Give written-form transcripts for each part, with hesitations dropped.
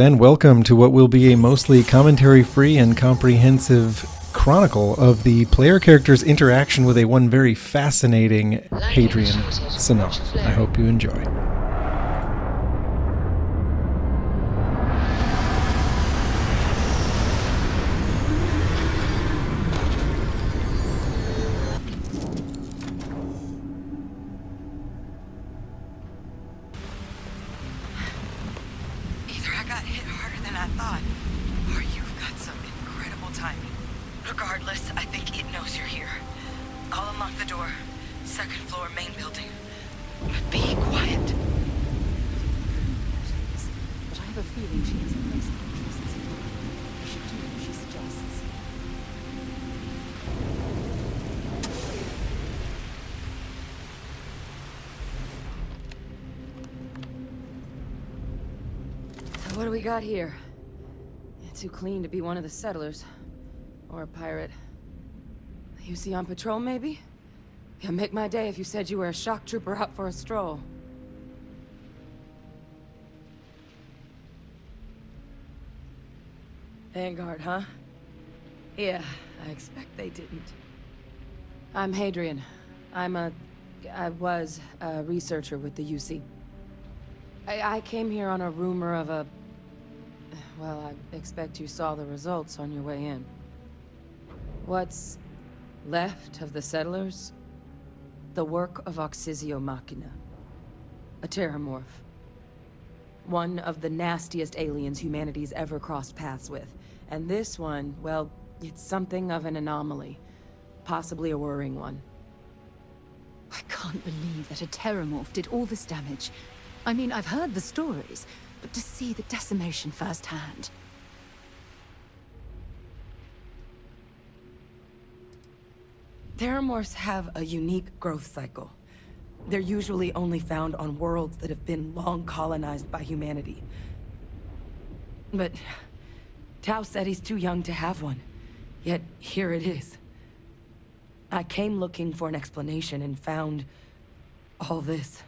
And welcome to what will be a mostly commentary-free and comprehensive chronicle of the player character's interaction with one very fascinating Hadrian Sanon. I hope you enjoy. What do we got here? Too clean to be one of the settlers. Or a pirate. You see on patrol, maybe? Yeah, make my day if you said you were a shock trooper out for a stroll. Vanguard, huh? Yeah, I expect they didn't. I'm Hadrian. I was a researcher with the UC. I came here on a rumor of a... Well, I expect you saw the results on your way in. What's left of the settlers? The work of Auxisio Machina. A Terrormorph. One of the nastiest aliens humanity's ever crossed paths with. And this one, well, it's something of an anomaly. Possibly a worrying one. I can't believe that a Terrormorph did all this damage. I mean, I've heard the stories, but to see the decimation firsthand... Terrormorphs have a unique growth cycle. They're usually only found on worlds that have been long colonized by humanity. But Ceti's too young to have one. Yet here it is. I came looking for an explanation and found all this.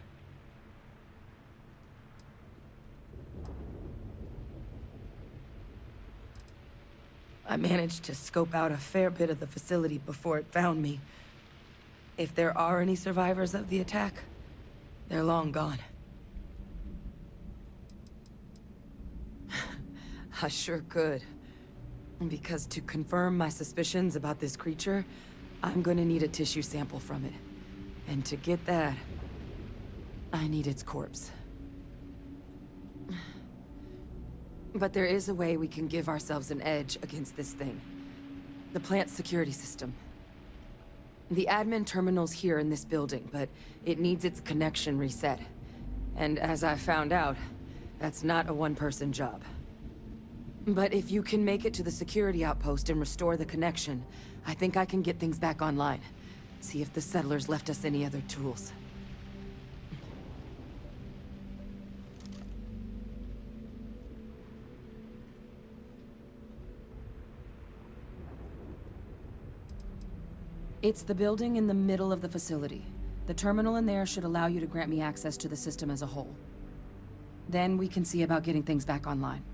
I managed to scope out a fair bit of the facility before it found me. If there are any survivors of the attack, they're long gone. I sure could. Because to confirm my suspicions about this creature, I'm gonna need a tissue sample from it. And to get that, I need its corpse. But there is a way we can give ourselves an edge against this thing. The plant's security system. The admin terminal's here in this building, but it needs its connection reset. And as I found out, that's not a one-person job. But if you can make it to the security outpost and restore the connection, I think I can get things back online. See if the settlers left us any other tools. It's the building in the middle of the facility. The terminal in there should allow you to grant me access to the system as a whole. Then we can see about getting things back online.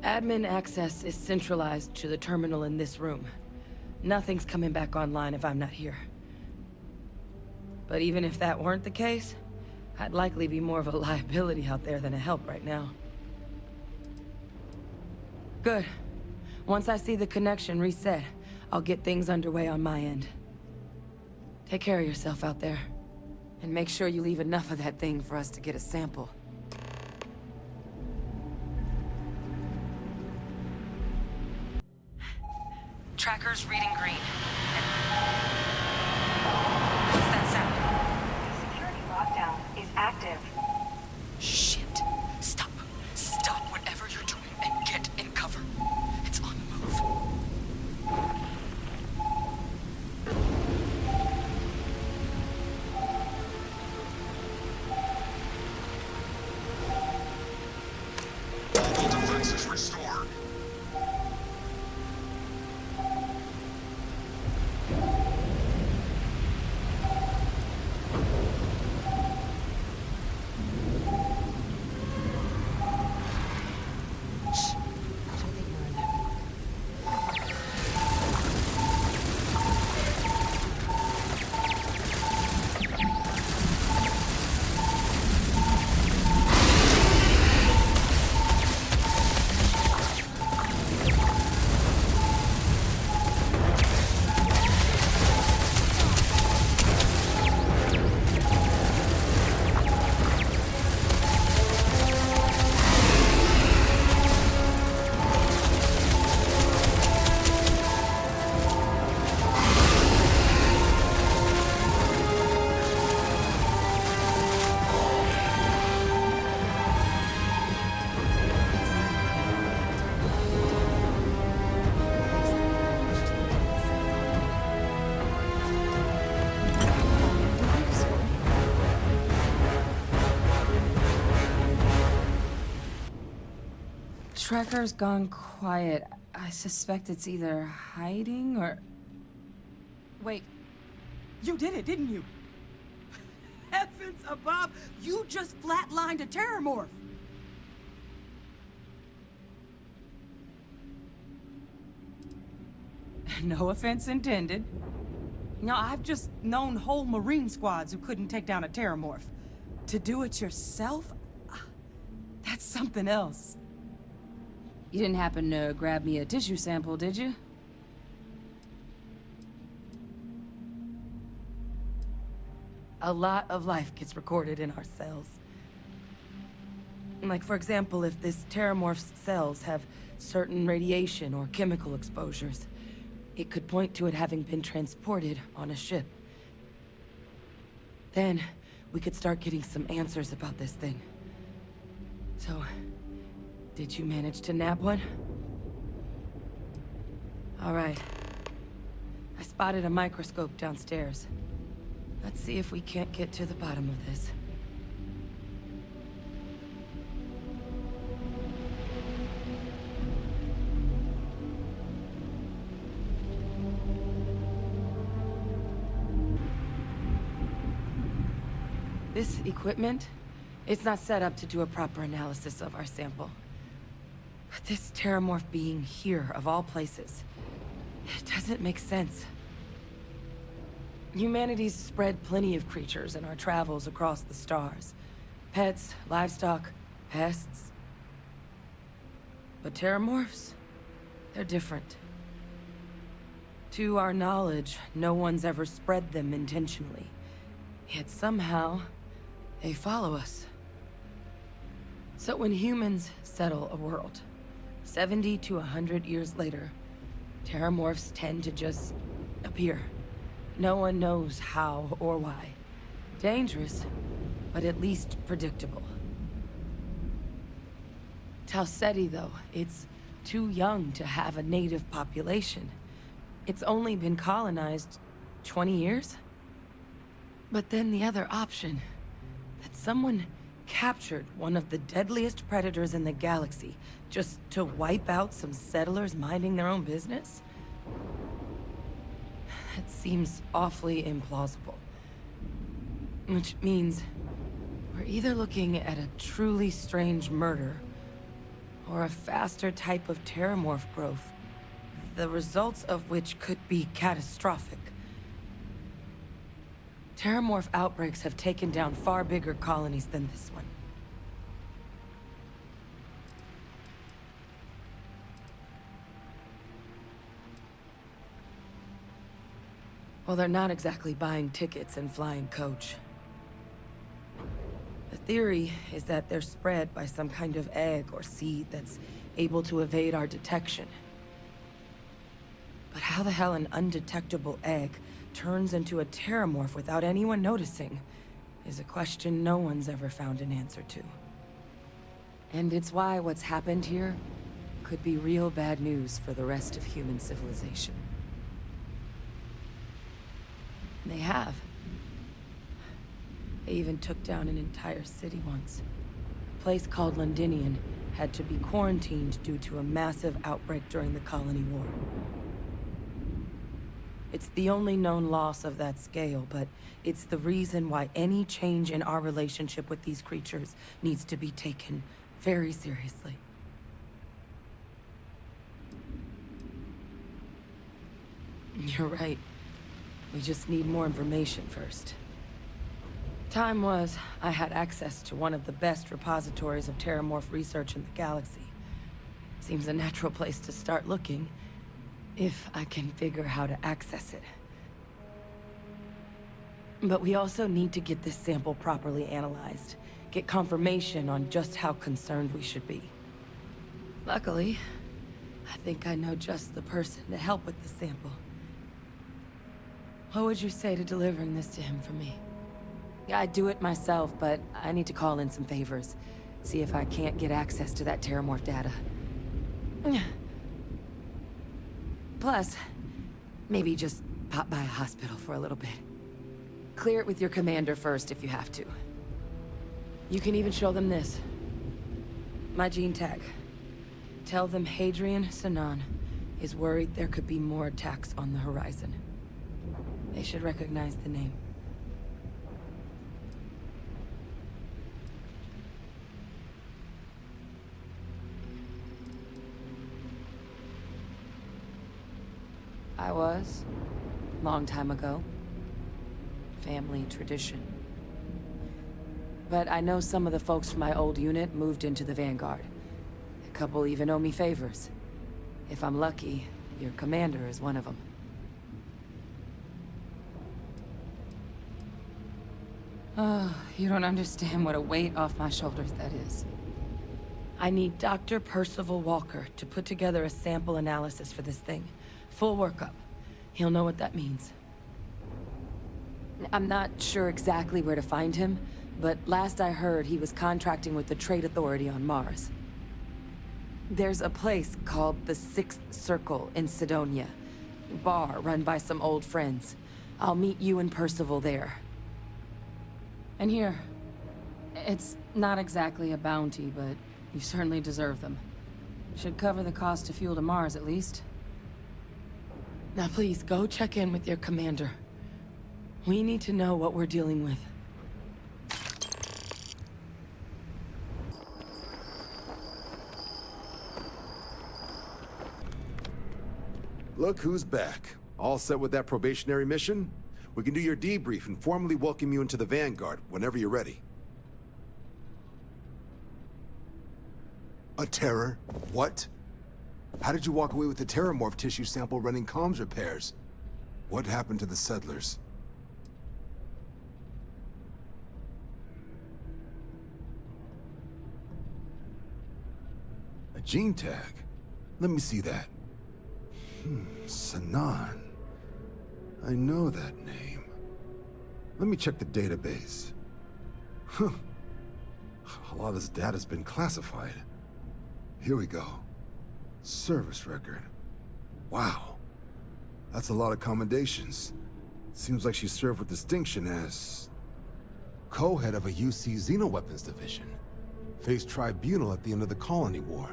Admin access is centralized to the terminal in this room. Nothing's coming back online if I'm not here. But even if that weren't the case, I'd likely be more of a liability out there than a help right now. Good. Once I see the connection reset, I'll get things underway on my end. Take care of yourself out there. And make sure you leave enough of that thing for us to get a sample. Tracker's reading green. What's that sound? The security lockdown is active. Shit. Stop. Stop whatever you're doing and get in cover. It's on the move. Defenses restored. tracker's gone quiet. I suspect it's either hiding or... Wait. You did it, didn't you? Heavens above, you just flatlined a Terrormorph! No offense intended. No, I've just known whole Marine squads who couldn't take down a Terrormorph. To do it yourself? That's something else. You didn't happen to grab me a tissue sample, did you? A lot of life gets recorded in our cells. Like, for example, if this Terrormorph's cells have certain radiation or chemical exposures, it could point to it having been transported on a ship. Then, we could start getting some answers about this thing. So, did you manage to nab one? All right. I spotted a microscope downstairs. Let's see if we can't get to the bottom of this. This equipment, it's not set up to do a proper analysis of our sample. But this Terrormorph being here, of all places, it doesn't make sense. Humanity's spread plenty of creatures in our travels across the stars. Pets, livestock, pests. But Terrormorphs, they're different. To our knowledge, no one's ever spread them intentionally. Yet somehow, they follow us. So when humans settle a world, 70 to 100 years later, Terrormorphs tend to just appear. No one knows how or why. Dangerous, but at least predictable. Ceti, though, it's too young to have a native population. It's only been colonized 20 years? But then the other option, that someone captured one of the deadliest predators in the galaxy just to wipe out some settlers minding their own business? That seems awfully implausible. Which means we're either looking at a truly strange murder or a faster type of Terrormorph growth, the results of which could be catastrophic. Terrormorph outbreaks have taken down far bigger colonies than this one. Well, they're not exactly buying tickets and flying coach. The theory is that they're spread by some kind of egg or seed that's able to evade our detection. But how the hell an undetectable egg turns into a Terrormorph without anyone noticing is a question no one's ever found an answer to. And it's why what's happened here could be real bad news for the rest of human civilization. They have. They even took down an entire city once. A place called Londinian had to be quarantined due to a massive outbreak during the colony war. It's the only known loss of that scale, but it's the reason why any change in our relationship with these creatures needs to be taken very seriously. You're right. We just need more information first. Time was, I had access to one of the best repositories of Terrormorph research in the galaxy. Seems a natural place to start looking, if I can figure how to access it. But we also need to get this sample properly analyzed, get confirmation on just how concerned we should be. Luckily, I think I know just the person to help with the sample. What would you say to delivering this to him for me? I'd do it myself, but I need to call in some favors. See if I can't get access to that Terrormorph data. Plus, maybe just pop by a hospital for a little bit. Clear it with your commander first if you have to. You can even show them this. My gene tag. Tell them Hadrian Sanon is worried there could be more attacks on the horizon. They should recognize the name. I was. Long time ago. Family tradition. But I know some of the folks from my old unit moved into the Vanguard. A couple even owe me favors. If I'm lucky, your commander is one of them. Oh, you don't understand what a weight off my shoulders that is. I need Dr. Percival Walker to put together a sample analysis for this thing. Full workup. He'll know what that means. I'm not sure exactly where to find him, but last I heard he was contracting with the Trade Authority on Mars. There's a place called the Sixth Circle in Sidonia. Bar run by some old friends. I'll meet you and Percival there. And here, it's not exactly a bounty, but you certainly deserve them. Should cover the cost of fuel to Mars, at least. Now please, go check in with your commander. We need to know what we're dealing with. Look who's back. All set with that probationary mission? We can do your debrief and formally welcome you into the Vanguard whenever you're ready. A terror? What? How did you walk away with the Terrormorph tissue sample running comms repairs? What happened to the settlers? A gene tag? Let me see that. Sanon. I know that name. Let me check the database. Huh. A lot of this data's been classified. Here we go. Service record. Wow. That's a lot of commendations. Seems like she served with distinction as co-head of a UC Xenoweapons division. Faced tribunal at the end of the Colony War,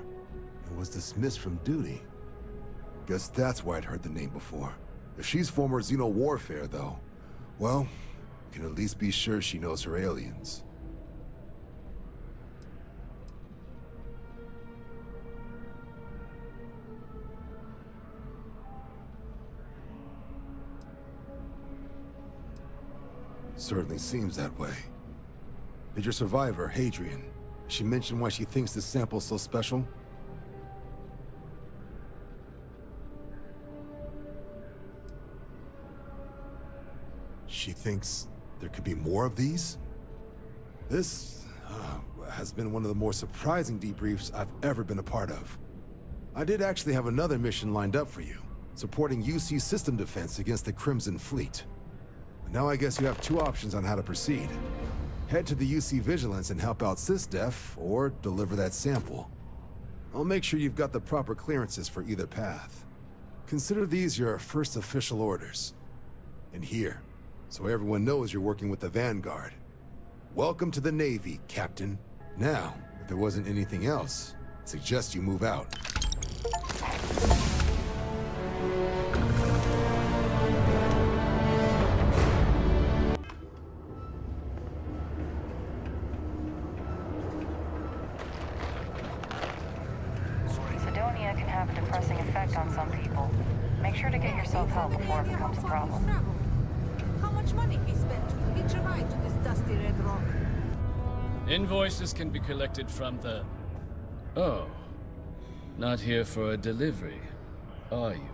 and was dismissed from duty. Guess that's why I'd heard the name before. If she's former Xeno warfare, though, well, we can at least be sure she knows her aliens. Certainly seems that way. Did your survivor, Hadrian, she mention why she thinks this sample's so special? She thinks there could be more of these? This has been one of the more surprising debriefs I've ever been a part of. I did actually have another mission lined up for you, supporting UC system defense against the Crimson Fleet. But now I guess you have two options on how to proceed. Head to the UC Vigilance and help out SysDef, or deliver that sample. I'll make sure you've got the proper clearances for either path. Consider these your first official orders. And here, so everyone knows you're working with the Vanguard. Welcome to the Navy, Captain. Now, if there wasn't anything else, I'd suggest you move out. Sidonia can have a depressing effect on some people. Make sure to get yourself help before it becomes a problem. How much money we spent to hitch a ride to this dusty red rock? Invoices can be collected from the... Oh. Not here for a delivery, are you?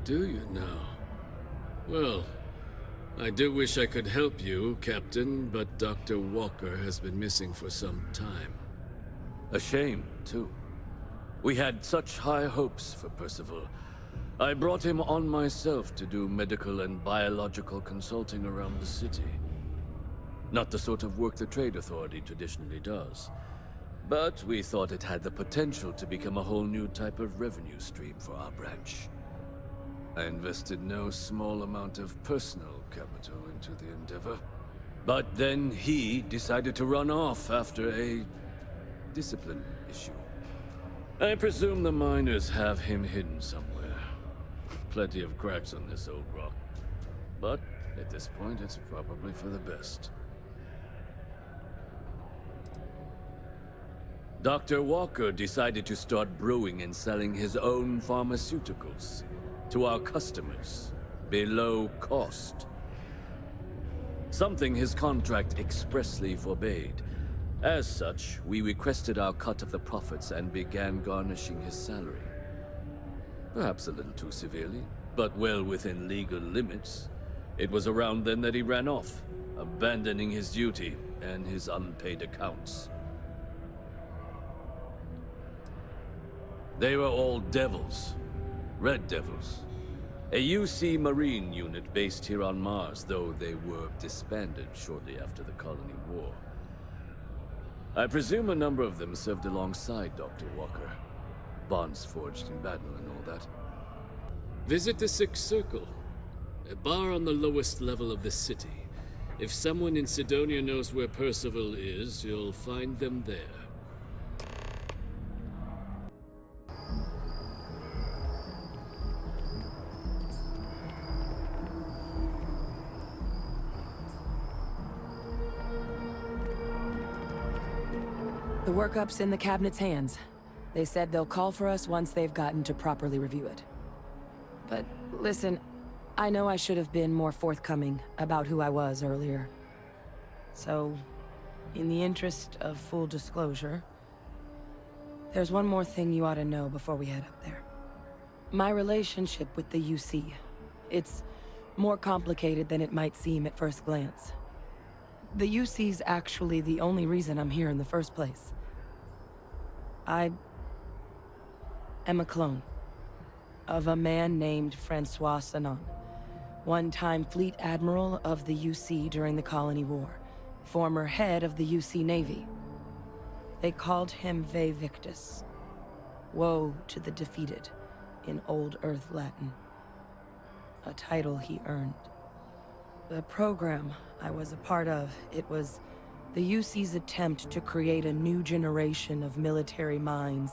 Do you now? Well, I do wish I could help you, Captain, but Dr. Walker has been missing for some time. A shame, too. We had such high hopes for Percival. I brought him on myself to do medical and biological consulting around the city. Not the sort of work the Trade Authority traditionally does. But we thought it had the potential to become a whole new type of revenue stream for our branch. I invested no small amount of personal capital into the endeavor. But then he decided to run off after a discipline issue. I presume the miners have him hidden somewhere. Plenty of cracks on this old rock. But at this point, it's probably for the best. Dr. Walker decided to start brewing and selling his own pharmaceuticals to our customers below cost. Something his contract expressly forbade. As such, we requested our cut of the profits and began garnishing his salary. Perhaps a little too severely, but well within legal limits. It was around then that he ran off, abandoning his duty and his unpaid accounts. They were all devils. Red Devils. A UC Marine unit based here on Mars, though they were disbanded shortly after the Colony War. I presume a number of them served alongside Dr. Walker. Bonds forged in battle and all that. Visit the Sixth Circle, a bar on the lowest level of the city. If someone in Sidonia knows where Percival is, you'll find them there. The workup's in the cabinet's hands. They said they'll call for us once they've gotten to properly review it. But listen, I know I should have been more forthcoming about who I was earlier. So, in the interest of full disclosure, there's one more thing you ought to know before we head up there. My relationship with the UC. It's more complicated than it might seem at first glance. The UC's actually the only reason I'm here in the first place. I am a clone of a man named Francois Sanon, one-time fleet admiral of the UC during the Colony War, former head of the UC Navy. They called him Vae Victus. Woe to the defeated, in Old Earth Latin. A title he earned. The program I was a part of, it was the UC's attempt to create a new generation of military minds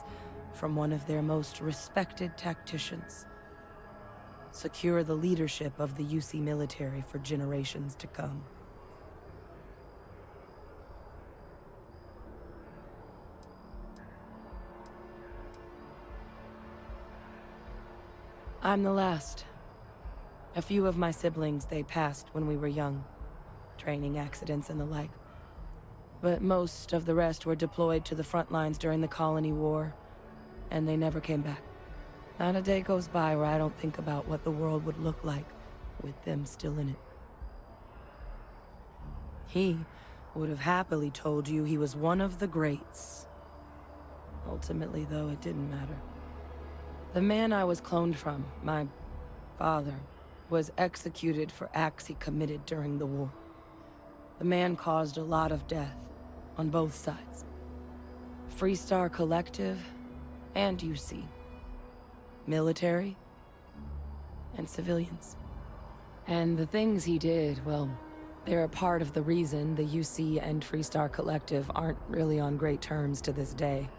from one of their most respected tacticians. Secure the leadership of the UC military for generations to come. I'm the last. A few of my siblings, they passed when we were young. Training accidents and the like. But most of the rest were deployed to the front lines during the Colony War, and they never came back. Not a day goes by where I don't think about what the world would look like with them still in it. He would have happily told you he was one of the greats. Ultimately, though, it didn't matter. The man I was cloned from, my father, was executed for acts he committed during the war. The man caused a lot of death, on both sides. Freestar Collective, and UC. Military, and civilians. And the things he did, well, they're a part of the reason the UC and Freestar Collective aren't really on great terms to this day.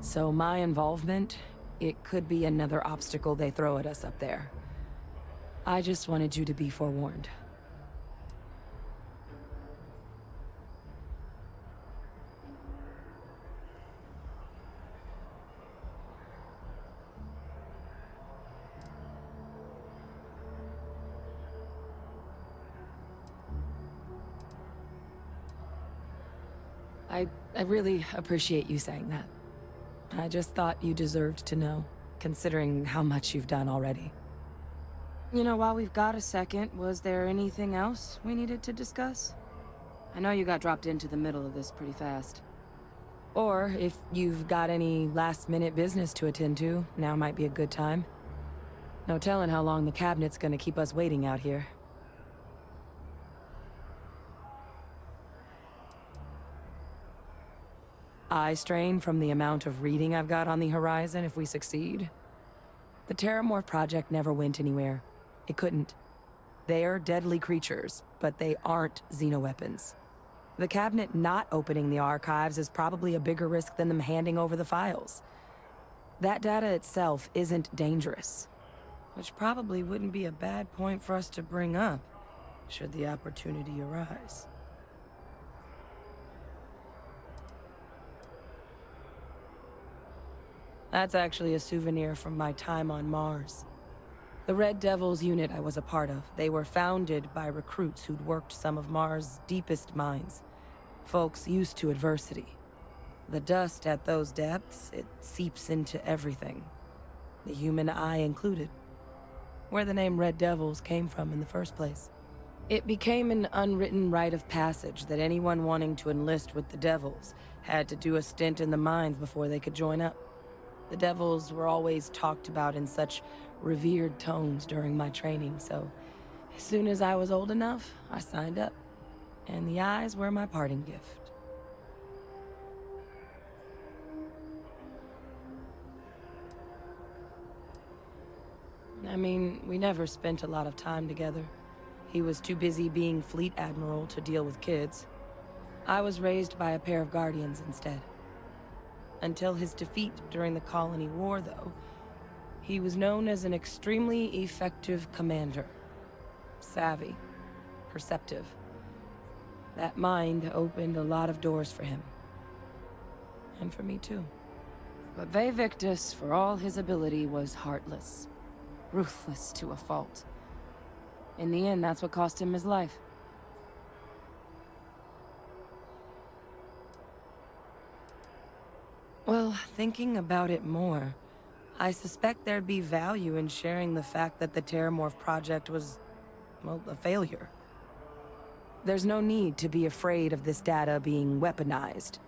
So my involvement, it could be another obstacle they throw at us up there. I just wanted you to be forewarned. I really appreciate you saying that. I just thought you deserved to know, considering how much you've done already. You know, while we've got a second, was there anything else we needed to discuss? I know you got dropped into the middle of this pretty fast. Or, if you've got any last-minute business to attend to, now might be a good time. No telling how long the cabinet's gonna keep us waiting out here. Eye strain from the amount of reading I've got on the horizon if we succeed. The Terrormorph project never went anywhere. It couldn't. They're deadly creatures, but they aren't xenoweapons. The cabinet not opening the archives is probably a bigger risk than them handing over the files. That data itself isn't dangerous, which probably wouldn't be a bad point for us to bring up, should the opportunity arise. That's actually a souvenir from my time on Mars. The Red Devils unit I was a part of, they were founded by recruits who'd worked some of Mars' deepest mines. Folks used to adversity. The dust at those depths, it seeps into everything. The human eye included. Where the name Red Devils came from in the first place. It became an unwritten rite of passage that anyone wanting to enlist with the Devils had to do a stint in the mines before they could join up. The Devils were always talked about in such revered tones during my training, so as soon as I was old enough, I signed up. And the eyes were my parting gift. I mean, we never spent a lot of time together. He was too busy being Fleet Admiral to deal with kids. I was raised by a pair of Guardians instead. Until his defeat during the Colony War, though, he was known as an extremely effective commander. Savvy. Perceptive. That mind opened a lot of doors for him. And for me, too. But Vae Victus, for all his ability, was heartless. Ruthless to a fault. In the end, that's what cost him his life. Well, thinking about it more, I suspect there'd be value in sharing the fact that the Terrormorph project was, well, a failure. There's no need to be afraid of this data being weaponized.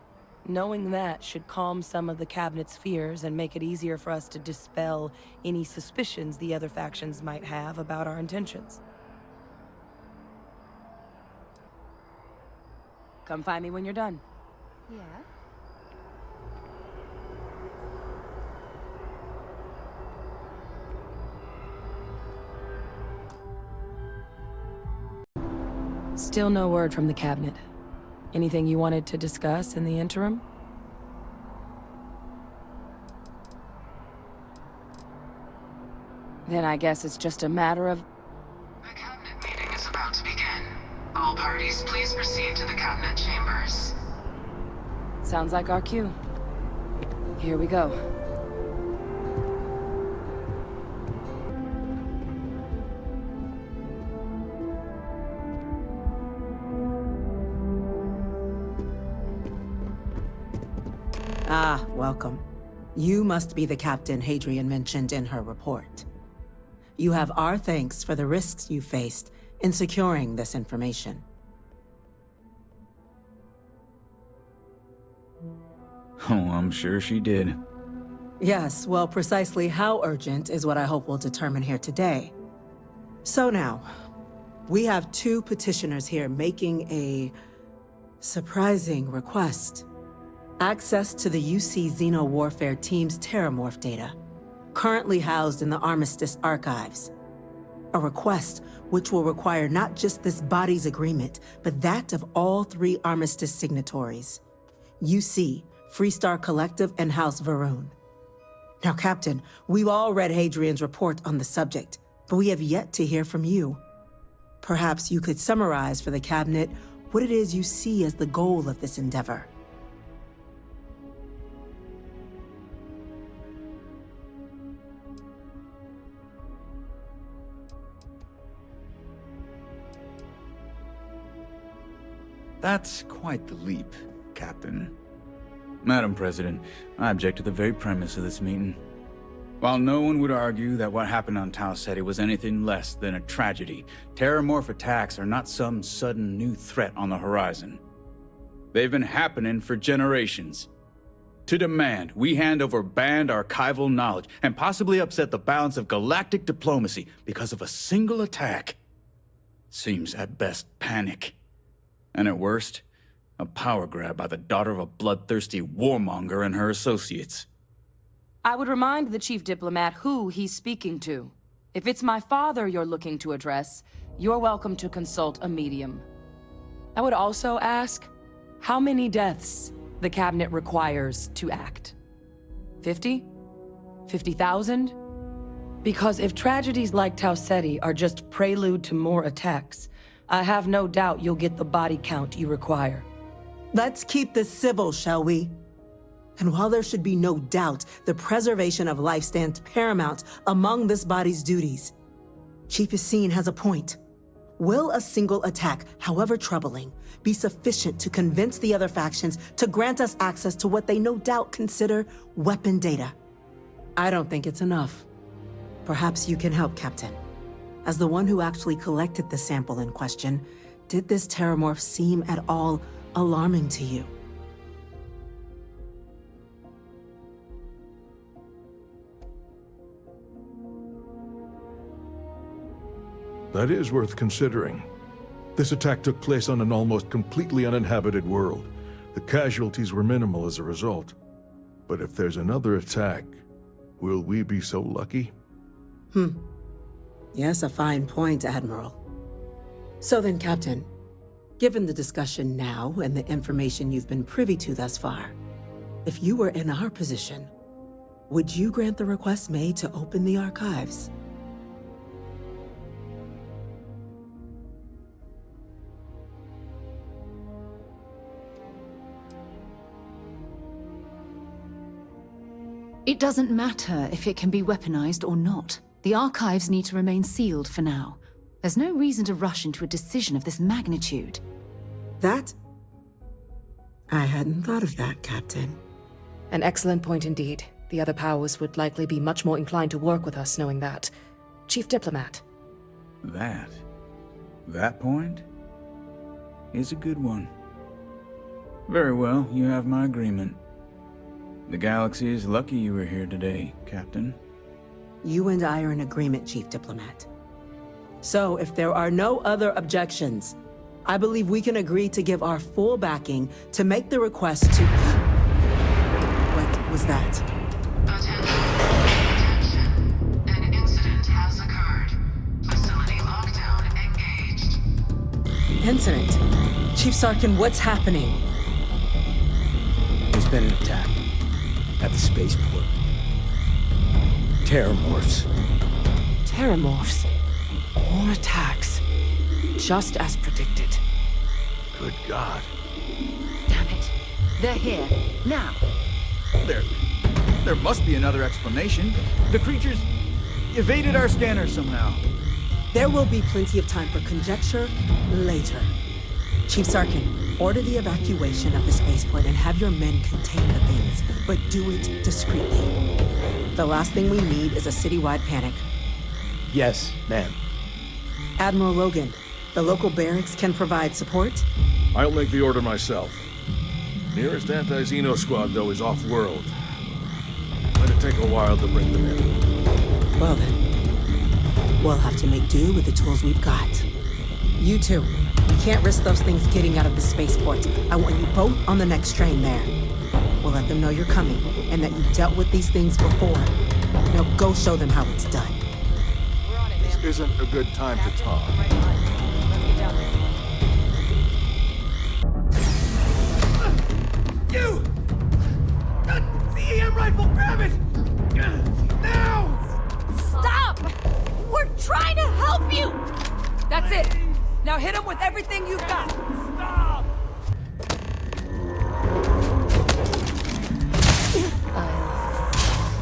Knowing that should calm some of the Cabinet's fears and make it easier for us to dispel any suspicions the other factions might have about our intentions. Come find me when you're done. Yeah? Still no word from the Cabinet. Anything you wanted to discuss in the interim? Then I guess it's just a matter of... The Cabinet meeting is about to begin. All parties, please proceed to the Cabinet chambers. Sounds like our cue. Here we go. Ah, welcome. You must be the captain Hadrian mentioned in her report. You have our thanks for the risks you faced in securing this information. Oh, I'm sure she did. Yes, well, precisely how urgent is what I hope we'll determine here today. So now, we have two petitioners here making a surprising request. Access to the UC Xeno-Warfare Team's Terrormorph data, currently housed in the Armistice archives. A request which will require not just this body's agreement, but that of all three Armistice signatories. UC, Freestar Collective, and House Varun. Now, Captain, we've all read Hadrian's report on the subject, but we have yet to hear from you. Perhaps you could summarize for the Cabinet what it is you see as the goal of this endeavor. That's quite the leap, Captain. Madam President, I object to the very premise of this meeting. While no one would argue that what happened on Ceti was anything less than a tragedy, Terrormorph attacks are not some sudden new threat on the horizon. They've been happening for generations. To demand we hand over banned archival knowledge and possibly upset the balance of galactic diplomacy because of a single attack seems at best panic. And at worst, a power grab by the daughter of a bloodthirsty warmonger and her associates. I would remind the Chief Diplomat who he's speaking to. If it's my father you're looking to address, you're welcome to consult a medium. I would also ask how many deaths the cabinet requires to act. 50? 50,000? Because if tragedies like Ceti are just prelude to more attacks, I have no doubt you'll get the body count you require. Let's keep this civil, shall we? And while there should be no doubt the preservation of life stands paramount among this body's duties, Chief Yassine has a point. Will a single attack, however troubling, be sufficient to convince the other factions to grant us access to what they no doubt consider weapon data? I don't think it's enough. Perhaps you can help, Captain. As the one who actually collected the sample in question, did this Terrormorph seem at all alarming to you? That is worth considering. This attack took place on an almost completely uninhabited world. The casualties were minimal as a result. But if there's another attack, will we be so lucky? Yes, a fine point, Admiral. So then, Captain, given the discussion now and the information you've been privy to thus far, if you were in our position, would you grant the request made to open the archives? It doesn't matter if it can be weaponized or not. The archives need to remain sealed for now. There's no reason to rush into a decision of this magnitude. That? I hadn't thought of that, Captain. An excellent point indeed. The other powers would likely be much more inclined to work with us knowing that. Chief Diplomat. That point is a good one. Very well, you have my agreement. The galaxy is lucky you were here today, Captain. You and I are in agreement, Chief Diplomat. So, if there are no other objections, I believe we can agree to give our full backing to make the request to... What was that? Attention. An incident has occurred. Facility lockdown engaged. Incident? Chief Sarkin, what's happening? There's been an attack at the spaceport. Terrormorphs. Terrormorphs. More attacks. Just as predicted. Good God. Damn it. They're here. Now. There must be another explanation. The creatures evaded our scanners somehow. There will be plenty of time for conjecture later. Chief Sarkin, order the evacuation of the spaceport and have your men contain the things, but do it discreetly. The last thing we need is a citywide panic. Yes, ma'am. Admiral Logan, the local barracks can provide support? I'll make the order myself. Nearest anti-Xeno squad, though, is off-world. Might take a while to bring them in. Well then, we'll have to make do with the tools we've got. You two, you can't risk those things getting out of the spaceport. I want you both on the next train there. We'll let them know you're coming, and that you've dealt with these things before. Now go show them how it's done. This isn't a good time to talk. You! That CEM rifle, grab it! Now! Stop! We're trying to help you! That's it. Now hit him with everything you've got. Stop!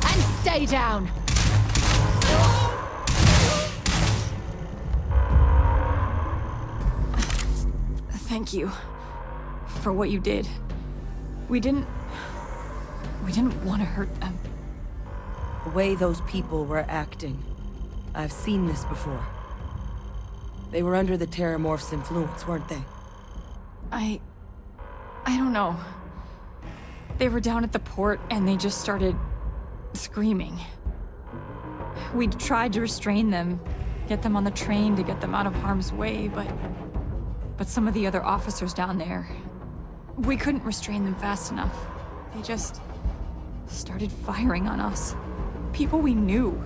And stay down! Thank you for what you did. We didn't want to hurt them. The way those people were acting, I've seen this before. They were under the Terrormorphs' influence, weren't they? I don't know. They were down at the port and they just started screaming. We tried to restrain them, get them on the train to get them out of harm's way, but some of the other officers down there, we couldn't restrain them fast enough. They just started firing on us. People we knew.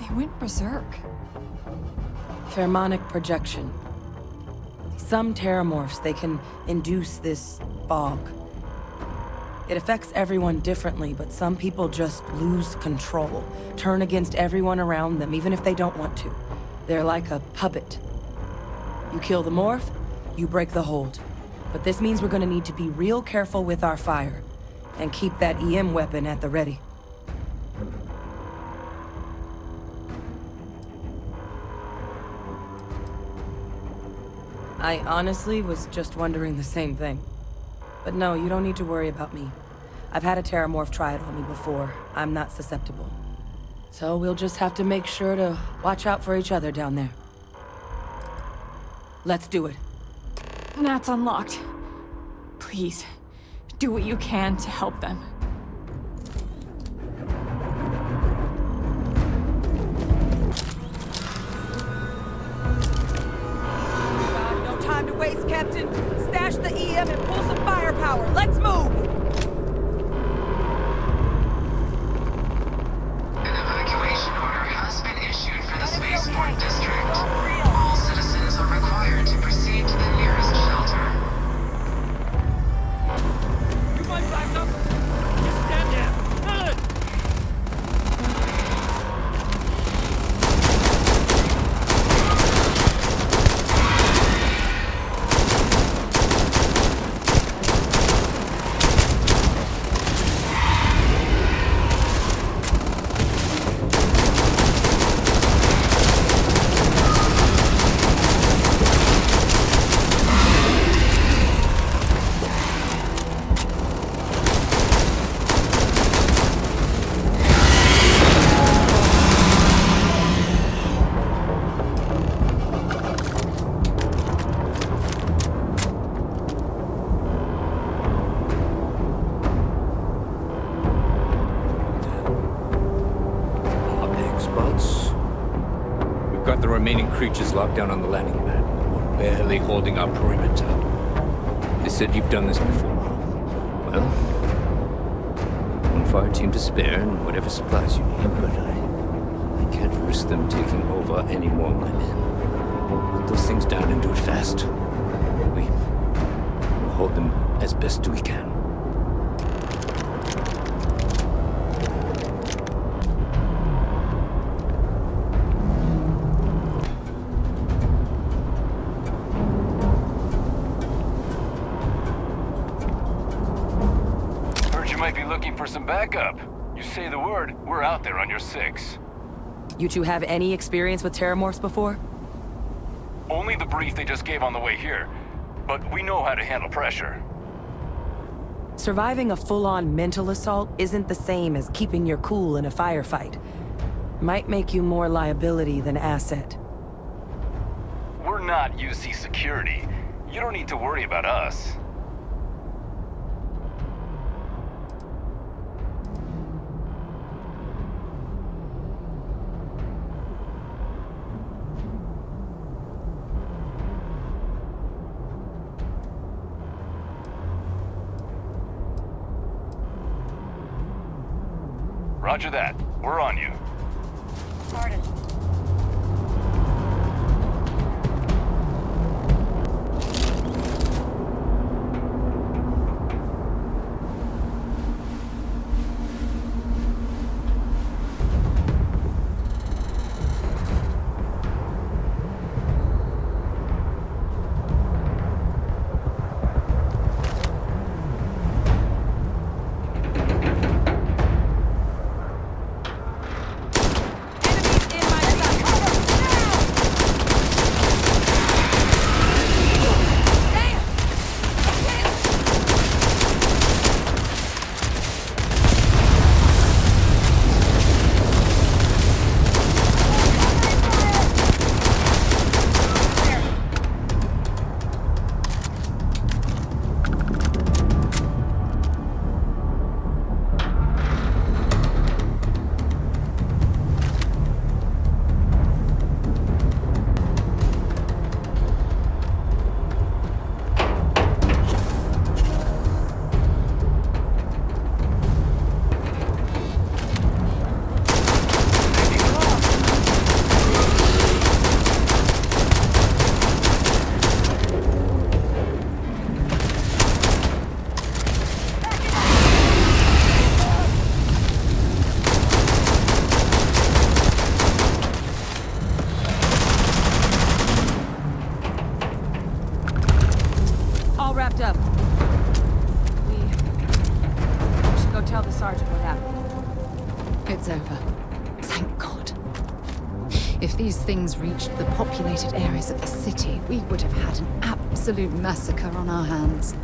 He went berserk. Pheromonic projection. Some Terrormorphs, they can induce this fog. It affects everyone differently, but some people just lose control, turn against everyone around them, even if they don't want to. They're like a puppet. You kill the morph, you break the hold. But this means we're gonna need to be real careful with our fire, and keep that EM weapon at the ready. I honestly was just wondering the same thing. But no, you don't need to worry about me. I've had a Terrormorph try it on me before. I'm not susceptible. So we'll just have to make sure to watch out for each other down there. Let's do it. That's unlocked. Please, do what you can to help them. No time to waste, Captain. Stash the EM and pull some firepower. Let's move! An evacuation order has been issued for the spaceport district. All citizens are required to proceed to the nearest shelter. You might back up. Just stand there. Run! remaining creatures locked down on the landing pad. We're barely holding our perimeter. They said you've done this before. Well, one fire team to spare and whatever supplies you need, but I can't risk them taking over any more of my men. Put those things down and do it fast. We'll hold them as best we can. For some backup. You say the word, we're out there on your 6. You two have any experience with Terrormorphs before? Only the brief they just gave on the way here, but we know how to handle pressure. Surviving a full-on mental assault isn't the same as keeping your cool in a firefight. Might make you more liability than asset. We're not UC security. You don't need to worry about us. Roger that. We're on you. Pardon. If these things reached the populated areas of the city, we would have had an absolute massacre on our hands.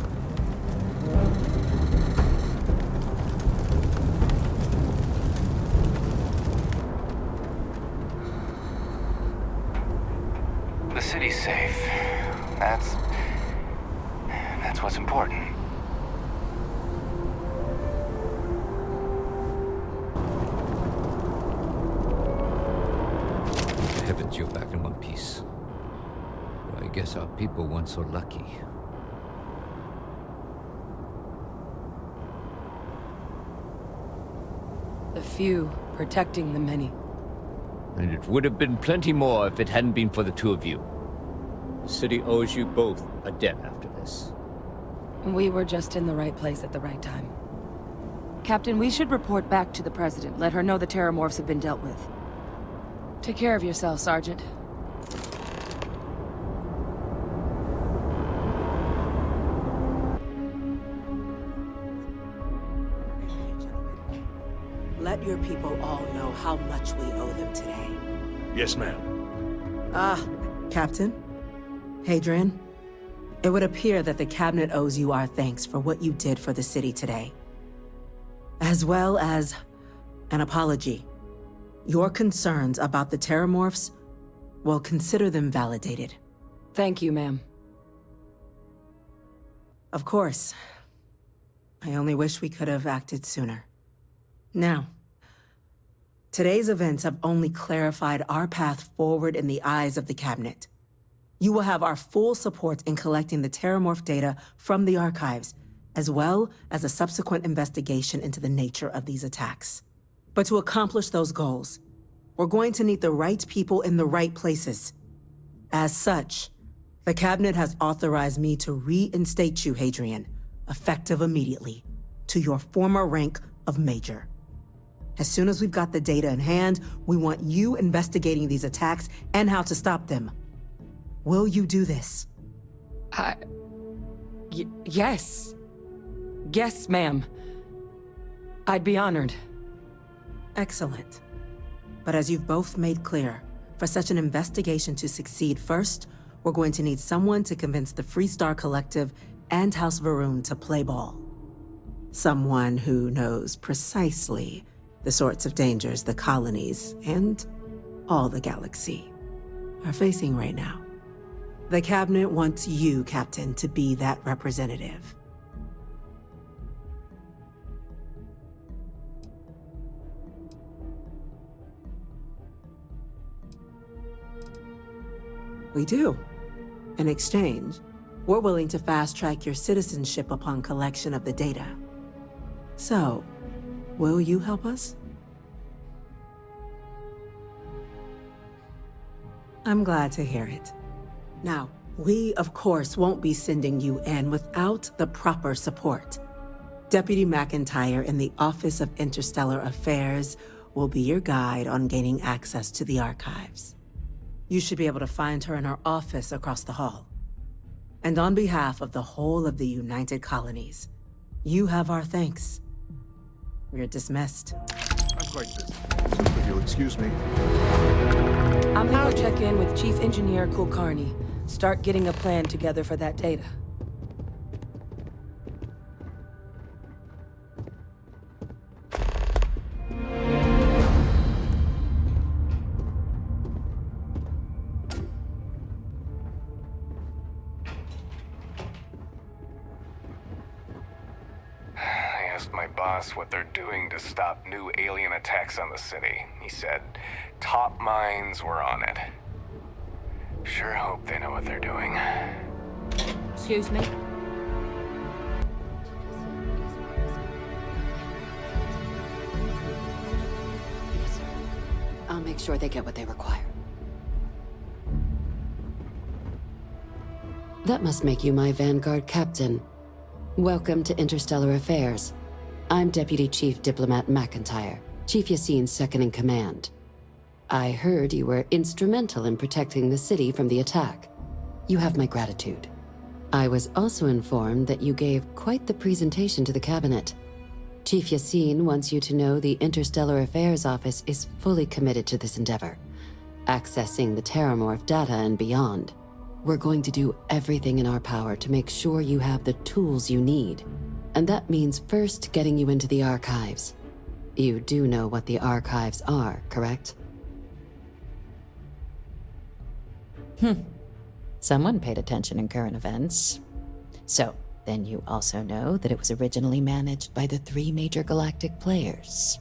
The city's safe. That's what's important. Heavens, you're back in one piece. Well, I guess our people weren't so lucky. The few protecting the many. And it would have been plenty more if it hadn't been for the two of you. The city owes you both a debt after this. We were just in the right place at the right time. Captain, we should report back to the President. Let her know the Terrormorphs have been dealt with. Take care of yourself, Sergeant. Let your people all know how much we owe them today. Yes, ma'am. Captain? Hadrian? It would appear that the Cabinet owes you our thanks for what you did for the city today. As well as an apology. Your concerns about the Terrormorphs, well, consider them validated. Thank you, ma'am. Of course. I only wish we could have acted sooner. Now, today's events have only clarified our path forward in the eyes of the Cabinet. You will have our full support in collecting the Terrormorph data from the archives, as well as a subsequent investigation into the nature of these attacks. But to accomplish those goals, we're going to need the right people in the right places. As such, the Cabinet has authorized me to reinstate you, Hadrian, effective immediately, to your former rank of Major. As soon as we've got the data in hand, we want you investigating these attacks and how to stop them. Will you do this? Yes. Yes, ma'am. I'd be honored. Excellent. But as you've both made clear, for such an investigation to succeed first, we're going to need someone to convince the Freestar Collective and House Varun to play ball. Someone who knows precisely the sorts of dangers the colonies and all the galaxy are facing right now. The Cabinet wants you, Captain, to be that representative. We do. In exchange, we're willing to fast-track your citizenship upon collection of the data. So, will you help us? I'm glad to hear it. Now, we, of course, won't be sending you in without the proper support. Deputy McIntyre in the Office of Interstellar Affairs will be your guide on gaining access to the archives. You should be able to find her in her office across the hall. And on behalf of the whole of the United Colonies, you have our thanks. You're dismissed. I'm quite busy. If you'll excuse me. I'm gonna go check in with Chief Engineer Kulkarni. Start getting a plan together for that data. I asked my boss what they're doing to stop new alien attacks on the city. He said top minds were on it. Sure hope they know what they're doing. Excuse me? Yes, sir. I'll make sure they get what they require. That must make you my Vanguard captain. Welcome to Interstellar Affairs. I'm Deputy Chief Diplomat McIntyre, Chief Yassine's second-in-command. I heard you were instrumental in protecting the city from the attack. You have my gratitude. I was also informed that you gave quite the presentation to the Cabinet. Chief Yassine wants you to know the Interstellar Affairs Office is fully committed to this endeavor. accessing the Terrormorph data and beyond. We're going to do everything in our power to make sure you have the tools you need. And that means first getting you into the archives. You do know what the archives are, correct? Someone paid attention in current events. So, then you also know that it was originally managed by the 3 major galactic players.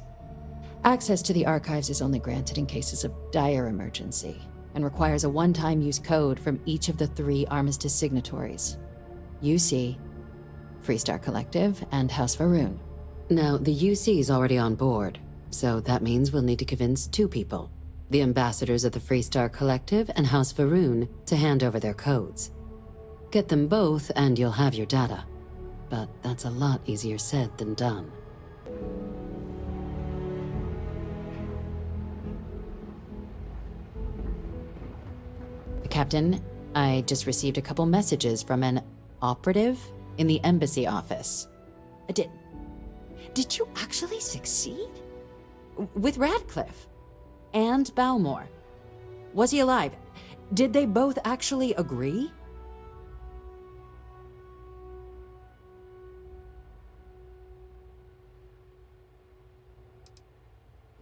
Access to the archives is only granted in cases of dire emergency, and requires a one-time use code from each of the 3 Armistice signatories. UC, Freestar Collective, and House Varun. Now, the UC is already on board, so that means we'll need to convince 2 people. The ambassadors of the Freestar Collective and House Varun to hand over their codes. Get them both and you'll have your data. But that's a lot easier said than done. Captain, I just received a couple messages from an operative in the embassy office. Did you actually succeed? With Radcliffe? And Balmore? Was he alive? Did they both actually agree?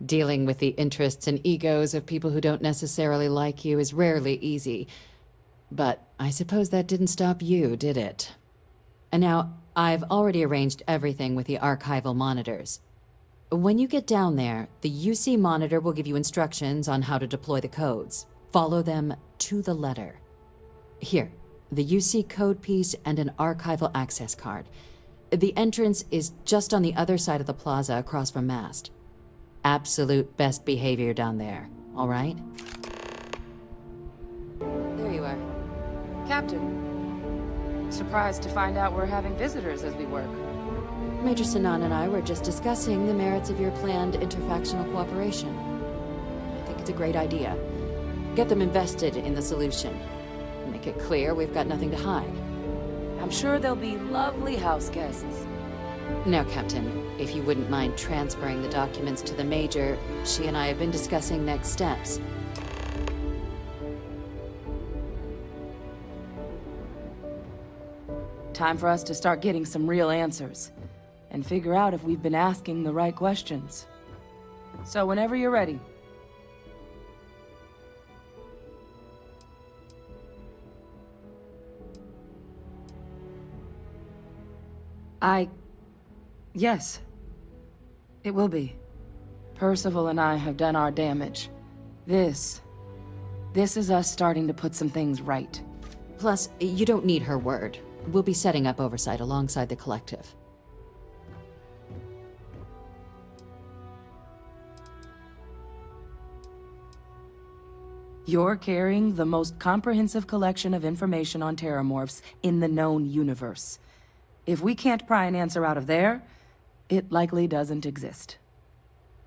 Dealing with the interests and egos of people who don't necessarily like you is rarely easy. But I suppose that didn't stop you, did it? And now, I've already arranged everything with the archival monitors. When you get down there, the UC monitor will give you instructions on how to deploy the codes. Follow them to the letter. Here, the UC code piece and an archival access card. The entrance is just on the other side of the plaza across from Mast. Absolute best behavior down there, all right? There you are. Captain. Surprised to find out we're having visitors as we work. Major Sanon and I were just discussing the merits of your planned interfactional cooperation. I think it's a great idea. Get them invested in the solution. Make it clear we've got nothing to hide. I'm sure they'll be lovely house guests. Now, Captain, if you wouldn't mind transferring the documents to the Major, she and I have been discussing next steps. Time for us to start getting some real answers, and figure out if we've been asking the right questions. So whenever you're ready. Yes. It will be. Percival and I have done our damage. This is us starting to put some things right. Plus, you don't need her word. We'll be setting up oversight alongside the collective. You're carrying the most comprehensive collection of information on Terrormorphs in the known universe. If we can't pry an answer out of there, it likely doesn't exist.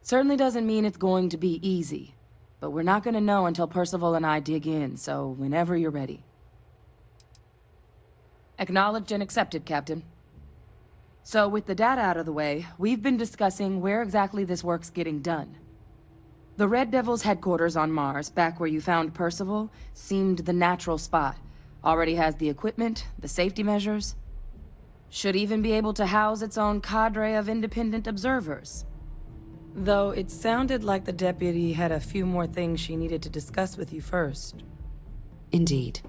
Certainly doesn't mean it's going to be easy, but we're not going to know until Percival and I dig in, so whenever you're ready. Acknowledged and accepted, Captain. So with the data out of the way, we've been discussing where exactly this work's getting done. The Red Devil's headquarters on Mars, back where you found Percival, seemed the natural spot. Already has the equipment, the safety measures. Should even be able to house its own cadre of independent observers. Though it sounded like the deputy had a few more things she needed to discuss with you first. Indeed.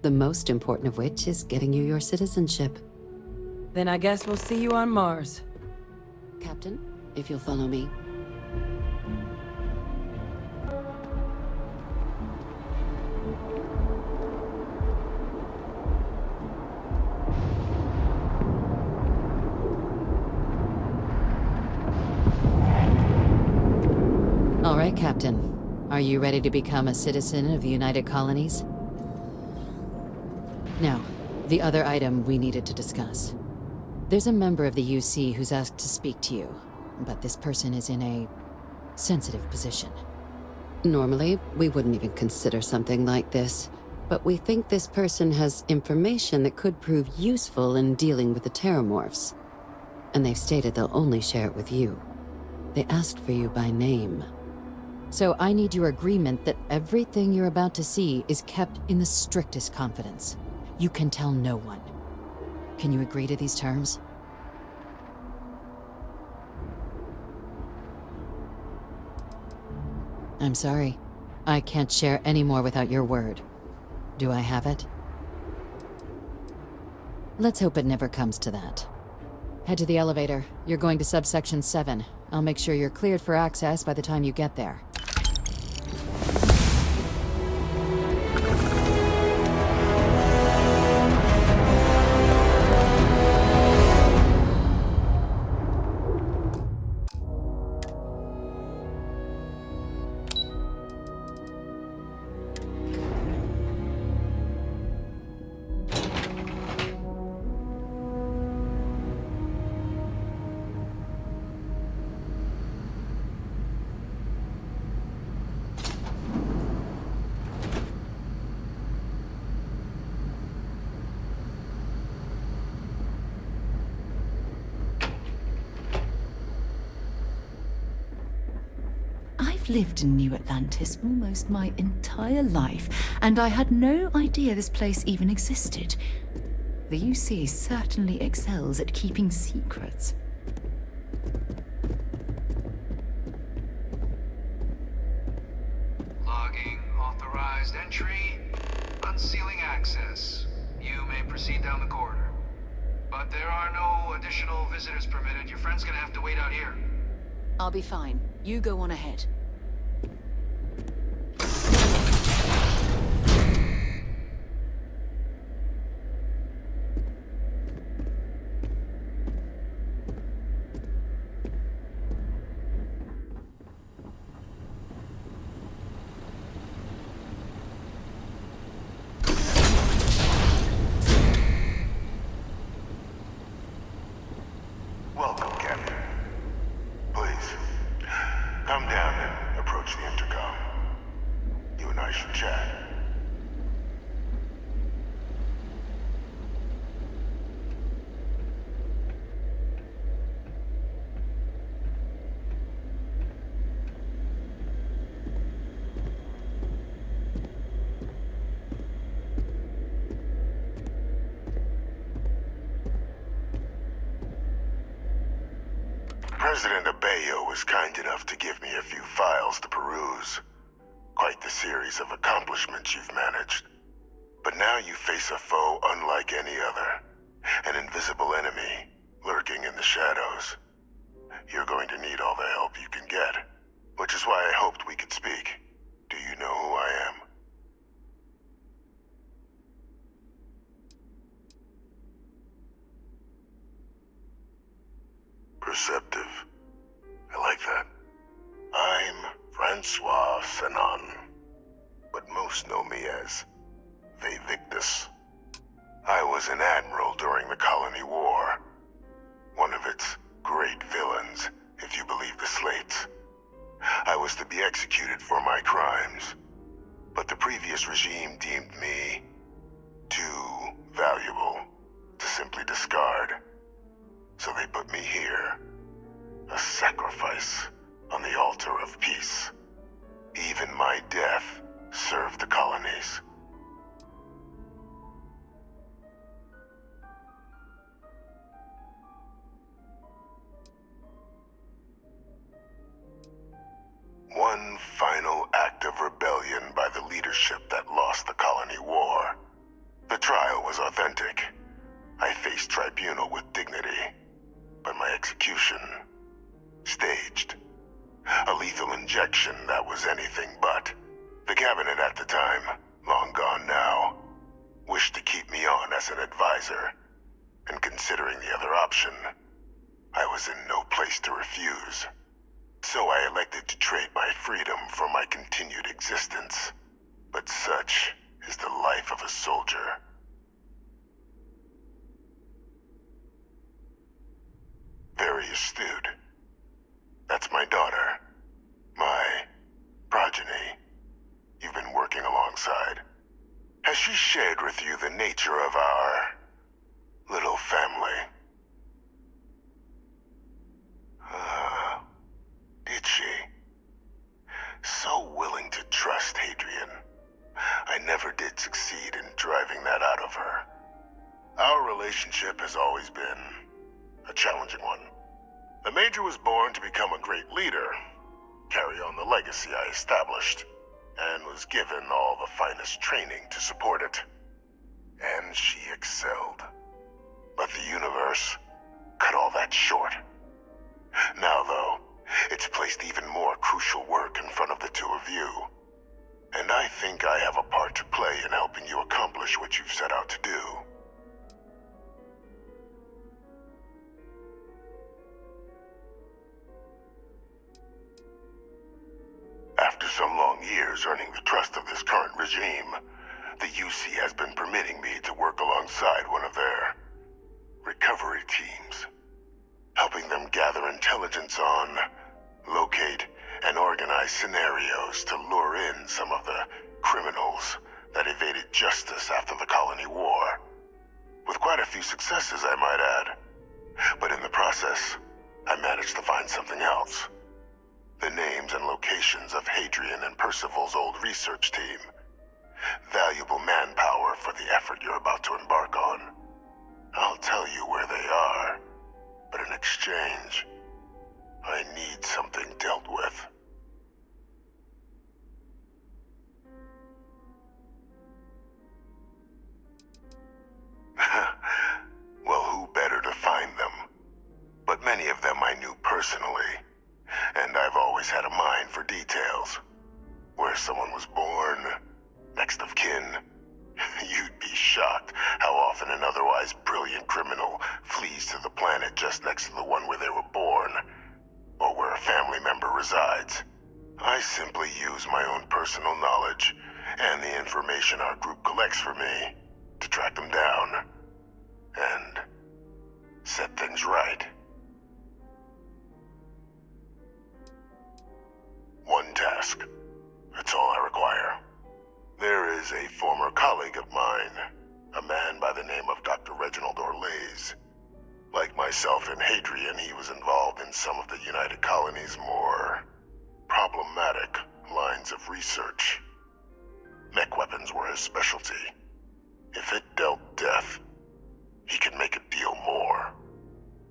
The most important of which is getting you your citizenship. Then I guess we'll see you on Mars. Captain, if you'll follow me. All right, Captain. Are you ready to become a citizen of the United Colonies? Now, the other item we needed to discuss. There's a member of the UC who's asked to speak to you, but this person is in a sensitive position. Normally, we wouldn't even consider something like this, but we think this person has information that could prove useful in dealing with the Terrormorphs. And they've stated they'll only share it with you. They asked for you by name. So I need your agreement that everything you're about to see is kept in the strictest confidence. You can tell no one. Can you agree to these terms? I'm sorry. I can't share any more without your word. Do I have it? Let's hope it never comes to that. Head to the elevator. You're going to subsection 7. I'll make sure you're cleared for access by the time you get there. I've lived in New Atlantis almost my entire life, and I had no idea this place even existed. The UC certainly excels at keeping secrets. Logging authorized entry, unsealing access. You may proceed down the corridor. But there are no additional visitors permitted. Your friend's gonna have to wait out here. I'll be fine. You go on ahead. Welcome, Captain. Please, come down and approach the intercom. You and I should chat. President Abeyo was kind enough to give me a few files to peruse. Quite the series of accomplishments you've managed. But now you face a foe unlike any other. An invisible enemy, lurking in the shadows. You're going to need all the help you can get. Which is why I hoped we could speak. Do you know who I am? Perceptive. I like that. I'm Francois Sanon, but most know me as Vae Victus. I was an admiral during the Colony War. One of its great villains, if you believe the slates. I was to be executed for my crimes, but the previous regime deemed me too valuable to simply discard. So they put me here, a sacrifice on the altar of peace. Even my death served the colonies. One final act of rebellion by the leadership that lost the Colony War. The trial was authentic. I faced tribunal with dignity. But my execution, staged. A lethal injection that was anything but. The cabinet at the time, long gone now, wished to keep me on as an advisor. And considering the other option, I was in no place to refuse. So I elected to trade my freedom for my continued existence. But such is the life of a soldier. Very astute. That's my daughter. My progeny. You've been working alongside. Has she shared with you the nature of our little family? Did she? So succeed in driving that out of her. Our relationship has always been a challenging one. The Major was born to become a great leader, carry on the legacy I established, and was given all the finest training to support it. And she excelled. But the universe cut all that short. Now, though, it's placed even more crucial work in front of the two of you. And I think I have a part to play in helping you accomplish what you've set out to do. After some long years earning the trust of this current regime, the UC has been permitting me to work alongside one of their recovery teams, helping them gather intelligence on, locate, and organize scenarios to lure in some of the criminals that evaded justice after the Colony War. With quite a few successes, I might add. But in the process, I managed to find something else. The names and locations of Hadrian and Percival's old research team. Valuable manpower for the effort you're about to embark on. I'll tell you where they are, but in exchange, I need something dealt with. Well, who better to find them? But many of them I knew personally, and I've always had a mind for details. Where someone was born, next of kin. You'd be shocked how often an otherwise brilliant criminal flees to the planet just next to the one where they were born, or where a family member resides. I simply use my own personal knowledge and the information our group collects for me to track them down and set things right. One task. That's all I require. There is a former colleague of mine, a man by the name of Dr. Reginald Orlaise. Like myself and Hadrian, he was involved in some of the United Colony's more problematic lines of research. Mech weapons were his specialty. If it dealt death, he could make a deal more.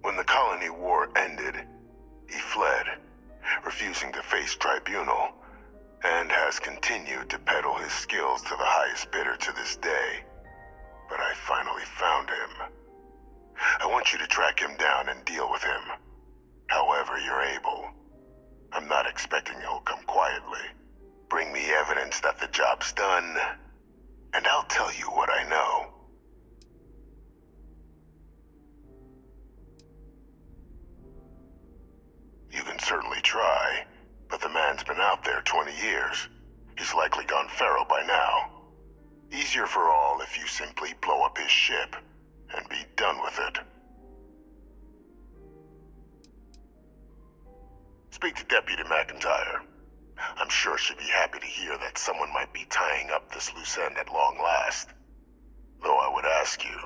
When the Colony War ended, he fled, refusing to face tribunal, and has continued to peddle his skills to the highest bidder to this day. But I finally found him. I want you to track him down and deal with him, however you're able. I'm not expecting he'll come quietly. Bring me evidence that the job's done, and I'll tell you what I know. You can certainly try, but the man's been out there 20 years. He's likely gone feral by now. Easier for all if you simply blow up his ship and be done with it. Speak to Deputy McIntyre. I'm sure she'd be happy to hear that someone might be tying up this loose end at long last. Though I would ask you,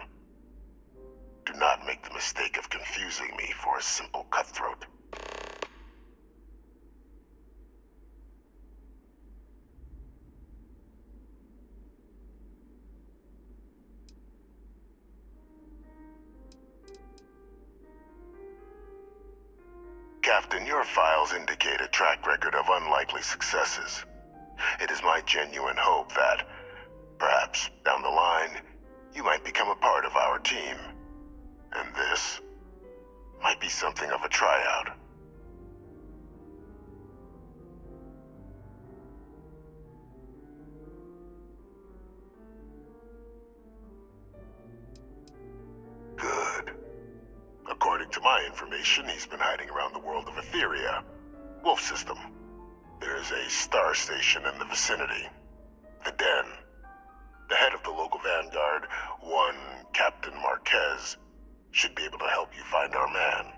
do not make the mistake of confusing me for a simple cutthroat. Captain, your files indicate a track record of unlikely successes. It is my genuine hope that, perhaps down the line, you might become a part of our team. And this might be something of a tryout. Good. According to my information, he's been hiding around the world of Etheria, Wolf System. There's a star station in the vicinity, the Den. The head of the local vanguard, one Captain Marquez, should be able to help you find our man.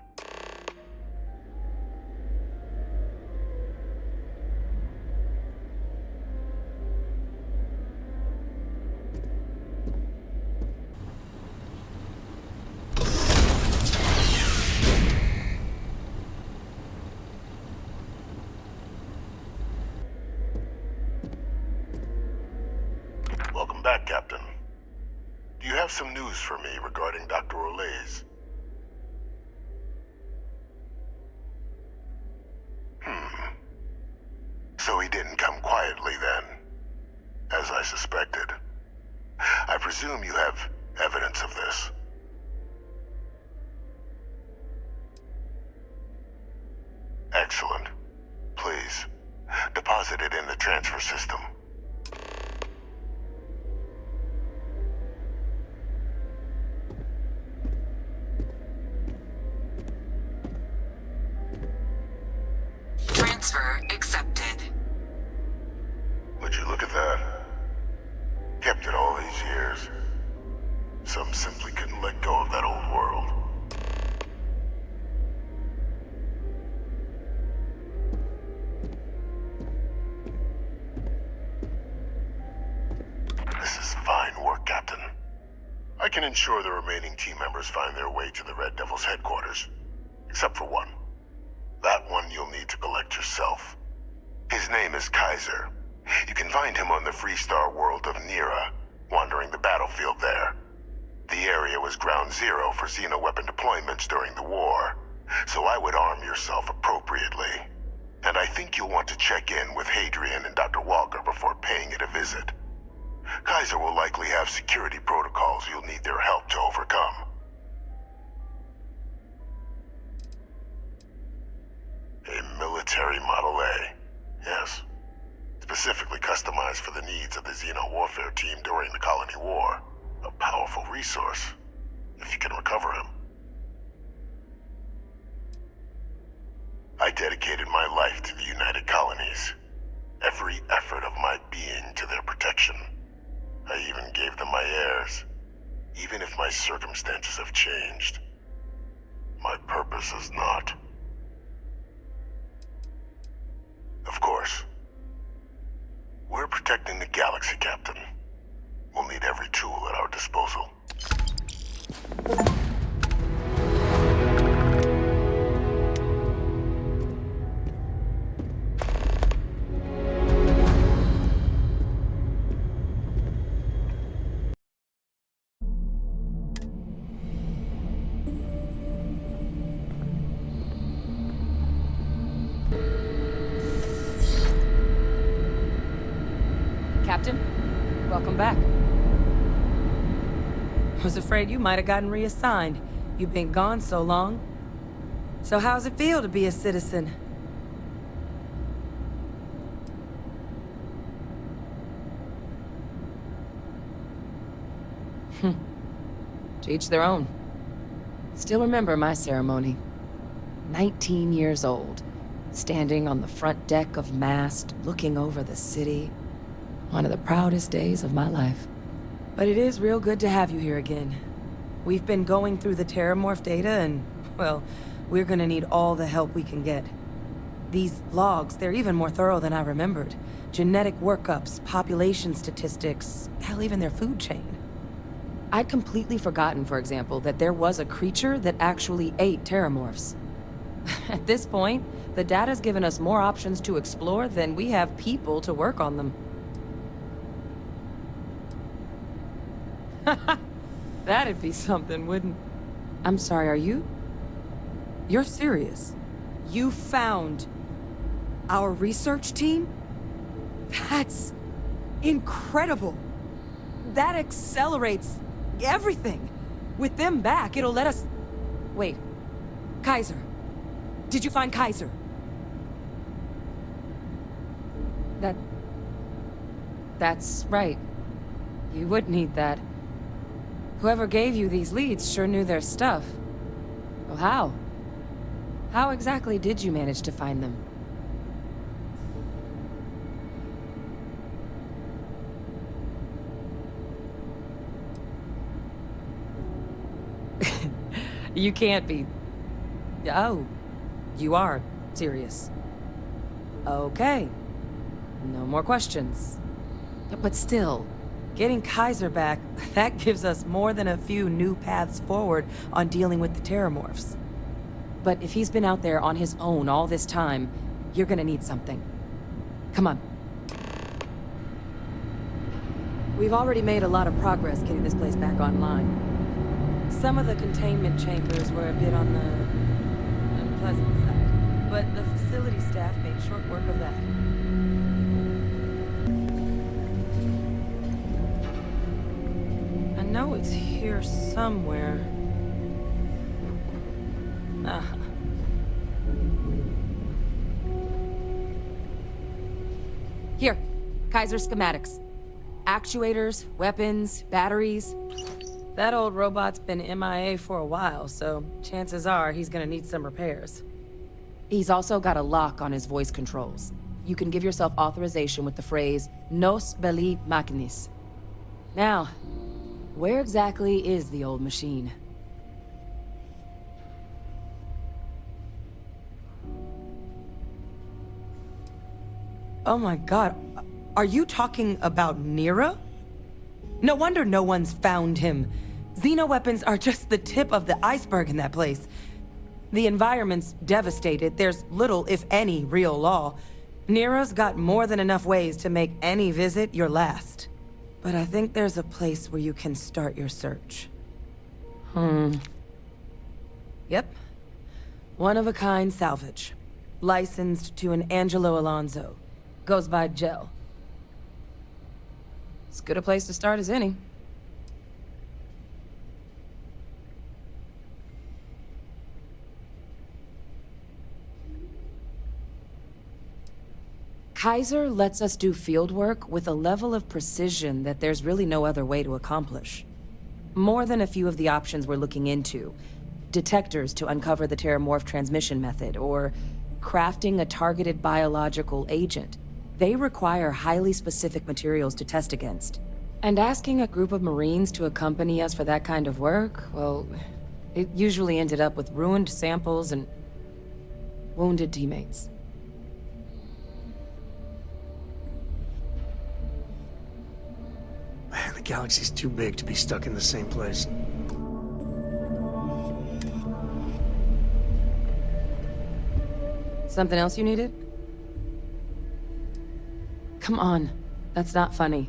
Welcome back, Captain. Do you have some news for me regarding Dr. Olays? So he didn't come quietly then, as I suspected. I presume you have evidence of this. Excellent. Please, deposit it in the transfer system. Transfer accepted. Would you look at that? Kept it all these years. Some simply couldn't let go of that old world. This is fine work, Captain. I can ensure the remaining team members find their way to the Red Devil's headquarters. Except for one. That one you'll need to collect yourself. His name is Kaiser. You can find him on the Freestar world of Nirra, wandering the battlefield there. The area was ground zero for xeno-weapon deployments during the war, so I would arm yourself appropriately. And I think you'll want to check in with Hadrian and Dr. Walker before paying it a visit. Kaiser will likely have security protocols you'll need their help to overcome. A military Model A, yes. Specifically customized for the needs of the Xeno warfare team during the Colony War. A powerful resource, if you can recover him. I dedicated my life to the United Colonies. Every effort of my being to their protection. I even gave them my heirs. Even if my circumstances have changed, my purpose has not. Of course. We're protecting the galaxy, Captain. We'll need every tool at our disposal. Captain, welcome back. Was afraid you might have gotten reassigned. You've been gone so long. So how's it feel to be a citizen? To each their own. Still remember my ceremony. 19 years old, standing on the front deck of Mast, looking over the city. One of the proudest days of my life. But it is real good to have you here again. We've been going through the Terrormorph data and, well, we're gonna need all the help we can get. These logs, they're even more thorough than I remembered. Genetic workups, population statistics, hell, even their food chain. I'd completely forgotten, for example, that there was a creature that actually ate Terrormorphs. At this point, the data's given us more options to explore than we have people to work on them. That'd be something, wouldn't... I'm sorry, are you? You're serious? You found our research team? That's incredible. That accelerates everything. With them back, it'll let us... Wait. Kaiser. Did you find Kaiser? That's right. You would need that. Whoever gave you these leads sure knew their stuff. Well, how? How exactly did you manage to find them? You can't be... Oh, you are serious. Okay. No more questions. But still, getting Kaiser back, that gives us more than a few new paths forward on dealing with the Terrormorphs. But if he's been out there on his own all this time, you're gonna need something. Come on. We've already made a lot of progress getting this place back online. Some of the containment chambers were a bit on the unpleasant side, but the facility staff made short work of that. I know it's here somewhere. Here, Kaiser schematics. Actuators, weapons, batteries. That old robot's been MIA for a while, so chances are he's gonna need some repairs. He's also got a lock on his voice controls. You can give yourself authorization with the phrase, Nos belli machinis. Now, where exactly is the old machine? Oh my god, are you talking about Nirra? No wonder no one's found him. Xenoweapons are just the tip of the iceberg in that place. The environment's devastated. There's little, if any, real law. Nirra's got more than enough ways to make any visit your last. But I think there's a place where you can start your search. Yep. One-of-a-kind salvage. Licensed to an Angelo Alonso. Goes by Gel. As good a place to start as any. Kaiser lets us do field work with a level of precision that there's really no other way to accomplish. More than a few of the options we're looking into. Detectors to uncover the Terrormorph transmission method, or crafting a targeted biological agent. They require highly specific materials to test against. And asking a group of Marines to accompany us for that kind of work, well, it usually ended up with ruined samples and wounded teammates. Man, the galaxy's too big to be stuck in the same place. Something else you needed? Come on, that's not funny.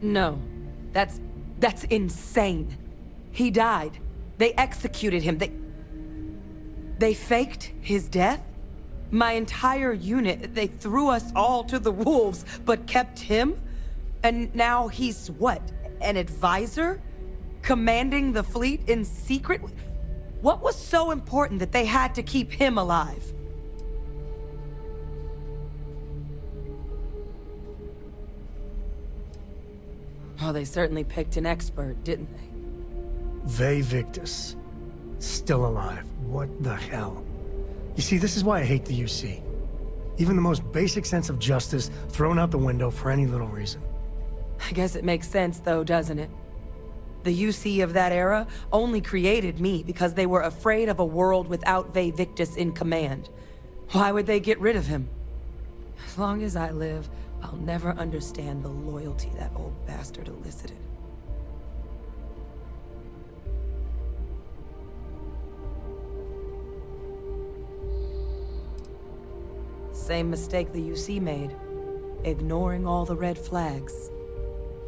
No, that's insane. He died. They executed him. They faked his death? My entire unit, they threw us all to the wolves, but kept him? And now he's what, an advisor? Commanding the fleet in secret? What was so important that they had to keep him alive? Oh, they certainly picked an expert, didn't they? Vae Victus. Still alive. What the hell? You see, this is why I hate the UC. Even the most basic sense of justice thrown out the window for any little reason. I guess it makes sense, though, doesn't it? The UC of that era only created me because they were afraid of a world without Vae Victus in command. Why would they get rid of him? As long as I live, I'll never understand the loyalty that old bastard elicited. Same mistake the UC made. Ignoring all the red flags.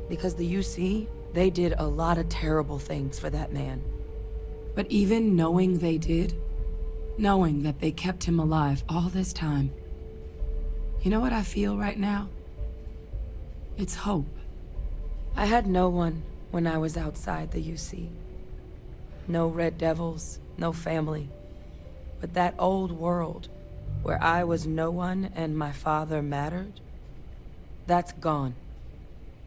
Because the UC, they did a lot of terrible things for that man. But even knowing they did, knowing that they kept him alive all this time, you know what I feel right now? It's hope. I had no one when I was outside the UC. No Red Devils, no family. But that old world, where I was no one and my father mattered, that's gone.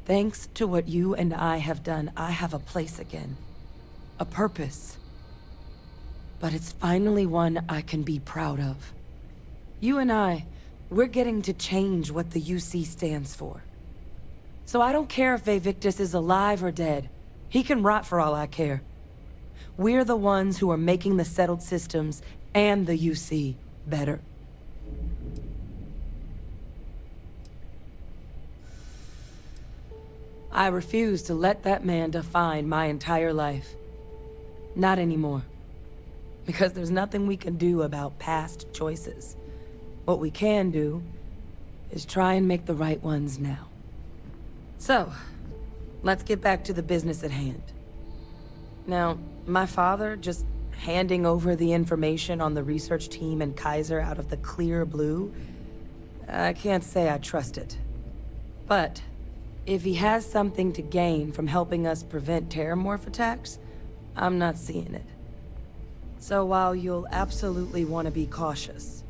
Thanks to what you and I have done, I have a place again. A purpose. But it's finally one I can be proud of. You and I, we're getting to change what the UC stands for. So I don't care if Vae Victus is alive or dead. He can rot for all I care. We're the ones who are making the settled systems and the UC better. I refuse to let that man define my entire life. Not anymore. Because there's nothing we can do about past choices. What we can do is try and make the right ones now. So, let's get back to the business at hand. Now, my father just handing over the information on the research team and Kaiser out of the clear blue, I can't say I trust it. But if he has something to gain from helping us prevent Terrormorph attacks, I'm not seeing it. So while you'll absolutely want to be cautious,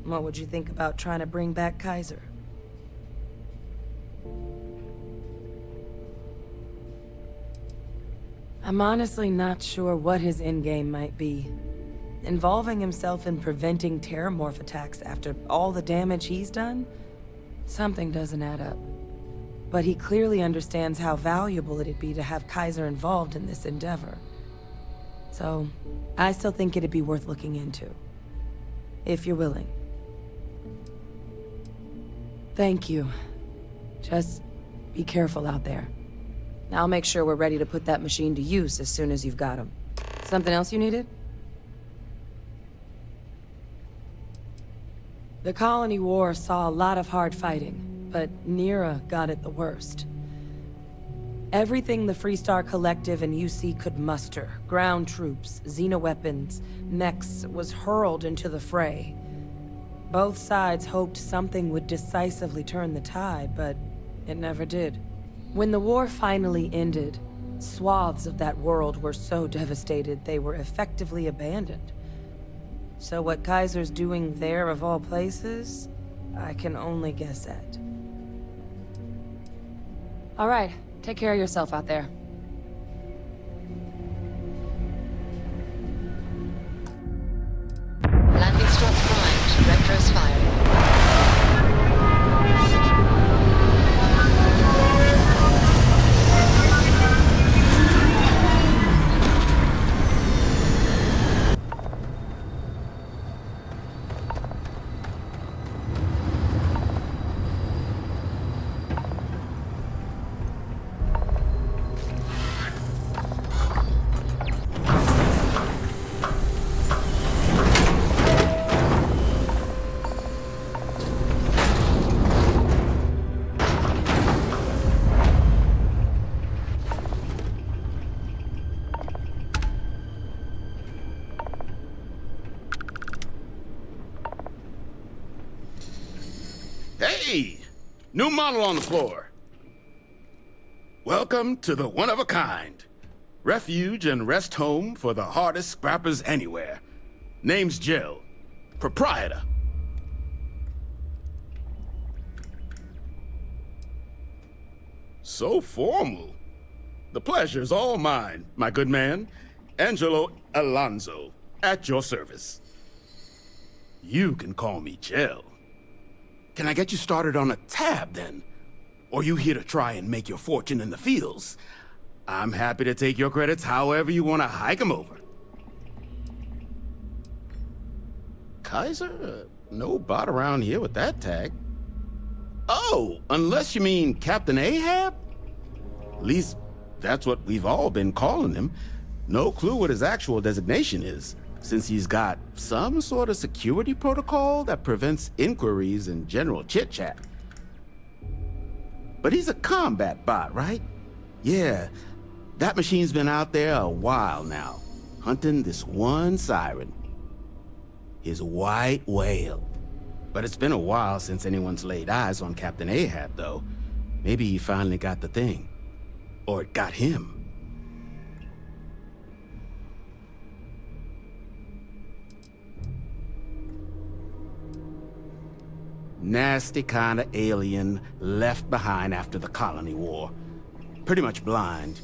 what would you think about trying to bring back Kaiser? I'm honestly not sure what his endgame might be. Involving himself in preventing Terrormorph attacks after all the damage he's done? Something doesn't add up. But he clearly understands how valuable it'd be to have Kaiser involved in this endeavor. So, I still think it'd be worth looking into. If you're willing. Thank you. Just be careful out there. I'll make sure we're ready to put that machine to use as soon as you've got him. Something else you needed? The Colony War saw a lot of hard fighting, but Nirra got it the worst. Everything the Freestar Collective and UC could muster, ground troops, xenoweapons, mechs, was hurled into the fray. Both sides hoped something would decisively turn the tide, but it never did. When the war finally ended, swaths of that world were so devastated they were effectively abandoned. So what Kaiser's doing there of all places, I can only guess at. All right, take care of yourself out there. Landing strap primed. Retros firing. Hey! New model on the floor. Welcome to the one-of-a-kind. Refuge and rest home for the hardest scrappers anywhere. Name's Jill. Proprietor. So formal. The pleasure's all mine, my good man. Angelo Alonso, at your service. You can call me Jill. Can I get you started on a tab, then? Or you here to try and make your fortune in the fields? I'm happy to take your credits however you want to hike them over. Kaiser? No bot around here with that tag. Oh, unless you mean Captain Ahab? At least, that's what we've all been calling him. No clue what his actual designation is, since he's got some sort of security protocol that prevents inquiries and general chit-chat. But he's a combat bot, right? Yeah, that machine's been out there a while now, hunting this one siren. His white whale. But it's been a while since anyone's laid eyes on Captain Ahab, though. Maybe he finally got the thing. Or it got him. Nasty kind of alien left behind after the Colony War. Pretty much blind.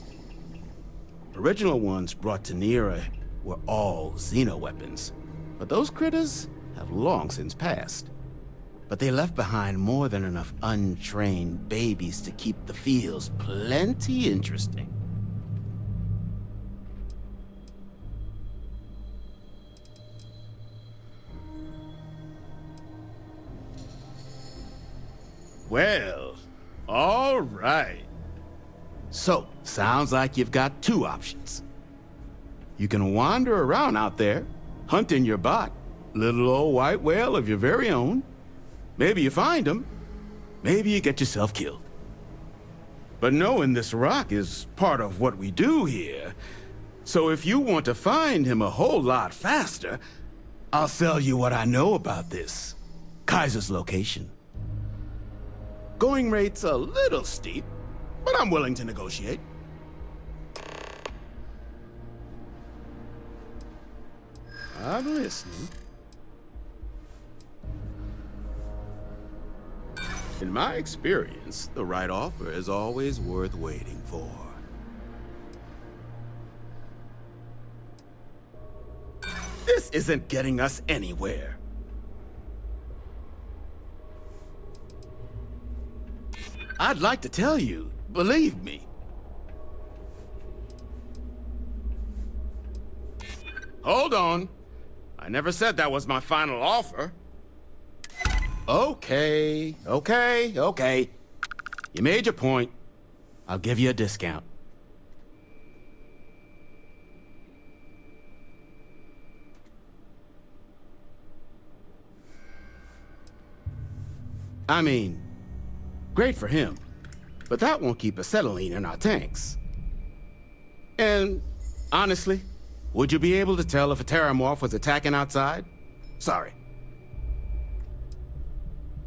Original ones brought to Nirra were all xenoweapons. But those critters have long since passed. But they left behind more than enough untrained babies to keep the fields plenty interesting. Well, all right. So, sounds like you've got two options. You can wander around out there, hunting your bot, little old white whale of your very own. Maybe you find him. Maybe you get yourself killed. But knowing this rock is part of what we do here. So if you want to find him a whole lot faster, I'll sell you what I know about this. Kaiser's location. Going rate's a little steep, but I'm willing to negotiate. I'm listening. In my experience, the right offer is always worth waiting for. This isn't getting us anywhere. I'd like to tell you, believe me. Hold on. I never said that was my final offer. Okay. You made your point. I'll give you a discount. I mean, great for him, but that won't keep acetylene in our tanks. And honestly, would you be able to tell if a Terrormorph was attacking outside? Sorry.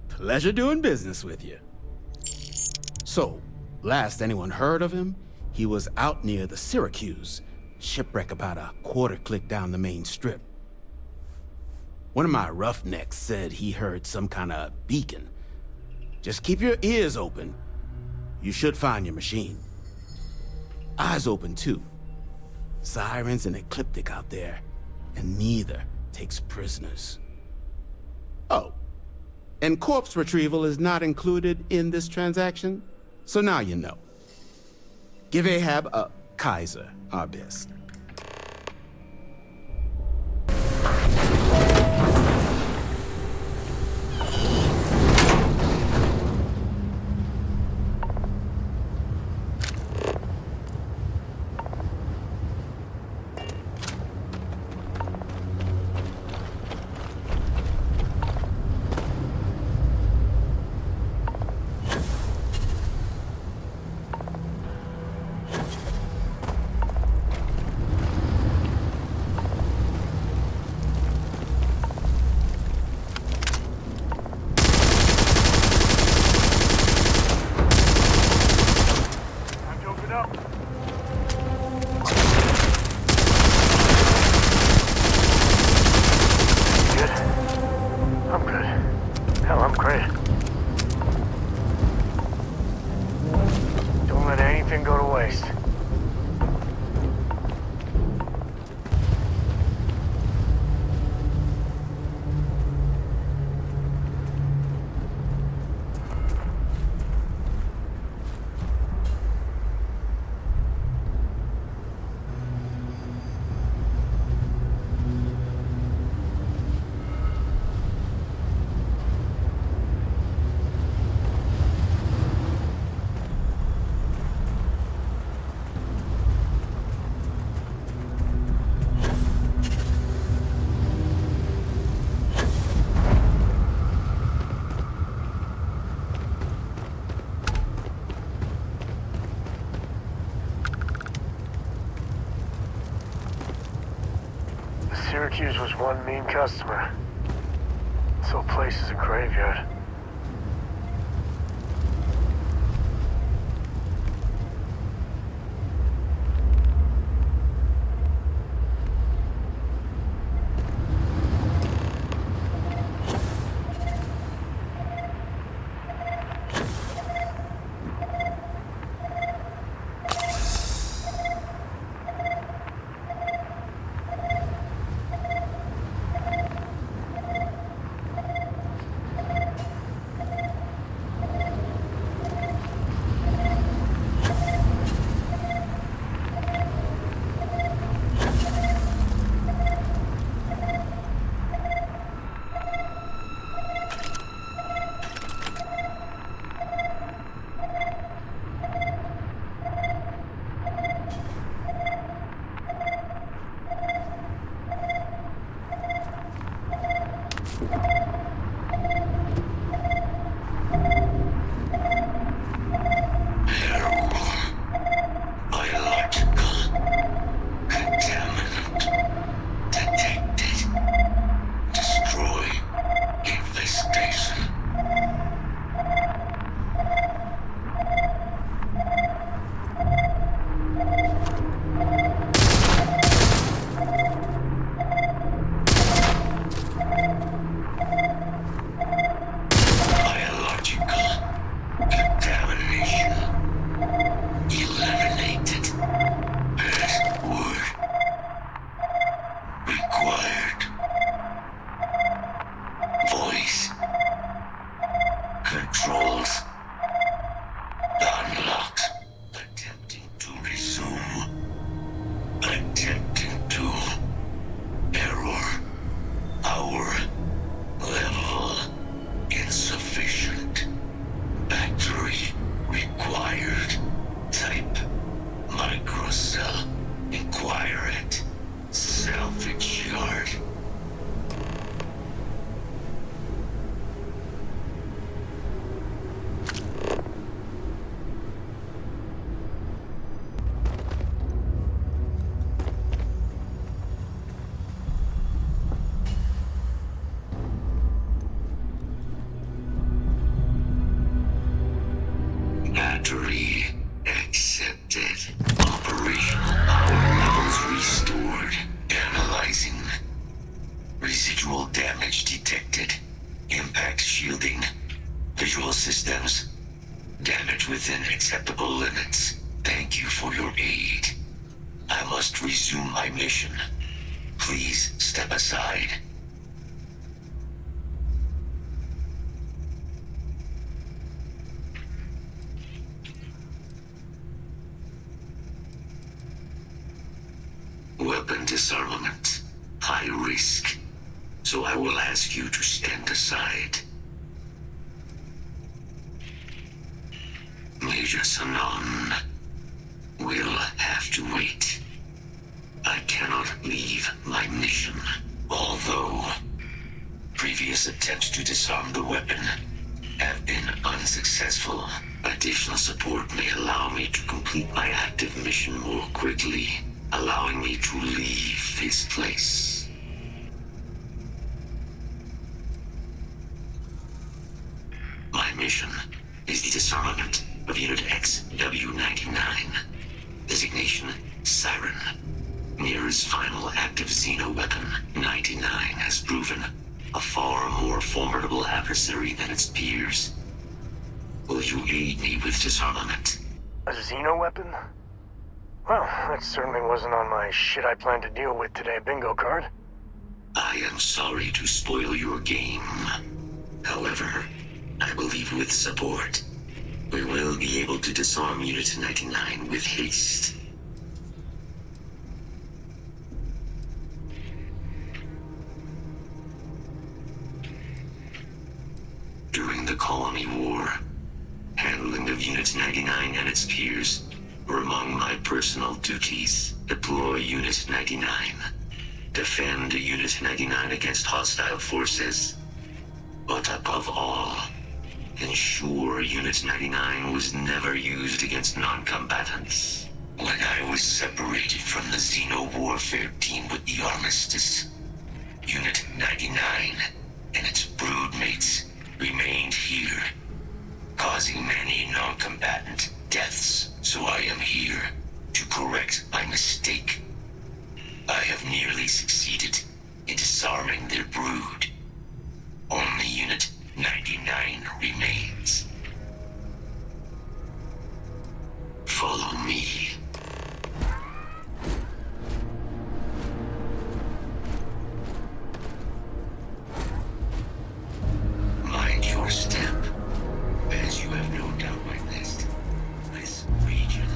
Pleasure doing business with you. So, last anyone heard of him, he was out near the Syracuse, shipwreck about a quarter-click down the main strip. One of my roughnecks said he heard some kind of beacon. Just keep your ears open. You should find your machine. Eyes open, too. Sirens and Ecliptic out there, and neither takes prisoners. Oh, and corpse retrieval is not included in this transaction, so now you know. Give Ahab a Kaiser our best. Syracuse was one mean customer. This whole place is a graveyard. Battery accepted. Operational power levels restored. Analyzing. Residual damage detected. Impact shielding. Visual systems. Damage within acceptable limits. Thank you for your aid. I must resume my mission. Please step aside. Weapon disarmament. High risk. So I will ask you to stand aside. Major Sanon will have to wait. I cannot leave my mission. Although previous attempts to disarm the weapon have been unsuccessful, additional support may allow me to complete my active mission more quickly, allowing me to leave this place. My mission is the disarmament of Unit XW-99. Designation, Siren. Nirra's final active Xeno weapon, 99, has proven a far more formidable adversary than its peers. Will you aid me with disarmament? A Xeno weapon? Well, that certainly wasn't on my shit I planned to deal with today bingo card. I am sorry to spoil your game. However, I believe with support, we will be able to disarm Unit 99 with haste. During the Colony War, handling of Unit 99 and its peers were among my personal duties. Deploy Unit 99. Defend Unit 99 against hostile forces. But above all, ensure Unit 99 was never used against non-combatants. When I was separated from the Xeno warfare team with the Armistice, Unit 99 and its broodmates remained here, causing many non-combatant deaths. So I am here to correct my mistake. I have nearly succeeded in disarming their brood. Only Unit 99 remains. Follow me. Mind your step. As you have no doubt witnessed, this region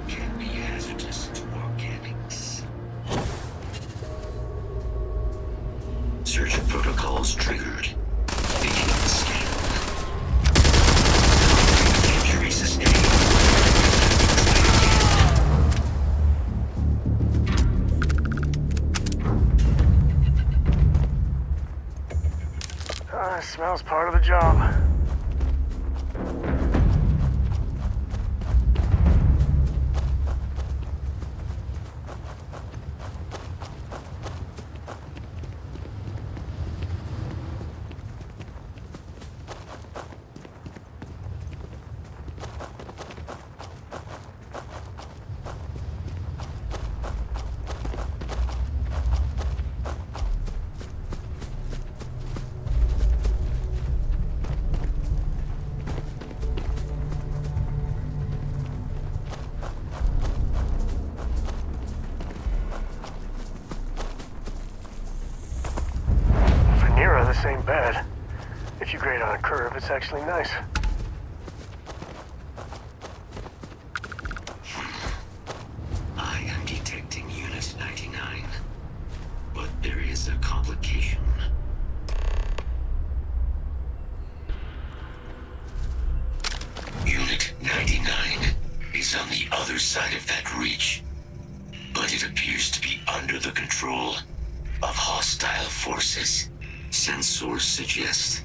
can be hazardous to organics. Search protocols triggered. Beginning the scan. Injury sustained. Smells part of the job. This ain't bad. If you grade on a curve, it's actually nice. I am detecting Unit 99, but there is a complication. Unit 99 is on the other side of that reach, but it appears to be under the control of hostile forces. Sensors suggest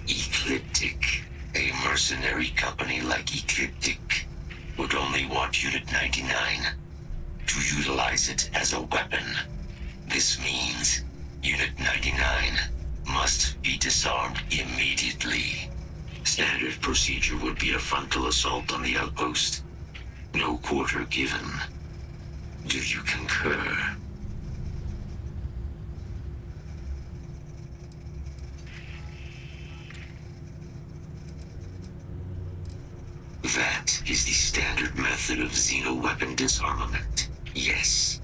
Ecliptic, a mercenary company like Ecliptic, would only want Unit 99 to utilize it as a weapon. This means Unit 99 must be disarmed immediately. Standard procedure would be a frontal assault on the outpost. No quarter given. Do you concur? That is the standard method of xeno-weapon disarmament. Yes.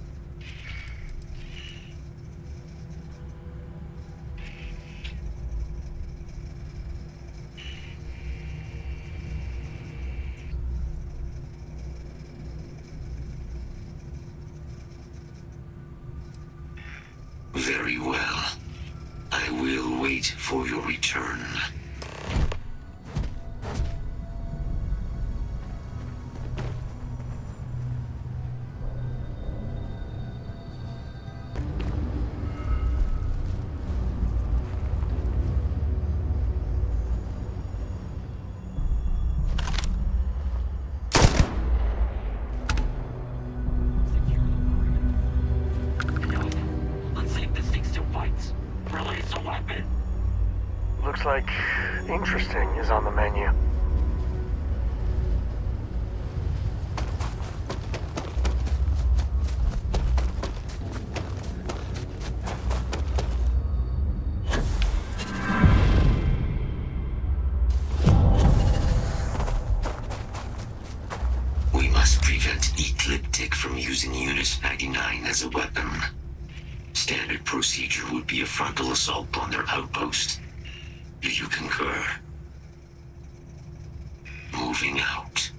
Very well. I will wait for your return. Looks like interesting is on the menu. We must prevent Ecliptic from using Unit 99 as a weapon. Standard procedure would be a frontal assault on their outpost. Do you concur? Moving out.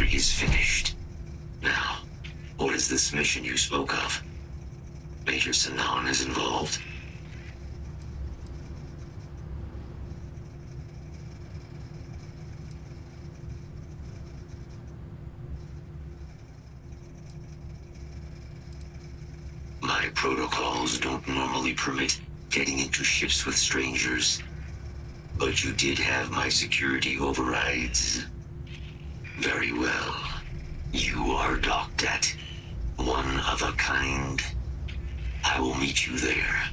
order is finished. Now, what is this mission you spoke of? Major Sanon is involved? My protocols don't normally permit getting into ships with strangers, but you did have my security overrides. Very well. You are docked at one of a kind. I will meet you there.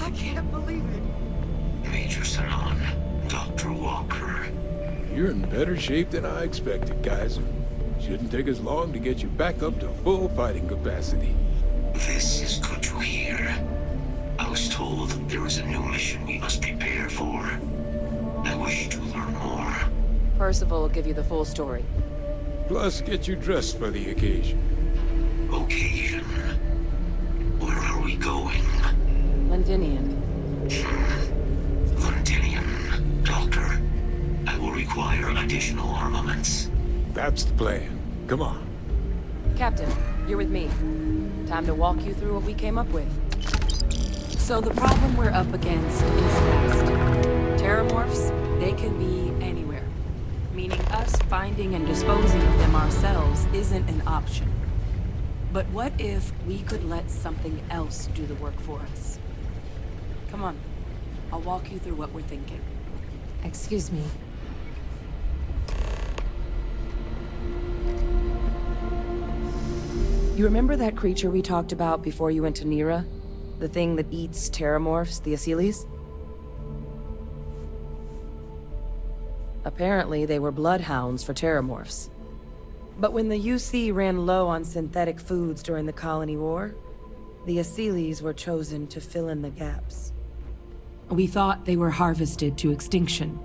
I can't believe it. Major Sanon, Dr. Walker. You're in better shape than I expected, Kaiser. Shouldn't take us long to get you back up to full fighting capacity. This is good to hear. I was told there is a new mission we must prepare for. I wish to learn more. Percival will give you the full story. Plus, get you dressed for the occasion. Occasion? Where are we going? Londinian. Londinian. Doctor, I will require additional armaments. That's the plan. Come on. Captain, you're with me. Time to walk you through what we came up with. So the problem we're up against is vast. Terrormorphs, they can be anywhere. Meaning us finding and disposing of them ourselves isn't an option. But what if we could let something else do the work for us? Come on. I'll walk you through what we're thinking. Excuse me. You remember that creature we talked about before you went to Nirra? The thing that eats Terrormorphs, the Accolades? Apparently, they were bloodhounds for Terrormorphs. But when the UC ran low on synthetic foods during the Colony War, the Accolades were chosen to fill in the gaps. We thought they were harvested to extinction.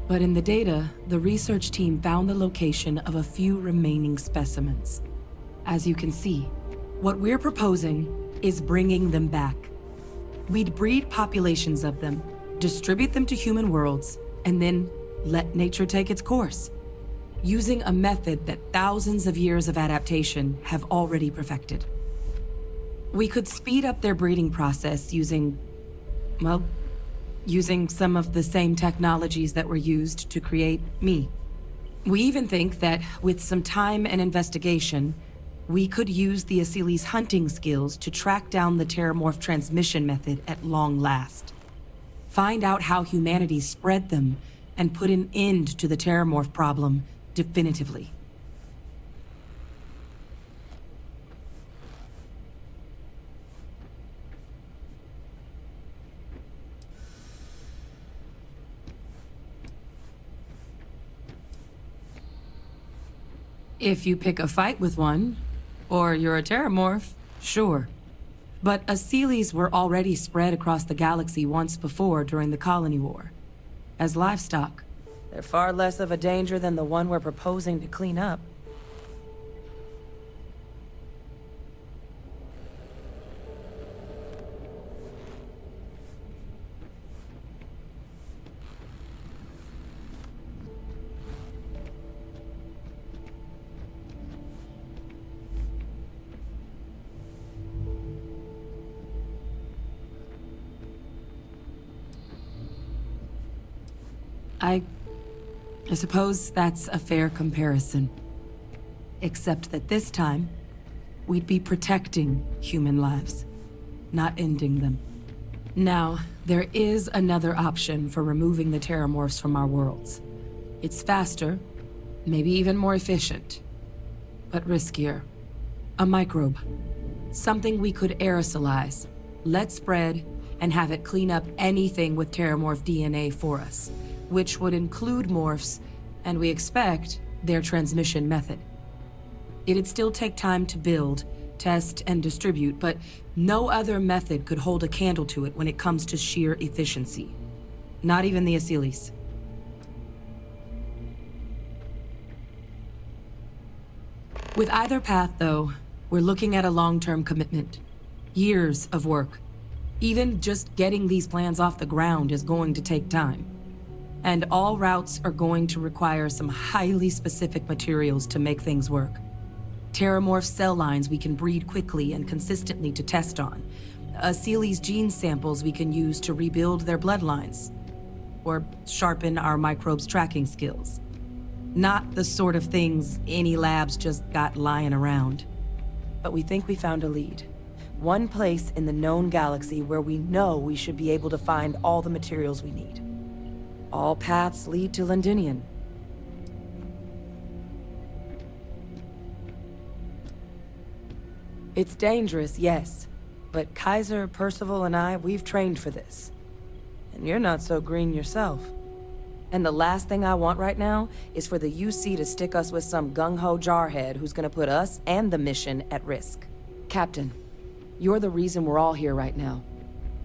But in the data, the research team found the location of a few remaining specimens. As you can see, what we're proposing is bringing them back. We'd breed populations of them, distribute them to human worlds, and then let nature take its course, using a method that thousands of years of adaptation have already perfected. We could speed up their breeding process using some of the same technologies that were used to create me. We even think that with some time and investigation, we could use the Accolades' hunting skills to track down the Terrormorph transmission method at long last. Find out how humanity spread them and put an end to the Terrormorph problem definitively. If you pick a fight with one, or you're a Terrormorph, sure. But Accolades were already spread across the galaxy once before during the Colony War. As livestock, they're far less of a danger than the one we're proposing to clean up. I suppose that's a fair comparison. Except that this time, we'd be protecting human lives, not ending them. Now, there is another option for removing the Terrormorphs from our worlds. It's faster, maybe even more efficient, but riskier. A microbe. Something we could aerosolize, let spread, and have it clean up anything with Terrormorph DNA for us, which would include morphs, and we expect their transmission method. It'd still take time to build, test, and distribute, but no other method could hold a candle to it when it comes to sheer efficiency. Not even the Accolades. With either path, though, we're looking at a long-term commitment. Years of work. Even just getting these plans off the ground is going to take time. And all routes are going to require some highly specific materials to make things work. Terrormorph cell lines we can breed quickly and consistently to test on. Accolades gene samples we can use to rebuild their bloodlines. Or sharpen our microbes tracking skills. Not the sort of things any labs just got lying around. But we think we found a lead. One place in the known galaxy where we know we should be able to find all the materials we need. All paths lead to Londinian. It's dangerous, yes. But Kaiser, Percival, and I, we've trained for this. And you're not so green yourself. And the last thing I want right now is for the UC to stick us with some gung-ho jarhead who's gonna put us and the mission at risk. Captain, you're the reason we're all here right now.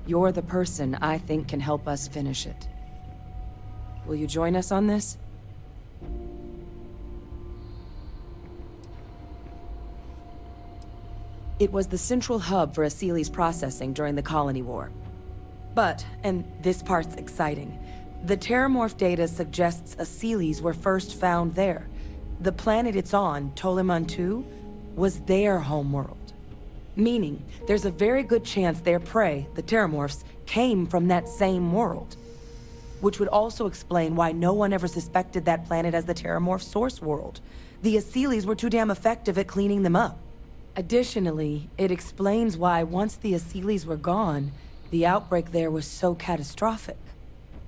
You're the person I think can help us finish it. Will you join us on this? It was the central hub for Accolades processing during the Colony War. But, and this part's exciting, the Terrormorph data suggests Accolades were first found there. The planet it's on, Toliman II, was their homeworld. Meaning, there's a very good chance their prey, the Terrormorphs, came from that same world. Which would also explain why no one ever suspected that planet as the Terrormorph source world. The Accolades were too damn effective at cleaning them up. Additionally, it explains why once the Accolades were gone, the outbreak there was so catastrophic.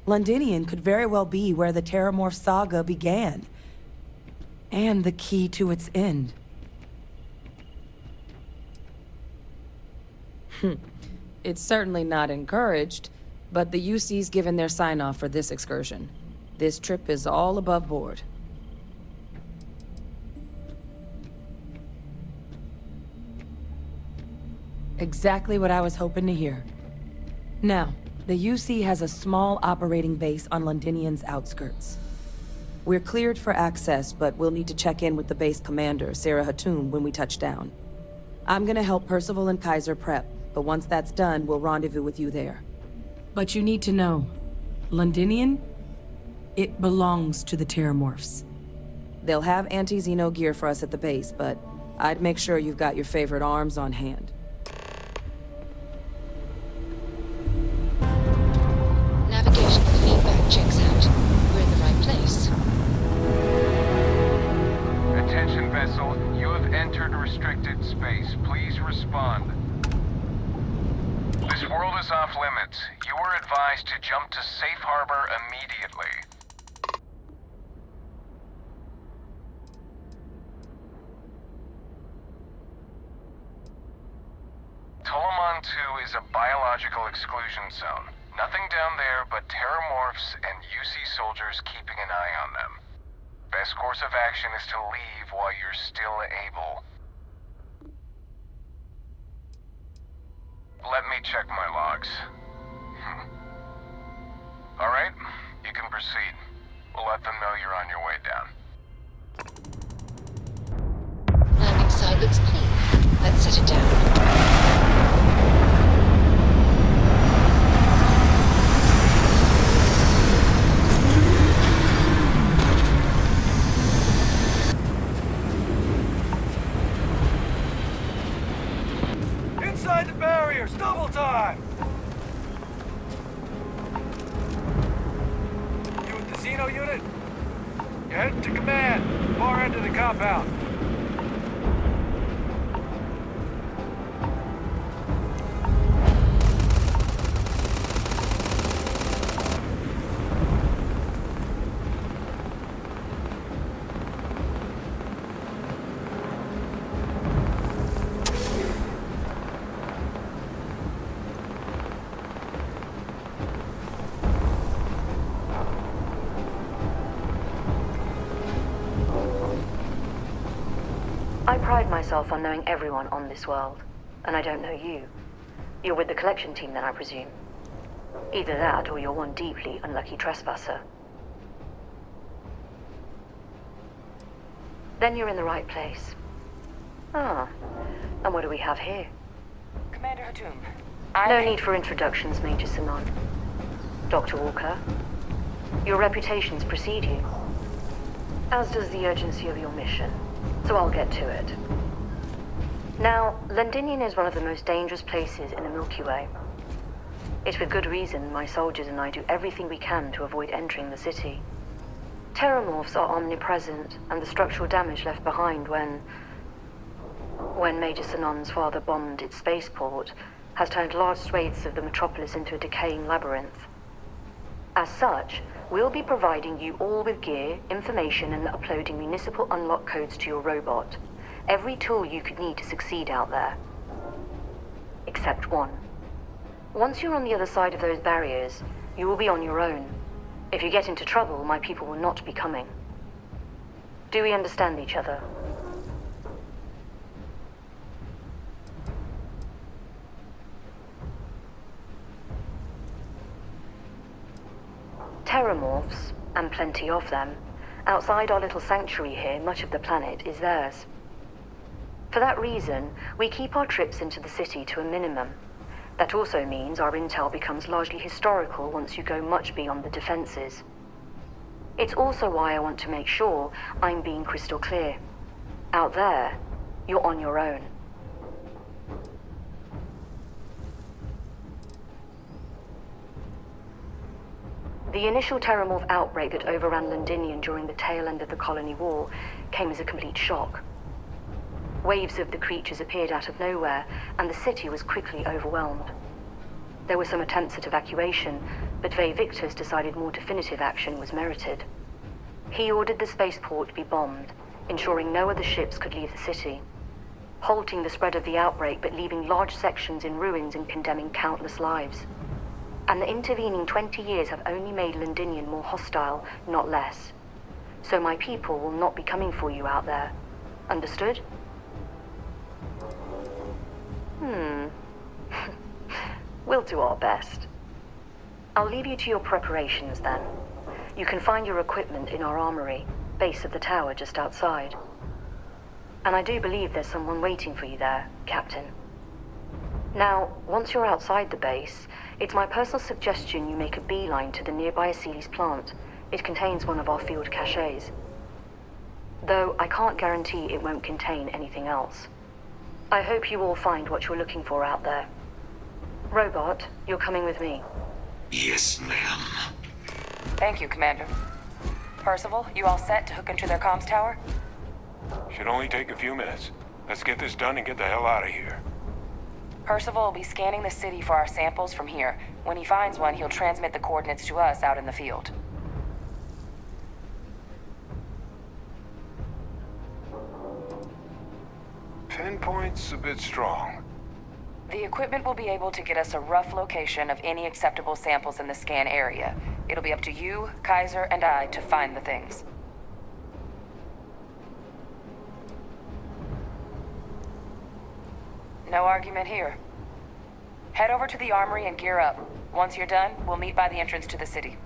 Londinian could very well be where the Terrormorph saga began. And the key to its end. It's certainly not encouraged, but the UC's given their sign-off for this excursion. This trip is all above board. Exactly what I was hoping to hear. Now, the UC has a small operating base on Londinian's outskirts. We're cleared for access, but we'll need to check in with the base commander, Sarah Hatoum, when we touch down. I'm gonna help Percival and Kaiser prep, but once that's done, we'll rendezvous with you there. But you need to know, Londinian, it belongs to the Terrormorphs. They'll have anti-Xeno gear for us at the base, but I'd make sure you've got your favorite arms on hand. Navigational feedback checks out. We're in the right place. Attention vessel, you have entered restricted space. Please respond. This world is off limits. You were advised to jump to safe harbor immediately. Toliman II is a biological exclusion zone. Nothing down there but Terrormorphs and UC soldiers keeping an eye on them. Best course of action is to leave while you're still able. Let me check my logs. Alright, you can proceed. We'll let them know you're on your way down. Landing side looks clean. Let's set it down. Inside the barriers, double time! You with the Xeno unit? You're heading to command, far end of the compound. pride myself on knowing everyone on this world, and I don't know you. You're with the collection team then, I presume. Either that, or you're one deeply unlucky trespasser. Then you're in the right place. Ah, and what do we have here? Commander Hadum, no need for introductions, Major Sanon. Dr. Walker, your reputations precede you, as does the urgency of your mission, so I'll get to it. Now, Londinian is one of the most dangerous places in the Milky Way. It's with good reason my soldiers and I do everything we can to avoid entering the city. Terrormorphs are omnipresent, and the structural damage left behind when Major Sanon's father bombed its spaceport has turned large swathes of the metropolis into a decaying labyrinth. As such, we'll be providing you all with gear, information, and uploading municipal unlock codes to your robot. Every tool you could need to succeed out there. Except one. Once you're on the other side of those barriers, you will be on your own. If you get into trouble, my people will not be coming. Do we understand each other? Terrormorphs, and plenty of them, outside our little sanctuary here, much of the planet is theirs. For that reason, we keep our trips into the city to a minimum. That also means our intel becomes largely historical once you go much beyond the defenses. It's also why I want to make sure I'm being crystal clear. Out there, you're on your own. The initial Terrormorph outbreak that overran Londinian during the tail end of the Colony War came as a complete shock. Waves of the creatures appeared out of nowhere, and the city was quickly overwhelmed. There were some attempts at evacuation, but Vae Victus decided more definitive action was merited. He ordered the spaceport to be bombed, ensuring no other ships could leave the city, halting the spread of the outbreak but leaving large sections in ruins and condemning countless lives. And the intervening 20 years have only made Londinian more hostile, not less. So my people will not be coming for you out there. Understood? We'll do our best. I'll leave you to your preparations then. You can find your equipment in our armory, base of the tower just outside. And I do believe there's someone waiting for you there, Captain. Now, once you're outside the base, it's my personal suggestion you make a beeline to the nearby Accolades plant. It contains one of our field caches. Though I can't guarantee it won't contain anything else. I hope you all find what you're looking for out there. Robot, you're coming with me. Yes, ma'am. Thank you, Commander. Percival, you all set to hook into their comms tower? Should only take a few minutes. Let's get this done and get the hell out of here. Percival will be scanning the city for our samples from here. When he finds one, he'll transmit the coordinates to us out in the field. Pinpoint's a bit strong. The equipment will be able to get us a rough location of any acceptable samples in the scan area. It'll be up to you, Kaiser, and I to find the things. No argument here. Head over to the armory and gear up. Once you're done, we'll meet by the entrance to the city.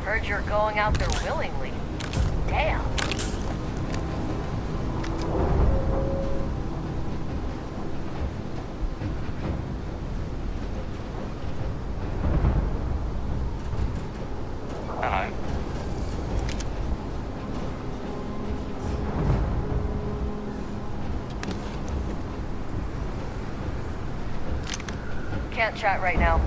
Heard you're going out there willingly. Damn. Hello. Can't chat right now.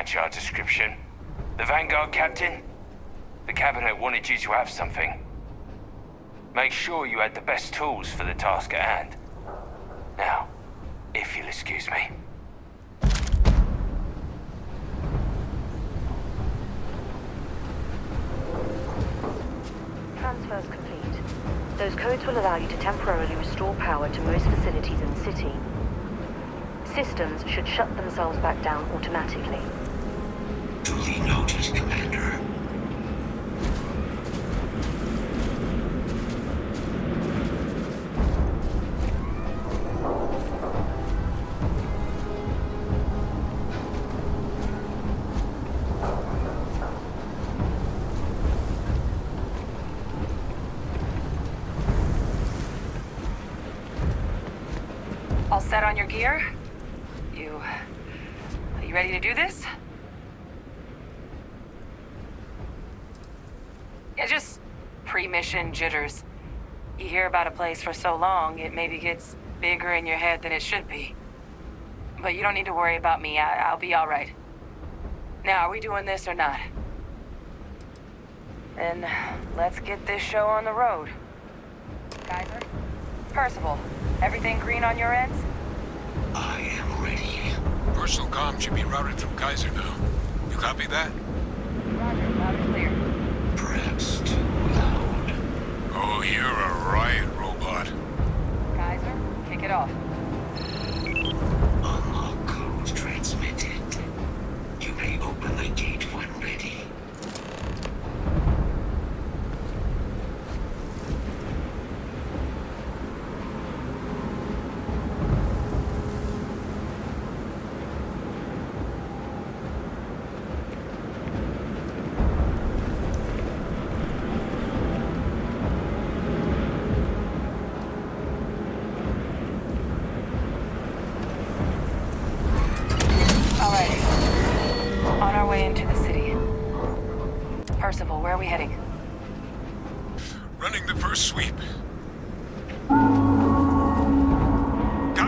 match our description. The Vanguard captain? The cabinet wanted you to have something. Make sure you had the best tools for the task at hand. Now, if you'll excuse me. Transfers complete. Those codes will allow you to temporarily restore power to most facilities in the city. Systems should shut themselves back down automatically. Duly noted, Commander. All set on your gear? Are you ready to do this? Yeah, just pre-mission jitters. You hear about a place for so long, it maybe gets bigger in your head than it should be. But you don't need to worry about me. I'll be all right. Now, are we doing this or not? Then let's get this show on the road. Kaiser? Percival, everything green on your ends? I am ready. Personal comm should be routed through Kaiser now. You copy that? Roger, loud and clear. Perhaps too loud. Oh, you're a riot robot. Kaiser, kick it off. Unlock code transmitted. You may open the gate when ready. Percival, where are we heading? Running the first sweep. Got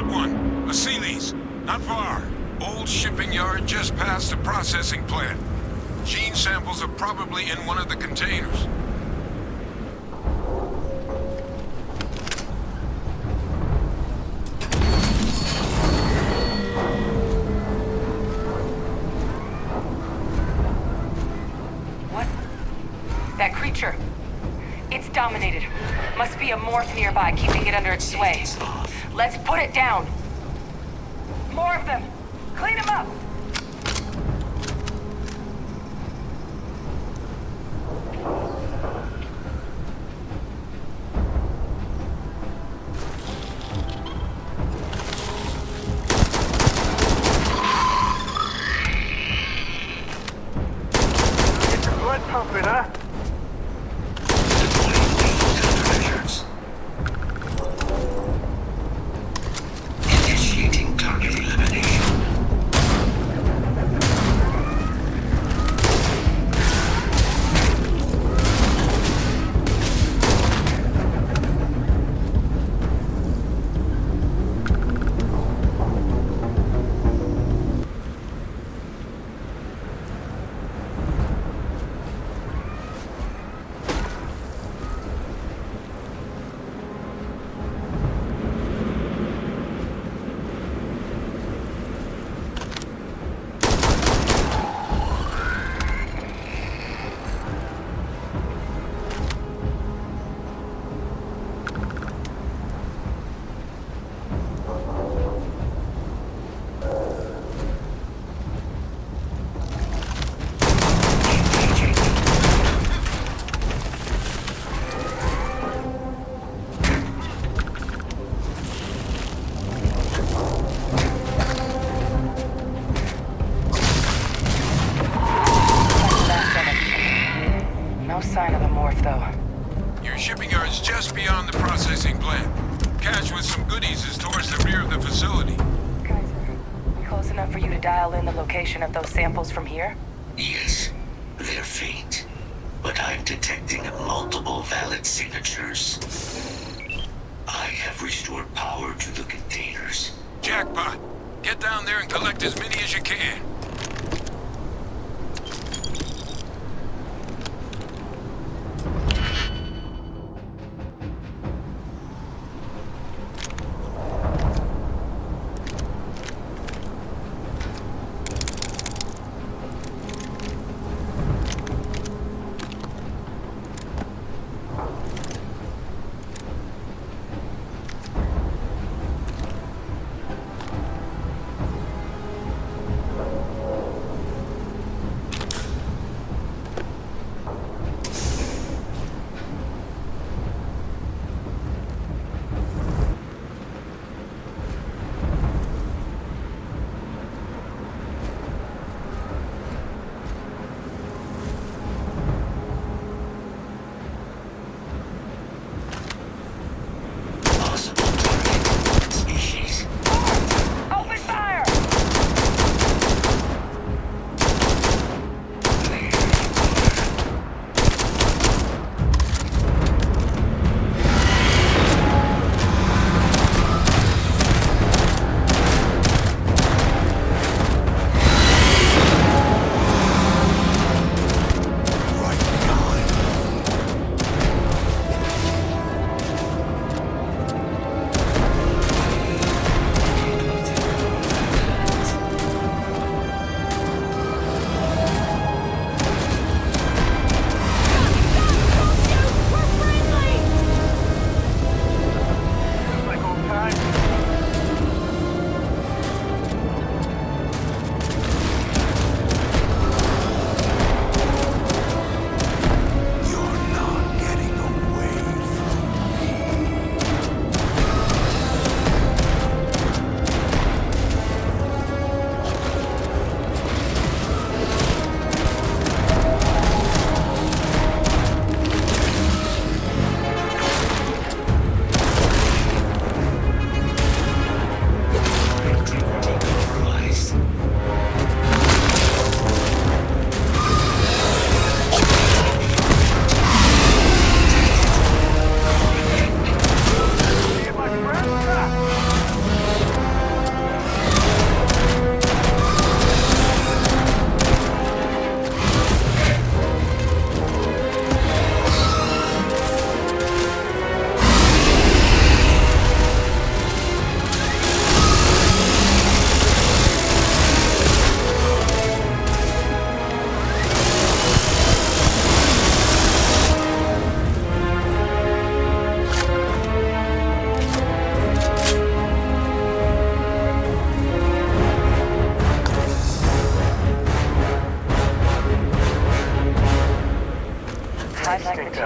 one. A Sealy's. Not far. Old shipping yard just past the processing plant. Gene samples are probably in one of the containers. That creature. It's dominated. Must be a morph nearby, keeping it under its sway. Let's put it down. More of them. Clean them up. Get your blood pumping, huh? Initiating target elimination. No sign of the morph, though. Your shipping yard's just beyond the processing plant. Cache with some goodies is towards the rear of the facility. Kaiser, close enough for you to dial in the location of those samples from here? Yes, they're faint, but I'm detecting multiple valid signatures. I have restored power to the containers. Jackpot! Get down there and collect as many as you can.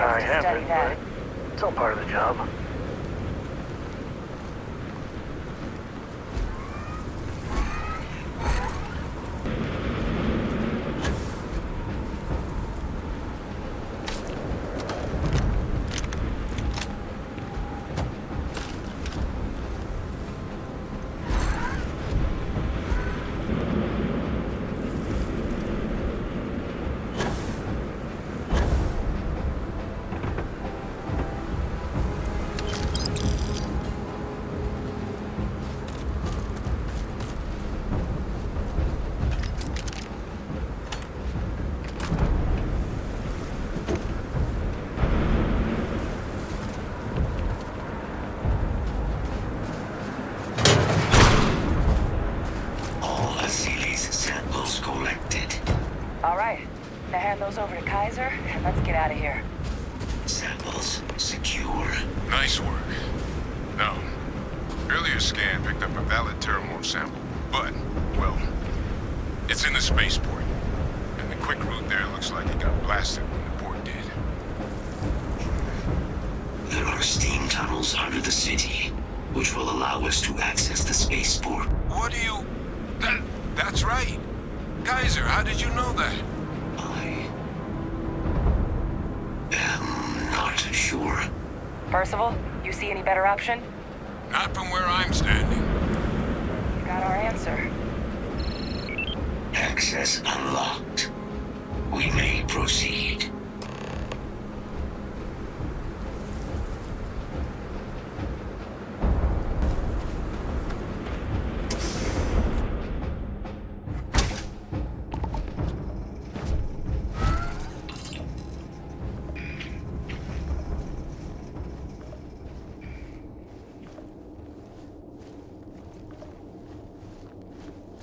I chance to study haven't, that. but it's all part of the job. All right. Now hand those over to Kaiser, and let's get out of here. Samples secure. Nice work. Now, earlier scan picked up a valid Terrormorph sample, but, well, it's in the spaceport. And the quick route there looks like it got blasted when the port did. There are steam tunnels under the city, which will allow us to access the spaceport. What do you... That's right. Kaiser, how did you know that? I am not sure. Percival, you see any better option? Not from where I'm standing. You got our answer. Access unlocked. We may proceed.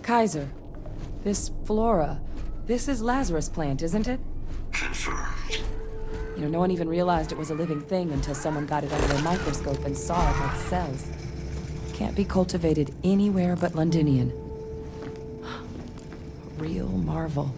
Kaiser, this flora, this is Lazarus plant, isn't it? Confirmed. You know, no one even realized it was a living thing until someone got it under a microscope and saw it had cells. Can't be cultivated anywhere but Londinian. Real marvel.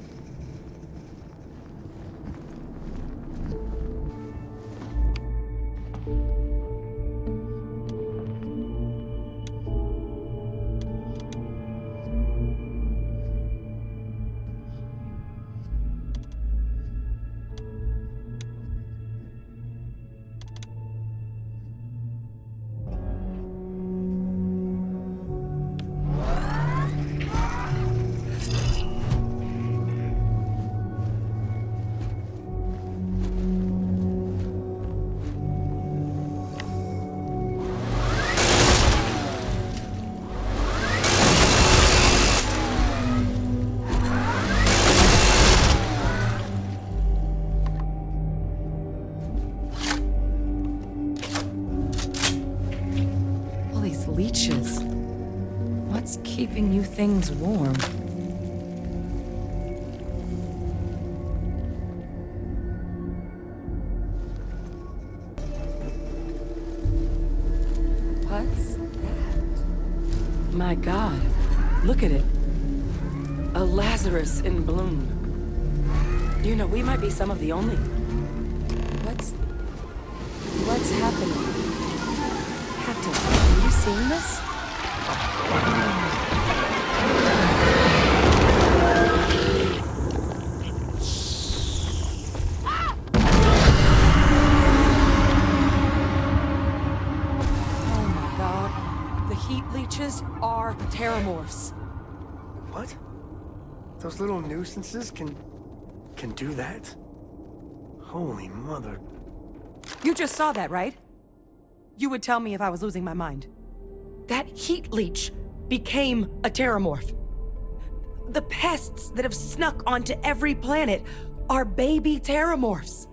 Leeches. What's keeping you things warm? What's that? My God, look at it. A Lazarus in bloom. You know, we might be some of the only... What's happening? Captain, are you seeing this? Oh my God. The heat leeches are Terrormorphs. What? Those little nuisances can do that? Holy mother. You just saw that, right? You would tell me if I was losing my mind. That heat leech became a Terrormorph. The pests that have snuck onto every planet are baby Terrormorphs.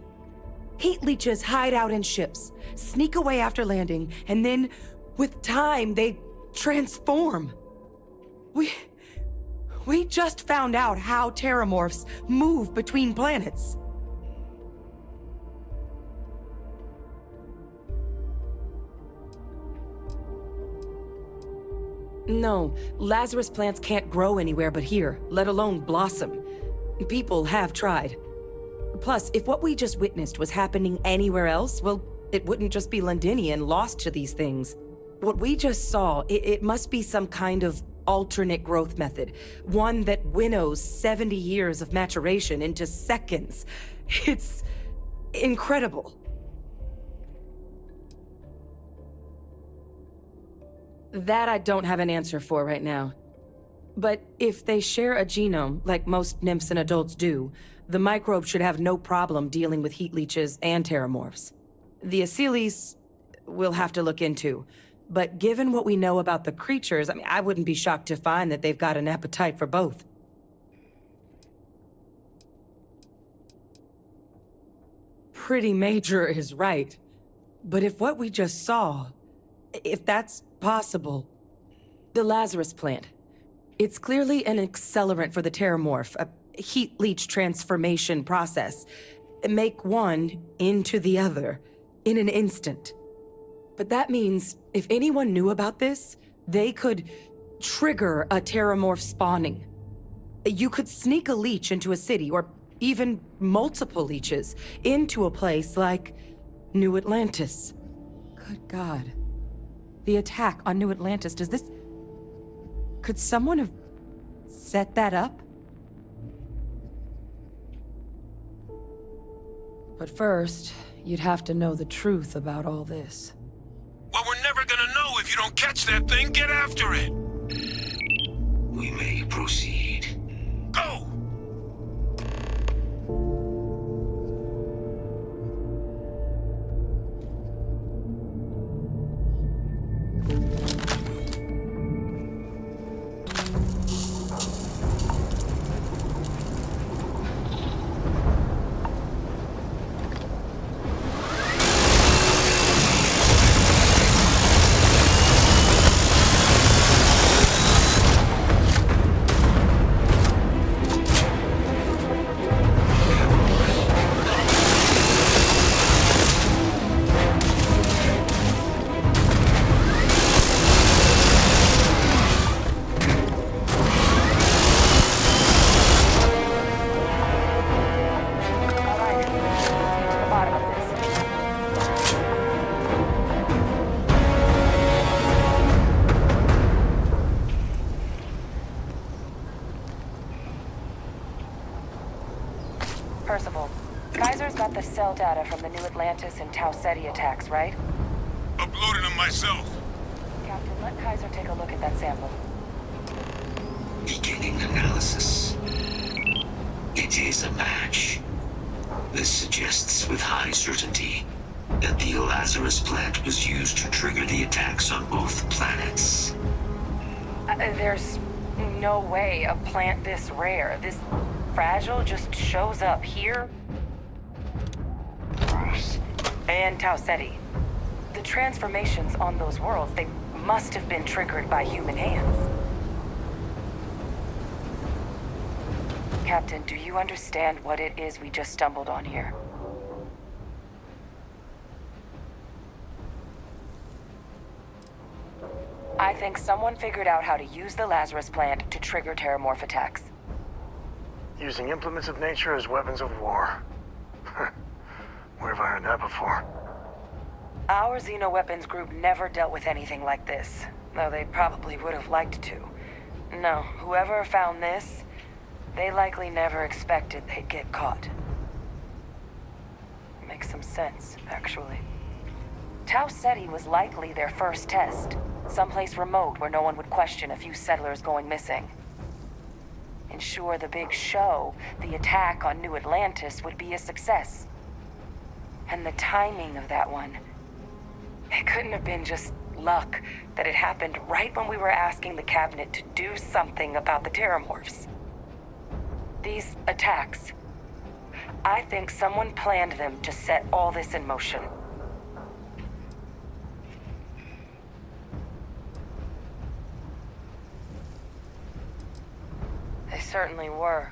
Heat leeches hide out in ships, sneak away after landing, and then, with time, they transform. We just found out how Terrormorphs move between planets. No, Lazarus plants can't grow anywhere but here, let alone blossom. People have tried. Plus, if what we just witnessed was happening anywhere else, well, it wouldn't just be Londinian lost to these things. What we just saw, it must be some kind of alternate growth method. One that winnows 70 years of maturation into seconds. It's incredible. That I don't have an answer for right now. But if they share a genome, like most nymphs and adults do, the microbe should have no problem dealing with heat leeches and terrormorphs. The Accolades we'll have to look into. But given what we know about the creatures, I wouldn't be shocked to find that they've got an appetite for both. Pretty major is right. But if what we just saw, if that's possible, the Lazarus plant, it's clearly an accelerant for the Terrormorph, a heat leech transformation process. Make one into the other in an instant. But that means if anyone knew about this, they could trigger a Terrormorph spawning. You could sneak a leech into a city, or even multiple leeches, into a place like New Atlantis. Good God. The attack on New Atlantis, could someone have set that up? But first, you'd have to know the truth about all this. Well, we're never gonna know if you don't catch that thing. Get after it! We may proceed. Go! Percival, Kaiser's got the cell data from the New Atlantis and Ceti attacks, right? Uploaded them myself. Captain, let Kaiser take a look at that sample. Beginning analysis. It is a match. This suggests with high certainty that the Lazarus plant was used to trigger the attacks on both planets. There's no way a plant this rare, this fragile, just shows up here and Ceti. The transformations on those worlds, they must have been triggered by human hands. Captain, do you understand what it is we just stumbled on here? I think someone figured out how to use the Lazarus plant to trigger Terrormorph attacks. Using implements of nature as weapons of war. Where have I heard that before? Our Xenoweapons group never dealt with anything like this, though they probably would have liked to. No, whoever found this, they likely never expected they'd get caught. Makes some sense, actually. Ceti was likely their first test, someplace remote where no one would question a few settlers going missing. Ensure the big show, the attack on New Atlantis, would be a success. And the timing of that one, it couldn't have been just luck that it happened right when we were asking the cabinet to do something about the Terrormorphs. These attacks, I think someone planned them to set all this in motion. They certainly were.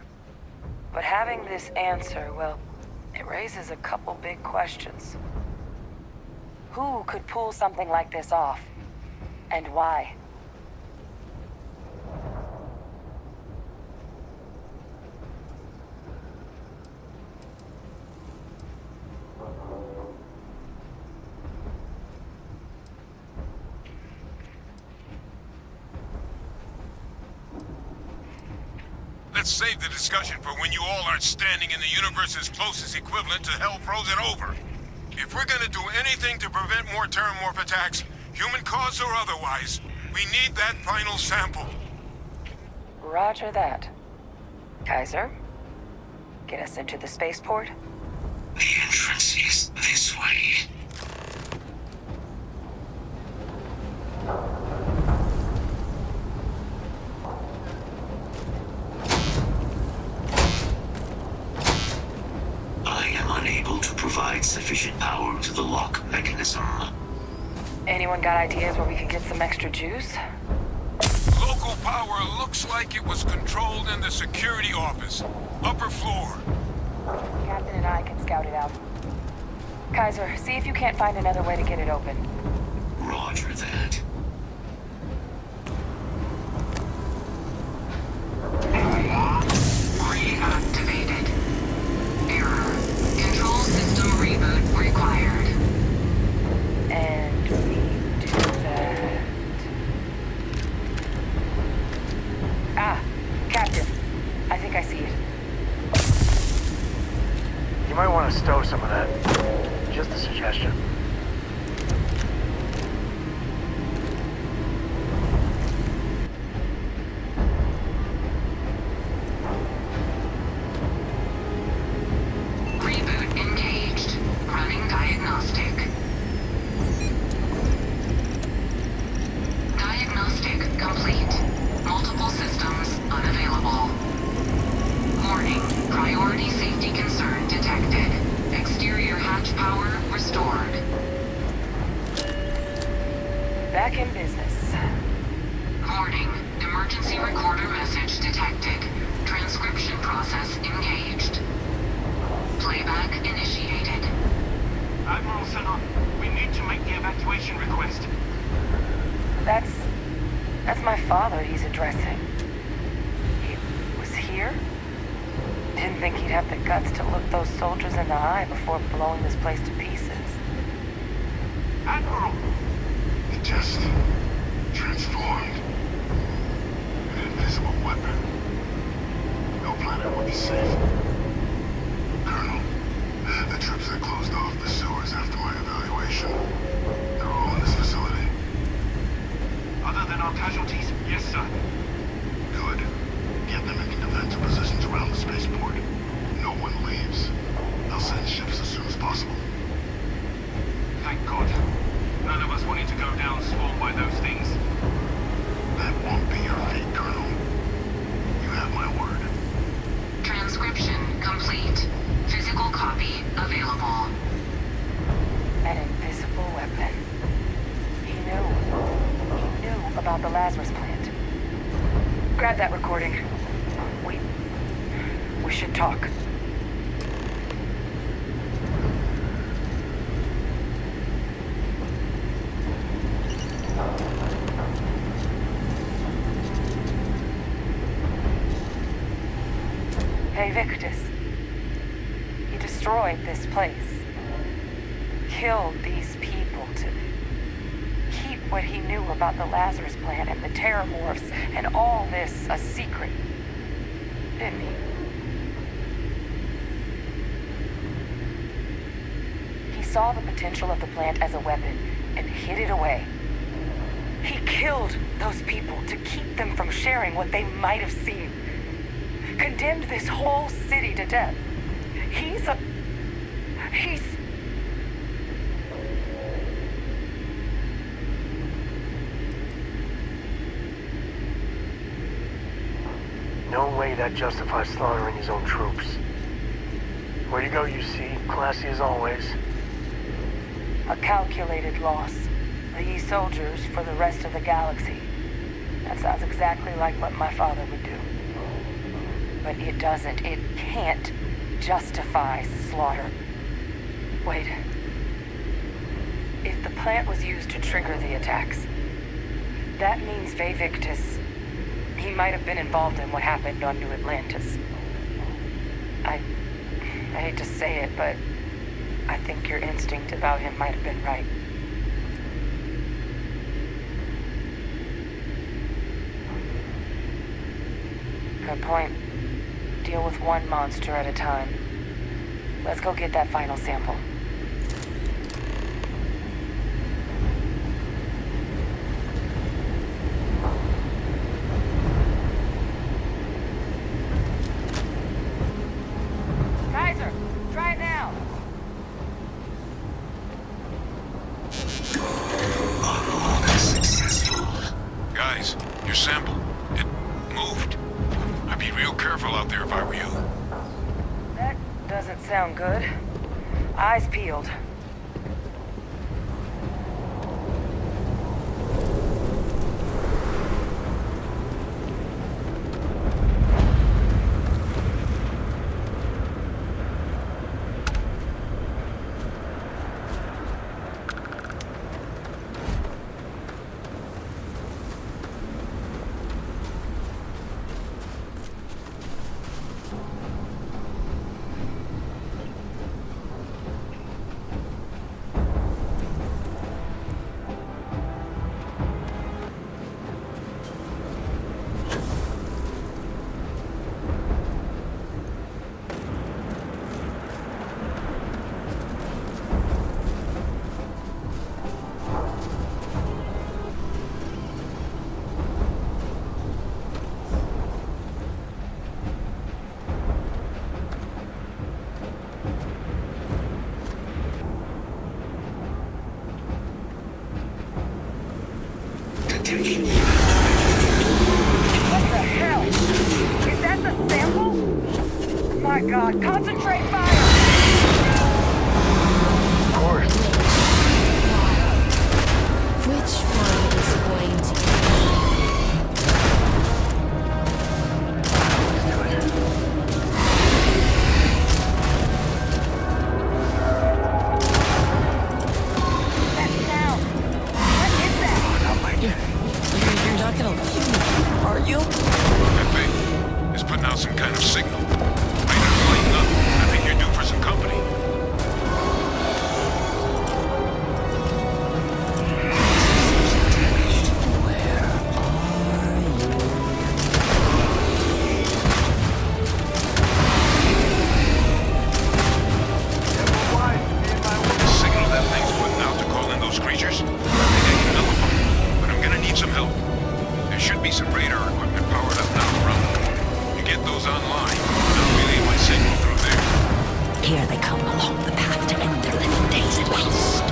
But having this answer, well, it raises a couple big questions. Who could pull something like this off? And why? Let's save the discussion for when you all aren't standing in the universe's closest equivalent to hell frozen over. If we're gonna do anything to prevent more Terrormorph attacks, human cause or otherwise, we need that final sample. Roger that. Kaiser, get us into the spaceport? The entrance is this way. I am unable to provide sufficient power to the lock mechanism. Anyone got ideas where we could get some extra juice? Local power looks like it was controlled in the security office. Upper floor. Captain and I can scout it out. Kaiser, see if you can't find another way to get it open. Roger that. Reactivated. Error. Control system reboot required. And we do that. Ah, Captain. I think I see it. You might want to stow some of that. Just a suggestion. Reboot engaged. Running diagnostic. Diagnostic complete. Multiple systems unavailable. Warning. Priority safety concern detected. Exterior hatch power restored. Back in business. Warning. Emergency recorder message detected. Transcription process engaged. Playback initiated. Admiral Sanon, we need to make the evacuation request. That's my father he's addressing. He was here? Didn't think he'd have the guts to look those soldiers in the eye before blowing this place to pieces. Admiral! It just transformed. An invisible weapon. No planet will be safe. Colonel, the troops that closed off the sewers after my evaluation, they're all in this facility. Other than our casualties, yes, sir. Good. Get them into defensive positions around the spaceport. No one leaves. I'll send ships as soon as possible. Thank God. None of us wanted to go down swarmed by those things. That won't be your fate, Colonel. You have my word. Transcription complete. Physical copy available. An invisible weapon. He knew about the Lazarus plant. Grab that recording. We should talk. Vae Victus. He destroyed this place. Killed these people to keep what he knew about the Lazarus plant and the Terrormorphs and all this a secret. Didn't he? He saw the potential of the plant as a weapon and hid it away. He killed those people to keep them from sharing what they might have seen. Condemned this whole city to death. He's No way that justifies slaughtering his own troops. Way to go, UC. Classy as always. a calculated loss. These soldiers for the rest of the galaxy. That sounds exactly like what my father would do. But it can't justify slaughter. Wait. If the plant was used to trigger the attacks, that means Vae Victus, he might have been involved in what happened on New Atlantis. I hate to say it, but I think your instinct about him might have been right. Good point. deal with one monster at a time. Let's go get that final sample. Kaiser, try it now. Guys, your sample, it moved. I'd be real careful out there if I were you. That doesn't sound good. Eyes peeled. What the hell? Is that the sample? My God, concentrate fire! Of course. Which one is going to be? That sound! What is that? You're not gonna leave me, are you? That thing is putting out some kind of signal. Radar's lighting up. I think you're due for some company. The signal that thing's putting out to call in those creatures? I think I can nullify it, but I'm gonna need some help. There should be some radar equipment powered up now around the corner. You get those online, and I'll relay my signal through there. Here they come along the path to end their living days at last.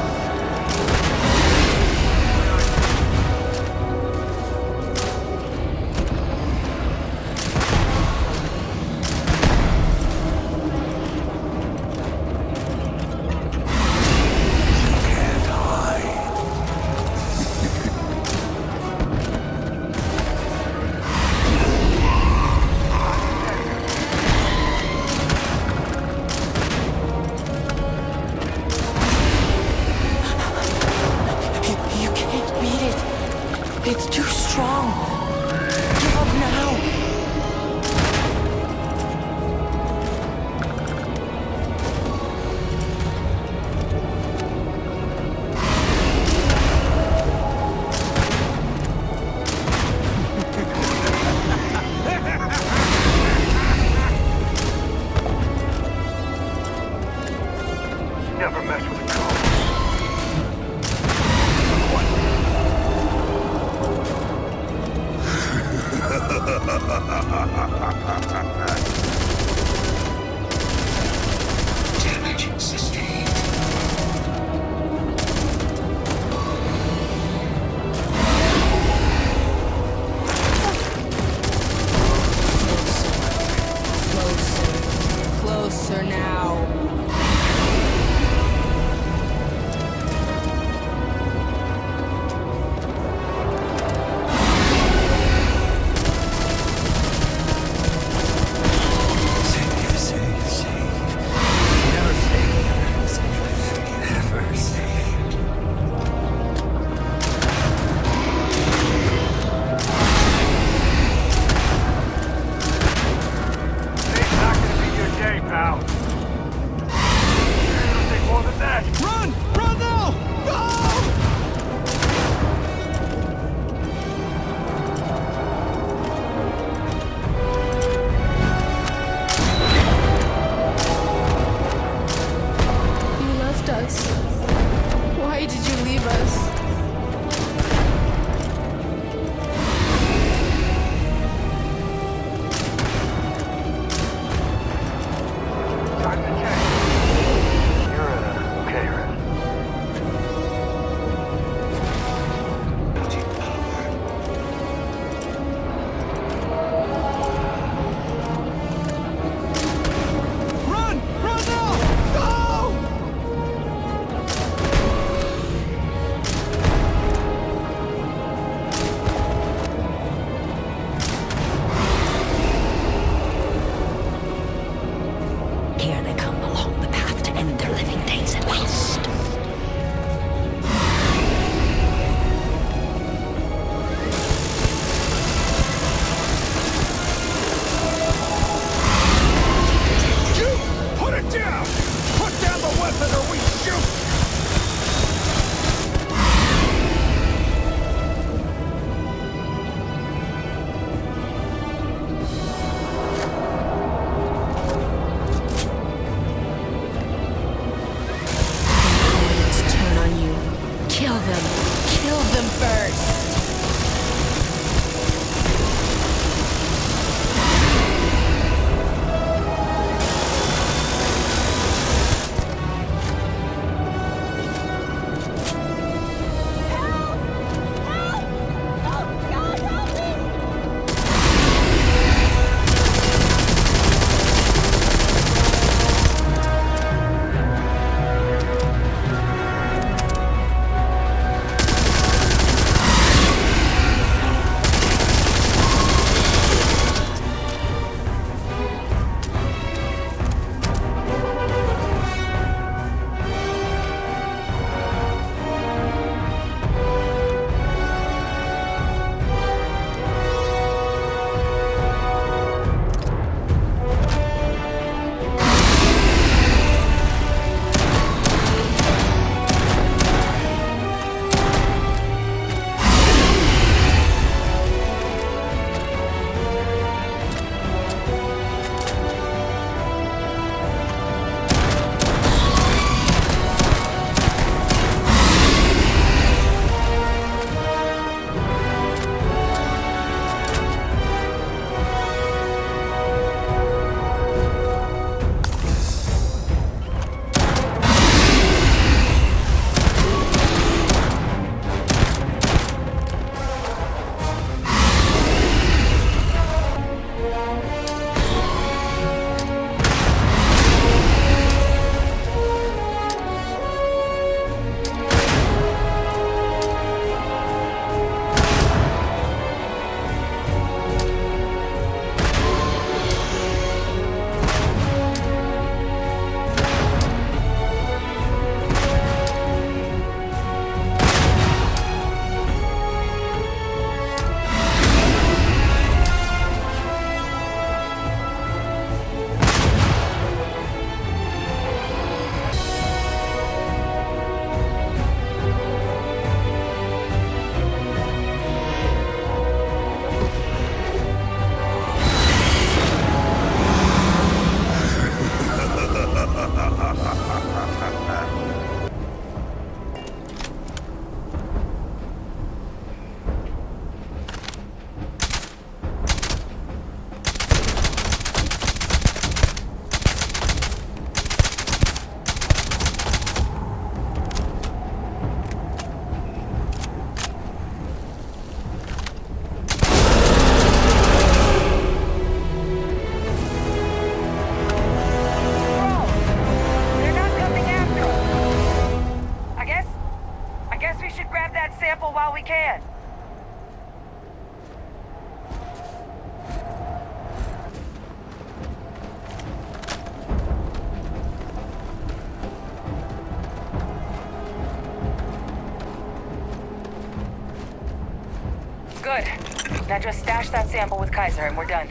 Now just stash that sample with Kaiser and we're done.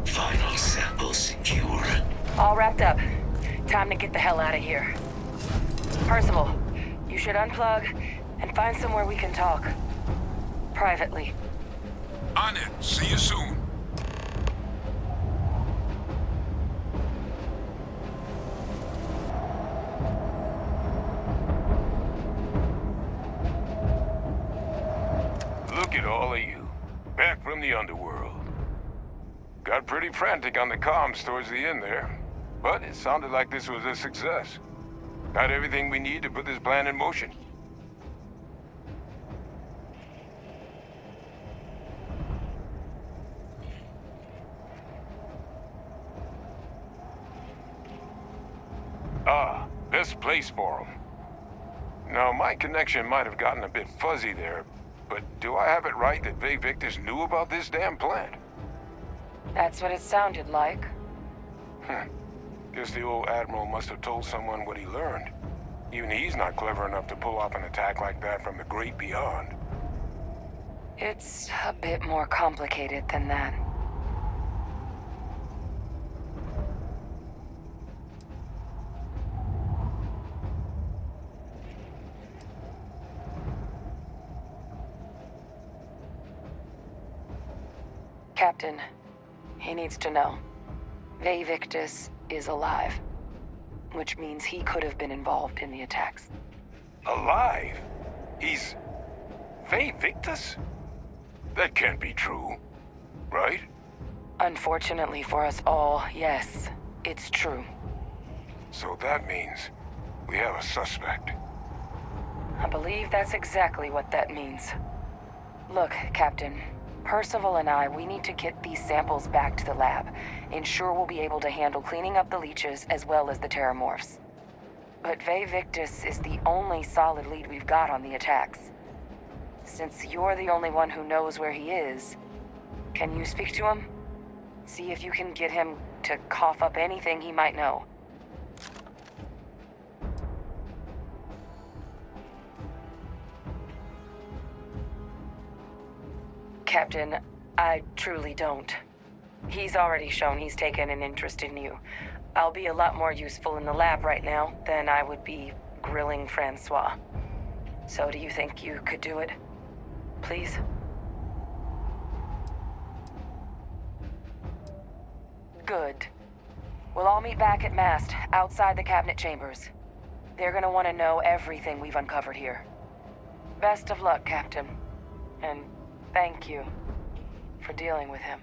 Final sample secure. All wrapped up. Time to get the hell out of here. Percival, you should unplug and find somewhere we can talk. Privately. On it. See you soon. Look at all of you. Back from the underworld. Got pretty frantic on the comms towards the end there. But it sounded like this was a success. Got everything we need to put this plan in motion. Ah, best place for them. Now, my connection might have gotten a bit fuzzy there, but do I have it right that Vae Victus knew about this damn plan? That's what it sounded like. Guess the old Admiral must have told someone what he learned. Even he's not clever enough to pull off an attack like that from the great beyond. It's a bit more complicated than that. Captain, he needs to know. Vae Victus is alive, which means he could have been involved in the attacks. Alive? He's... Vae Victus? That can't be true, right? Unfortunately for us all, yes, it's true. So that means we have a suspect. I believe that's exactly what that means. Look, Captain, Percival and we need to get these samples back to the lab. Ensure we'll be able to handle cleaning up the leeches as well as the Terrormorphs. But Vae Victus is the only solid lead we've got on the attacks. Since you're the only one who knows where he is, can you speak to him? See if you can get him to cough up anything he might know. Captain, I truly don't. He's already shown he's taken an interest in you. I'll be a lot more useful in the lab right now than I would be grilling Francois. So do you think you could do it? Please? Good. We'll all meet back at Mast, outside the cabinet chambers. They're gonna want to know everything we've uncovered here. Best of luck, Captain. And thank you for dealing with him.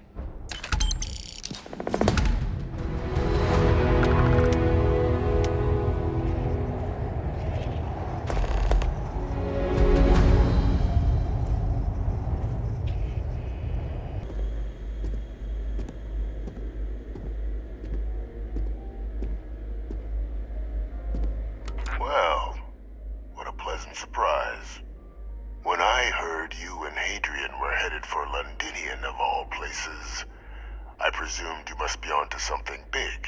Well, what a pleasant surprise. When I heard you and Hadrian were headed for Londinian of all places, I presumed you must be onto something big.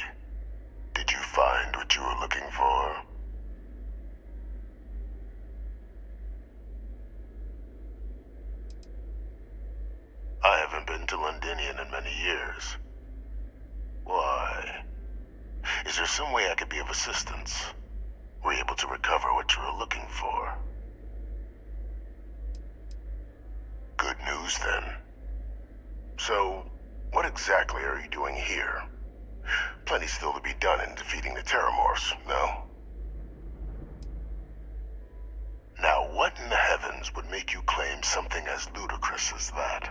Did you find what you were looking for? I haven't been to Londinian in many years. Why? Is there some way I could be of assistance? Were you able to recover what you were looking for? Good news, then. So, what exactly are you doing here? Plenty still to be done in defeating the Terrormorphs, no? Now, what in the heavens would make you claim something as ludicrous as that?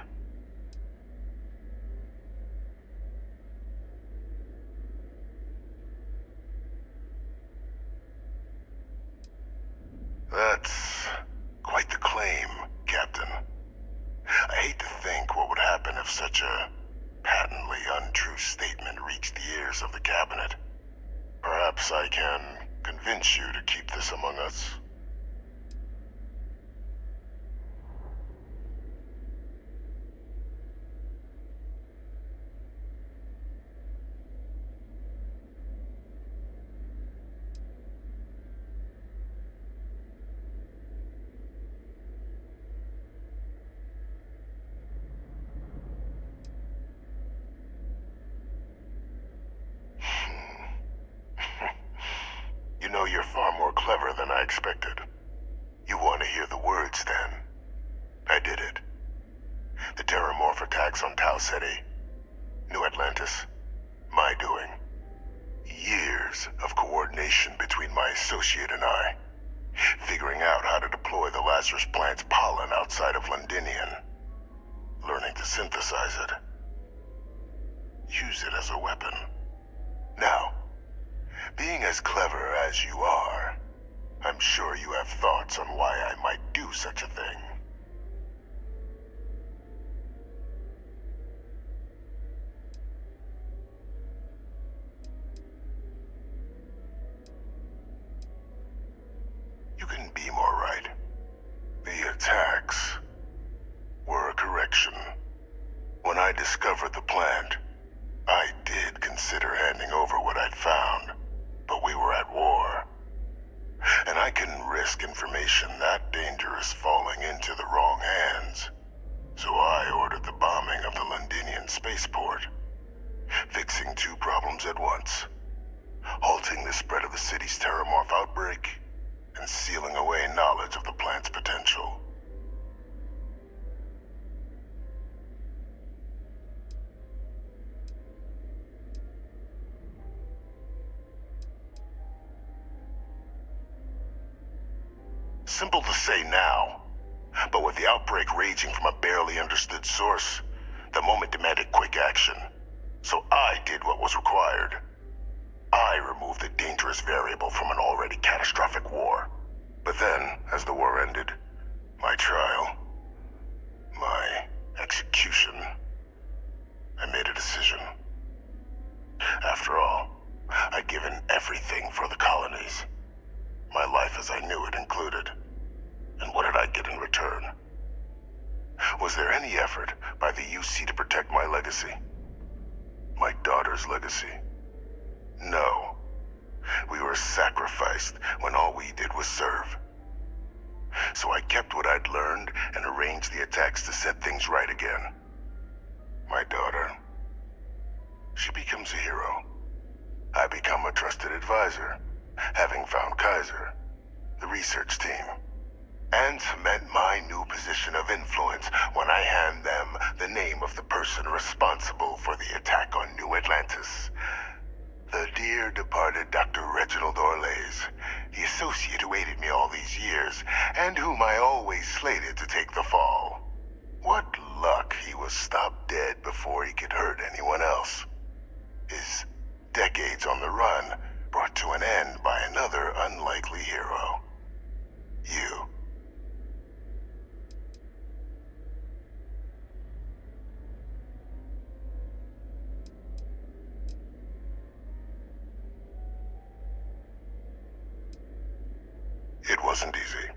That's quite the claim, Captain. I hate to think what would happen if such a patently untrue statement reached the ears of the cabinet. Perhaps I can convince you to keep this among us. cleverer than I expected. You want to hear the words, then? I did it. The Terrormorph attacks on Ceti, New Atlantis, my doing. Years of coordination between my associate and I, figuring out how to deploy the Lazarus plant's pollen outside of Londinian, learning to synthesize it, use it as a weapon. Now, being as clever as you are, I'm sure you have thoughts on why I might do such a thing. You couldn't be more right. The attacks were a correction. When I discovered the plant, I did consider handing over what I'd found, but we were at war. And I couldn't risk information that dangerous falling into the wrong hands. So I ordered the bombing of the Londinian spaceport, fixing two problems at once: halting the spread of the city's Terrormorph outbreak, and sealing away knowledge of the plant's potential. Simple to say now, but with the outbreak raging from a barely understood source, the moment demanded quick action. So I did what was required. I removed a dangerous variable from an already catastrophic war. But then, as the war ended, my trial, my execution, I made a decision. After all, I'd given everything for the colonies. My life as I knew it included. And what did I get in return? Was there any effort by the UC to protect my legacy? My daughter's legacy? No. We were sacrificed when all we did was serve. So I kept what I'd learned and arranged the attacks to set things right again. My daughter, she becomes a hero. I become a trusted advisor, having found Kaiser, the research team, and cement my new position of influence when I hand them the name of the person responsible for the attack on New Atlantis. The dear departed Dr. Reginald Orlays, the associate who aided me all these years, and whom I always slated to take the fall. What luck he was stopped dead before he could hurt anyone else. His decades on the run brought to an end by another unlikely hero. You. It wasn't easy.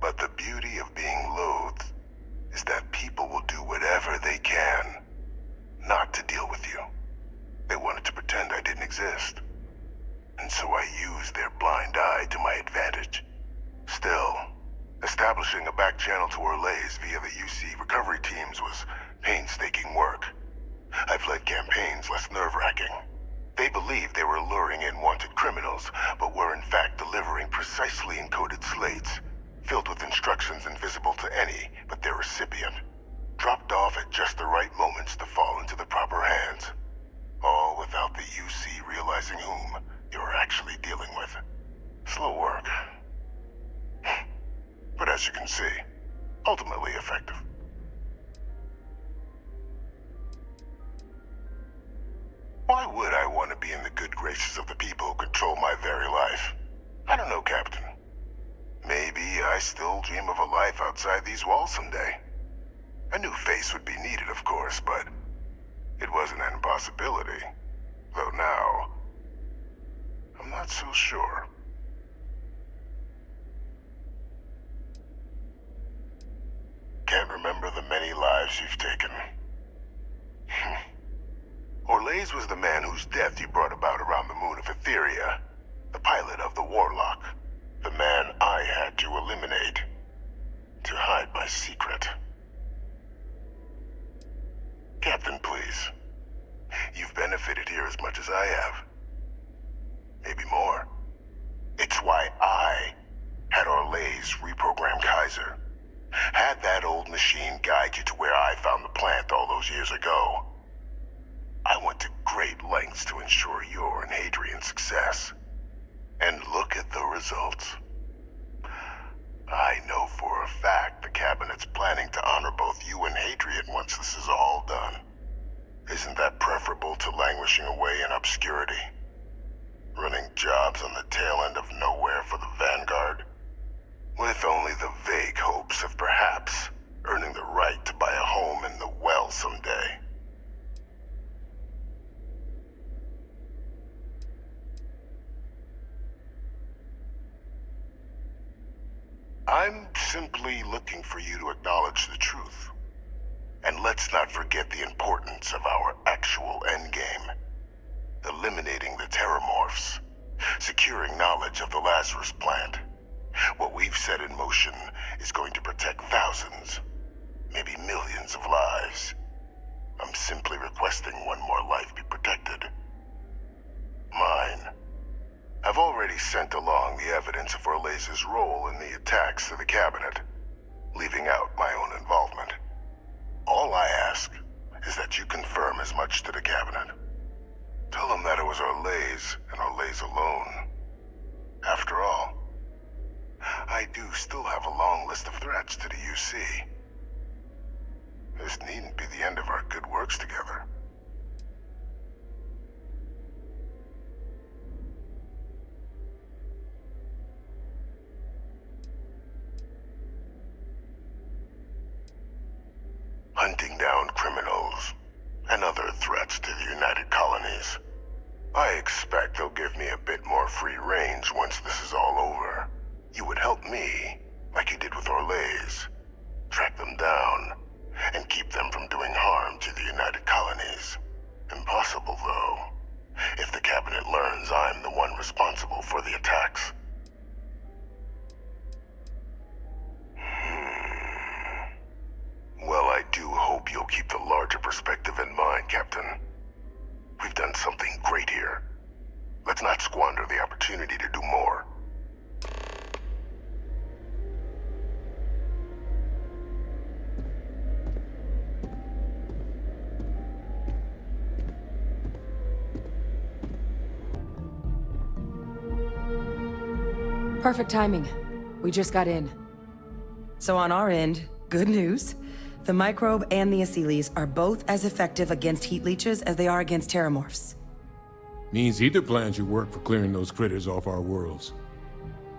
But the beauty of being loathed is that people will do whatever they can not to deal with you. They wanted to pretend I didn't exist. And so I used their blind eye to my advantage. Still, establishing a back channel to Orlays via the UC recovery teams was painstaking work. I've led campaigns less nerve-wracking. They believed they were luring in wanted criminals, but were in fact delivering precisely encoded slates, filled with instructions invisible to any but their recipient, dropped off at just the right moments to fall into the proper hands. All without the UC realizing whom you're actually dealing with. Slow work. But as you can see, ultimately effective. Why would I want to be in the good graces of the people who control my very life? I don't know, Captain. Maybe I still dream of a life outside these walls someday. A new face would be needed, of course, but it wasn't an impossibility. Though now, I'm not so sure. Can't remember the many lives you've taken. Orlays was the man whose death you brought about around the moon of Etheria, the pilot of the Warlock, the man I had to eliminate, to hide my secret. Captain, please. You've benefited here as much as I have. Maybe more. It's why I had Orlays reprogram Kaiser. Had that old machine guide you to where I found the plant all those years ago. I went to great lengths to ensure your and Hadrian's success. And look at the results. I know for a fact the Cabinet's planning to honor both you and Hadrian once this is all done. Isn't that preferable to languishing away in obscurity? Running jobs on the tail end of nowhere for the Vanguard? With only the vague hopes of perhaps earning the right to buy a home in the well someday. I'm simply looking for you to acknowledge the truth. And let's not forget the importance of our actual endgame. Eliminating the Terrormorphs. Securing knowledge of the Lazarus plant. What we've set in motion is going to protect thousands, maybe millions of lives. I'm simply requesting one more life be protected. Mine. I've already sent along the evidence of Orlays' role in the attacks to the Cabinet, leaving out my own involvement. All I ask is that you confirm as much to the Cabinet. Tell them that it was Orlays and Orlays alone. After all, I do still have a long list of threats to the UC. This needn't be the end of our good works together. Hunting down criminals and other threats to the United Colonies. I expect they'll give me a bit more free range once this is all over. You would help me, like you did with Orlays. Track them down, and keep them from doing harm to the United Colonies. Impossible, though, if the Cabinet learns I'm the one responsible for the attacks. Well, I do hope you'll keep the larger perspective in mind, Captain. We've done something great here. Let's not squander the opportunity to do more. Perfect timing. We just got in. So on our end, good news. The microbe and the Accolades are both as effective against heat leeches as they are against Terrormorphs. Means either plan should work for clearing those critters off our worlds.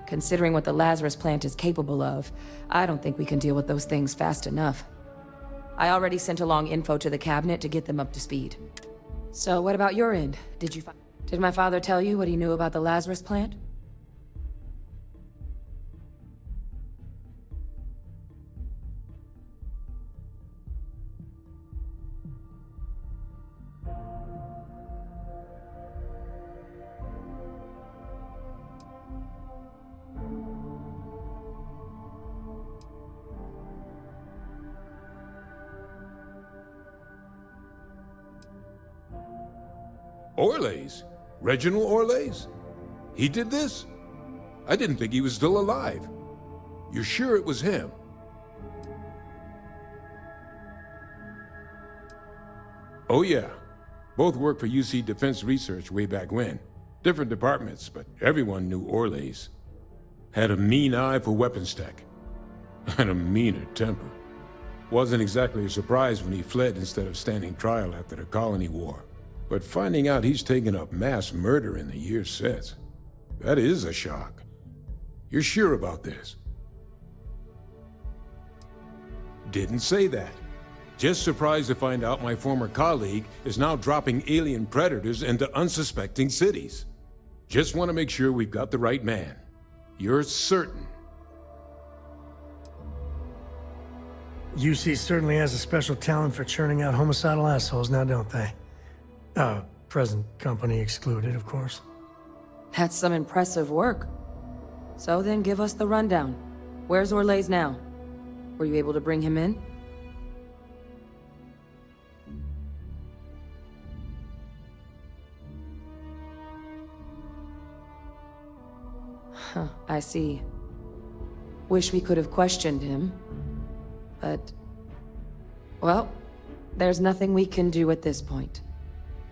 Considering what the Lazarus plant is capable of, I don't think we can deal with those things fast enough. I already sent along info to the Cabinet to get them up to speed. So what about your end? Did my father tell you what he knew about the Lazarus plant? Orlays? Reginald Orlays? He did this? I didn't think he was still alive. You're sure it was him? Oh yeah. Both worked for UC Defense Research way back when. Different departments, but everyone knew Orlays. Had a mean eye for weapons tech. And a meaner temper. Wasn't exactly a surprise when he fled instead of standing trial after the Colony War. But finding out he's taken up mass murder in the years since, that is a shock. You're sure about this? Didn't say that. Just surprised to find out my former colleague is now dropping alien predators into unsuspecting cities. Just want to make sure we've got the right man. You're certain? UC certainly has a special talent for churning out homicidal assholes now, don't they? Present company excluded, of course. That's some impressive work. So then give us the rundown. Where's Orlays now? Were you able to bring him in? Huh, I see. Wish we could have questioned him. But... well, there's nothing we can do at this point.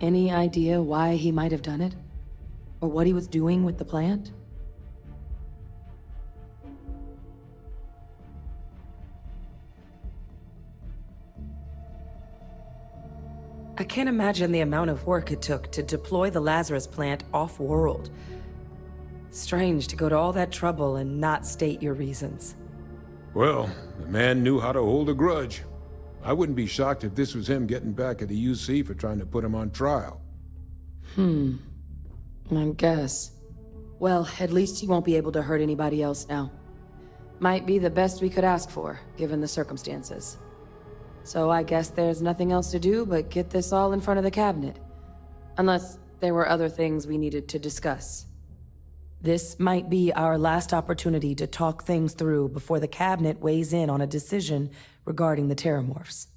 Any idea why he might have done it? Or what he was doing with the plant? I can't imagine the amount of work it took to deploy the Lazarus plant off-world. Strange to go to all that trouble and not state your reasons. Well, the man knew how to hold a grudge. I wouldn't be shocked if this was him getting back at the UC for trying to put him on trial. I guess. Well, at least he won't be able to hurt anybody else now. Might be the best we could ask for, given the circumstances. So I guess there's nothing else to do but get this all in front of the cabinet. Unless there were other things we needed to discuss. This might be our last opportunity to talk things through before the cabinet weighs in on a decision regarding the Terrormorphs.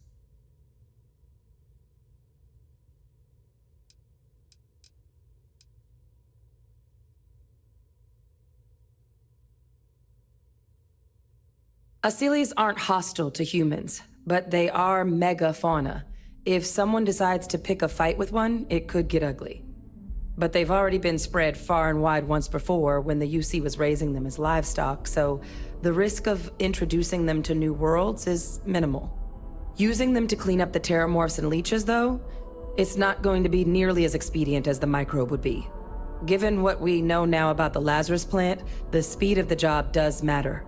Accolades aren't hostile to humans, but they are megafauna. If someone decides to pick a fight with one, it could get ugly. But they've already been spread far and wide once before when the UC was raising them as livestock, so the risk of introducing them to new worlds is minimal. Using them to clean up the Terrormorphs and leeches, though, it's not going to be nearly as expedient as the microbe would be. Given what we know now about the Lazarus plant, the speed of the job does matter.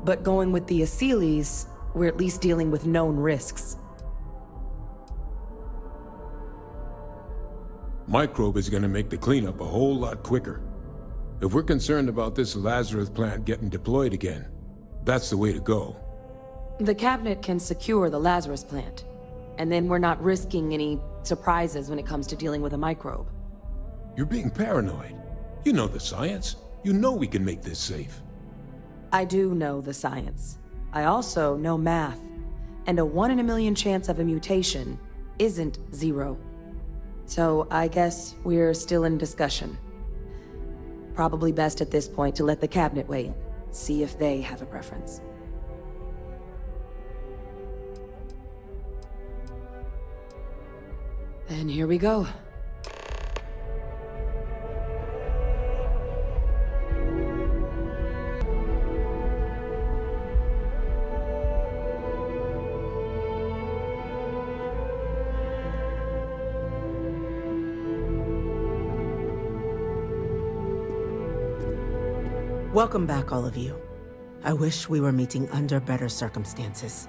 But going with the Accolades, we're at least dealing with known risks. Microbe is gonna make the cleanup a whole lot quicker. If we're concerned about this Lazarus plant getting deployed again, that's the way to go. The cabinet can secure the Lazarus plant, and then we're not risking any surprises when it comes to dealing with a microbe. You're being paranoid. You know the science. You know we can make this safe. I do know the science. I also know math, and a 1 in a million chance of a mutation isn't 0. So I guess we're still in discussion. Probably best at this point to let the cabinet weigh in, see if they have a preference. And here we go. Welcome back, all of you. I wish we were meeting under better circumstances.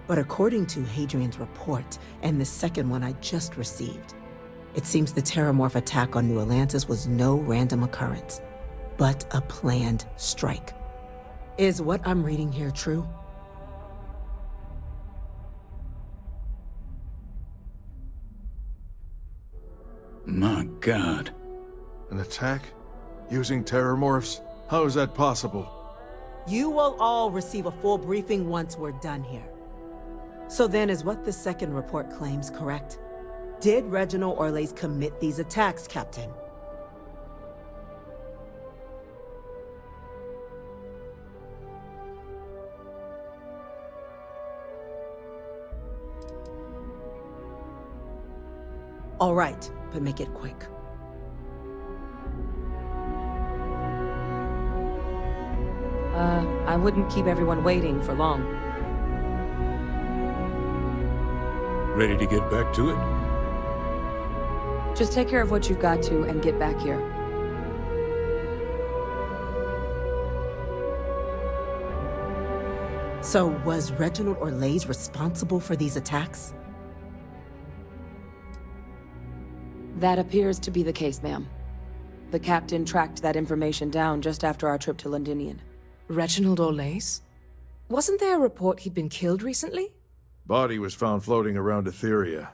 But according to Hadrian's report, and the second one I just received, it seems the Terrormorph attack on New Atlantis was no random occurrence, but a planned strike. Is what I'm reading here true? My God. An attack? Using Terrormorphs? How is that possible? You will all receive a full briefing once we're done here. So then, is what the second report claims correct? Did Reginald Orlais commit these attacks, Captain? All right, but make it quick. I wouldn't keep everyone waiting for long. Ready to get back to it? Just take care of what you've got to and get back here. So, was Reginald Orlais responsible for these attacks? That appears to be the case, ma'am. The captain tracked that information down just after our trip to Londinian. Reginald Orlais? Wasn't there a report he'd been killed recently? Body was found floating around Etheria.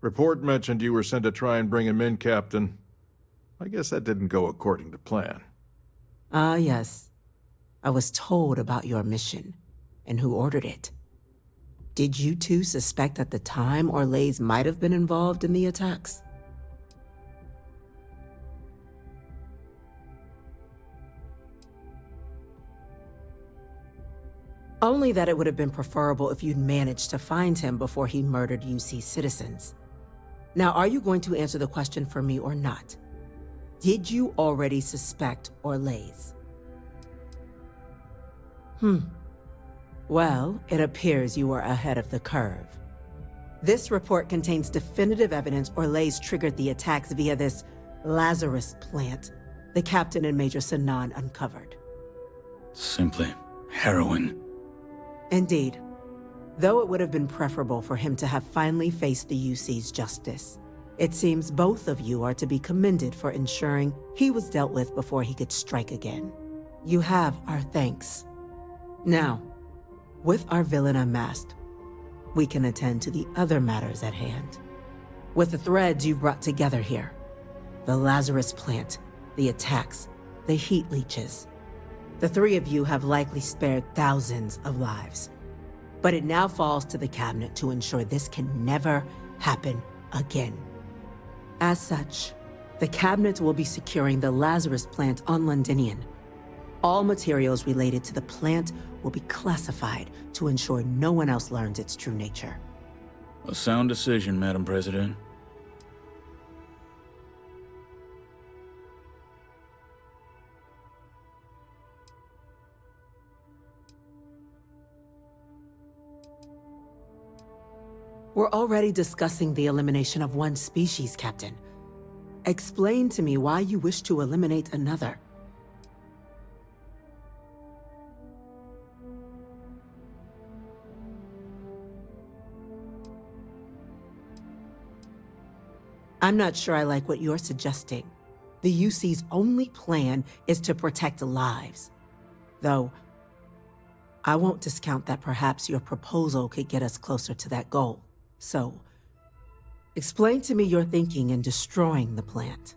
Report mentioned you were sent to try and bring him in, Captain. I guess that didn't go according to plan. Ah, yes. I was told about your mission, and who ordered it. Did you two suspect at the time Orlais might have been involved in the attacks? Only that it would have been preferable if you'd managed to find him before he murdered UC citizens. Now, are you going to answer the question for me or not? Did you already suspect Orlays? Well, it appears you are ahead of the curve. This report contains definitive evidence Orlays triggered the attacks via this Lazarus plant the Captain and Major Sanon uncovered. Simply harrowing. Indeed. Though it would have been preferable for him to have finally faced the UC's justice, it seems both of you are to be commended for ensuring he was dealt with before he could strike again. You have our thanks. Now, with our villain unmasked, we can attend to the other matters at hand. With the threads you've brought together here, the Lazarus plant, the attacks, the heat leeches, the three of you have likely spared thousands of lives. But it now falls to the Cabinet to ensure this can never happen again. As such, the Cabinet will be securing the Lazarus plant on Londinian. All materials related to the plant will be classified to ensure no one else learns its true nature. A sound decision, Madam President. We're already discussing the elimination of one species, Captain. Explain to me why you wish to eliminate another. I'm not sure I like what you're suggesting. The UC's only plan is to protect lives. Though, I won't discount that perhaps your proposal could get us closer to that goal. So, explain to me your thinking in destroying the plant.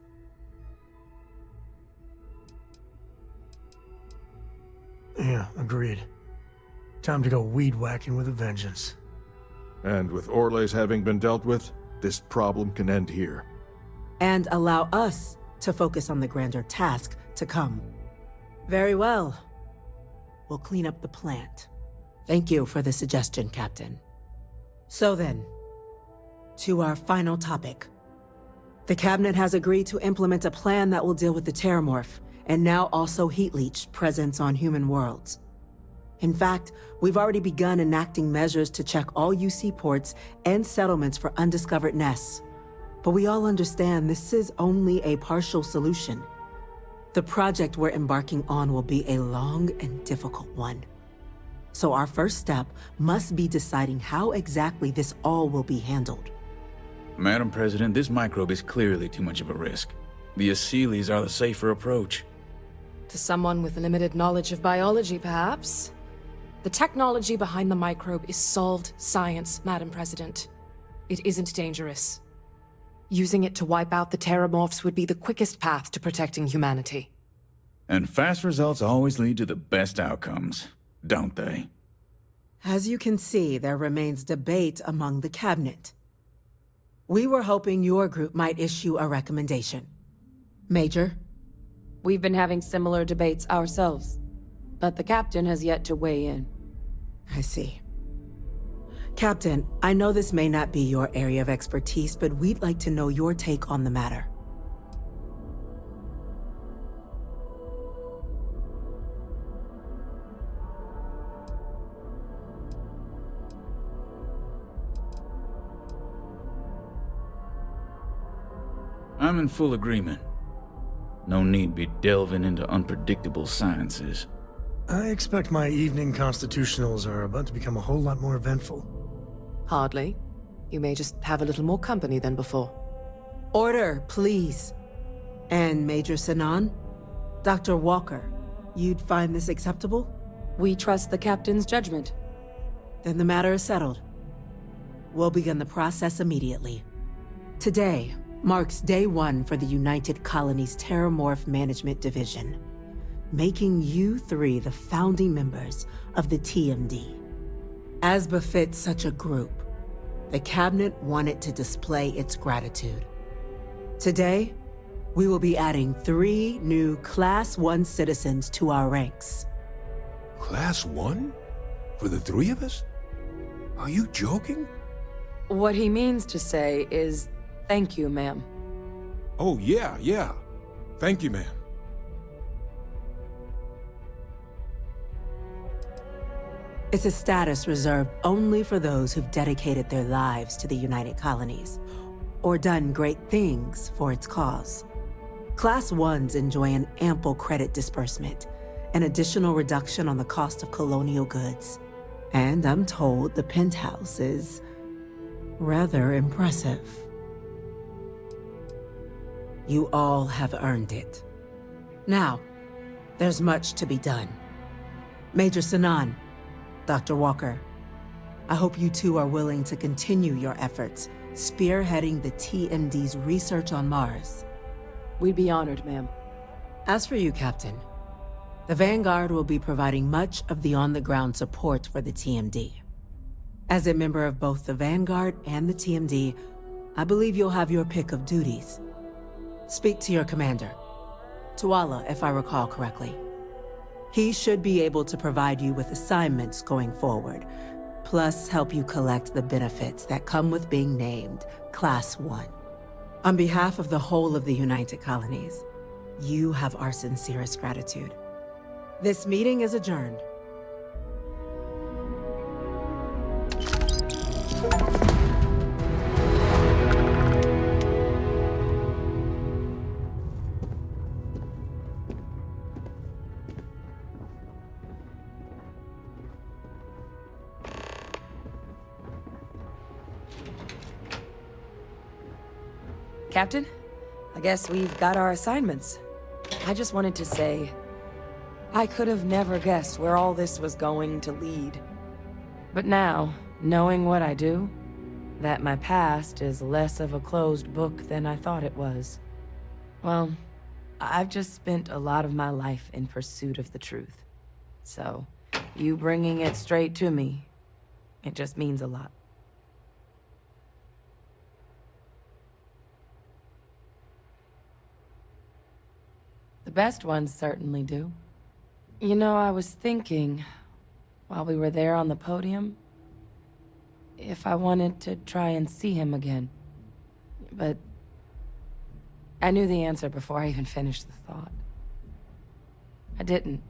Yeah, agreed. Time to go weed whacking with a vengeance. And with Orlays having been dealt with, this problem can end here. And allow us to focus on the grander task to come. Very well. We'll clean up the plant. Thank you for the suggestion, Captain. So then, to our final topic. The Cabinet has agreed to implement a plan that will deal with the Terrormorph, and now also Heat Leech presence on human worlds. In fact, we've already begun enacting measures to check all UC ports and settlements for undiscovered nests. But we all understand this is only a partial solution. The project we're embarking on will be a long and difficult one. So our first step must be deciding how exactly this all will be handled. Madam President, this microbe is clearly too much of a risk. The Accolades are the safer approach. To someone with limited knowledge of biology, perhaps? The technology behind the microbe is solved science, Madam President. It isn't dangerous. Using it to wipe out the Terrormorphs would be the quickest path to protecting humanity. And fast results always lead to the best outcomes, don't they? As you can see, there remains debate among the Cabinet. We were hoping your group might issue a recommendation. Major? We've been having similar debates ourselves, but the Captain has yet to weigh in. I see. Captain, I know this may not be your area of expertise, but we'd like to know your take on the matter. I'm in full agreement. No need be delving into unpredictable sciences. I expect my evening constitutionals are about to become a whole lot more eventful. Hardly. You may just have a little more company than before. Order, please. And Major Sanon? Dr. Walker, you'd find this acceptable? We trust the Captain's judgment. Then the matter is settled. We'll begin the process immediately. Today marks day one for the United Colonies Terrormorph Management Division, making you three the founding members of the TMD. As befits such a group, the Cabinet wanted to display its gratitude. Today, we will be adding 3 new Class 1 citizens to our ranks. Class 1? For the three of us? Are you joking? What he means to say is, thank you, ma'am. Oh, yeah. Thank you, ma'am. It's a status reserved only for those who've dedicated their lives to the United Colonies, or done great things for its cause. Class 1s enjoy an ample credit disbursement, an additional reduction on the cost of colonial goods. And I'm told the penthouse is rather impressive. You all have earned it. Now, there's much to be done. Major Sanon, Dr. Walker, I hope you two are willing to continue your efforts, spearheading the TMD's research on Mars. We'd be honored, ma'am. As for you, Captain, the Vanguard will be providing much of the on-the-ground support for the TMD. As a member of both the Vanguard and the TMD, I believe you'll have your pick of duties. Speak to your commander, Tuala, if I recall correctly. He should be able to provide you with assignments going forward, plus help you collect the benefits that come with being named Class 1. On behalf of the whole of the United Colonies, you have our sincerest gratitude. This meeting is adjourned. Captain, I guess we've got our assignments. I just wanted to say, I could have never guessed where all this was going to lead. But now, knowing what I do, that my past is less of a closed book than I thought it was. Well, I've just spent a lot of my life in pursuit of the truth. So, you bringing it straight to me, it just means a lot. The best ones certainly do. You know, I was thinking, while we were there on the podium, if I wanted to try and see him again. But I knew the answer before I even finished the thought. I didn't.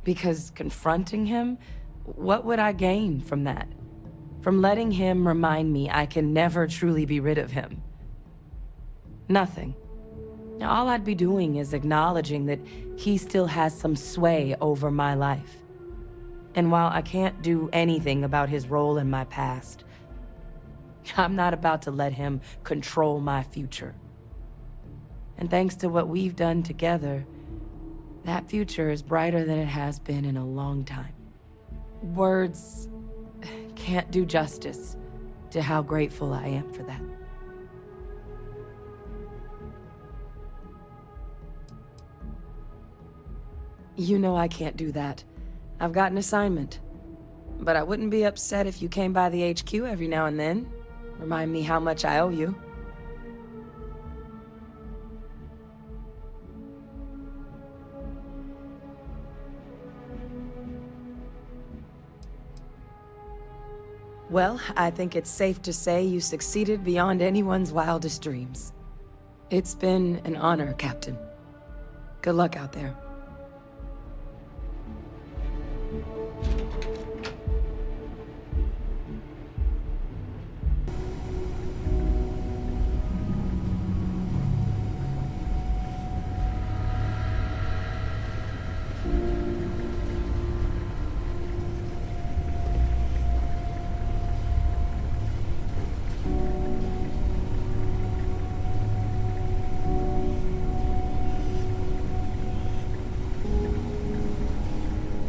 Because confronting him, what would I gain from that? From letting him remind me I can never truly be rid of him? Nothing. Now, all I'd be doing is acknowledging that he still has some sway over my life. And while I can't do anything about his role in my past, I'm not about to let him control my future. And thanks to what we've done together, that future is brighter than it has been in a long time. Words can't do justice to how grateful I am for that. You know I can't do that. I've got an assignment. But I wouldn't be upset if you came by the HQ every now and then. Remind me how much I owe you. Well, I think it's safe to say you succeeded beyond anyone's wildest dreams. It's been an honor, Captain. Good luck out there.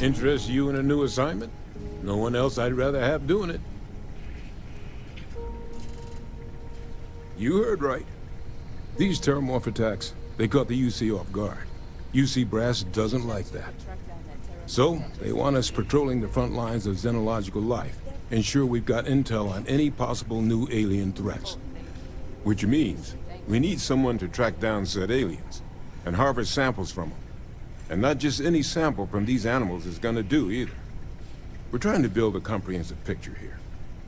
Interest you in a new assignment? No one else I'd rather have doing it. You heard right. These Terrormorph attacks, they caught the UC off guard. UC brass doesn't like that. So, they want us patrolling the front lines of xenological life, ensure we've got intel on any possible new alien threats. Which means, we need someone to track down said aliens, and harvest samples from them. And not just any sample from these animals is gonna do either. We're trying to build a comprehensive picture here,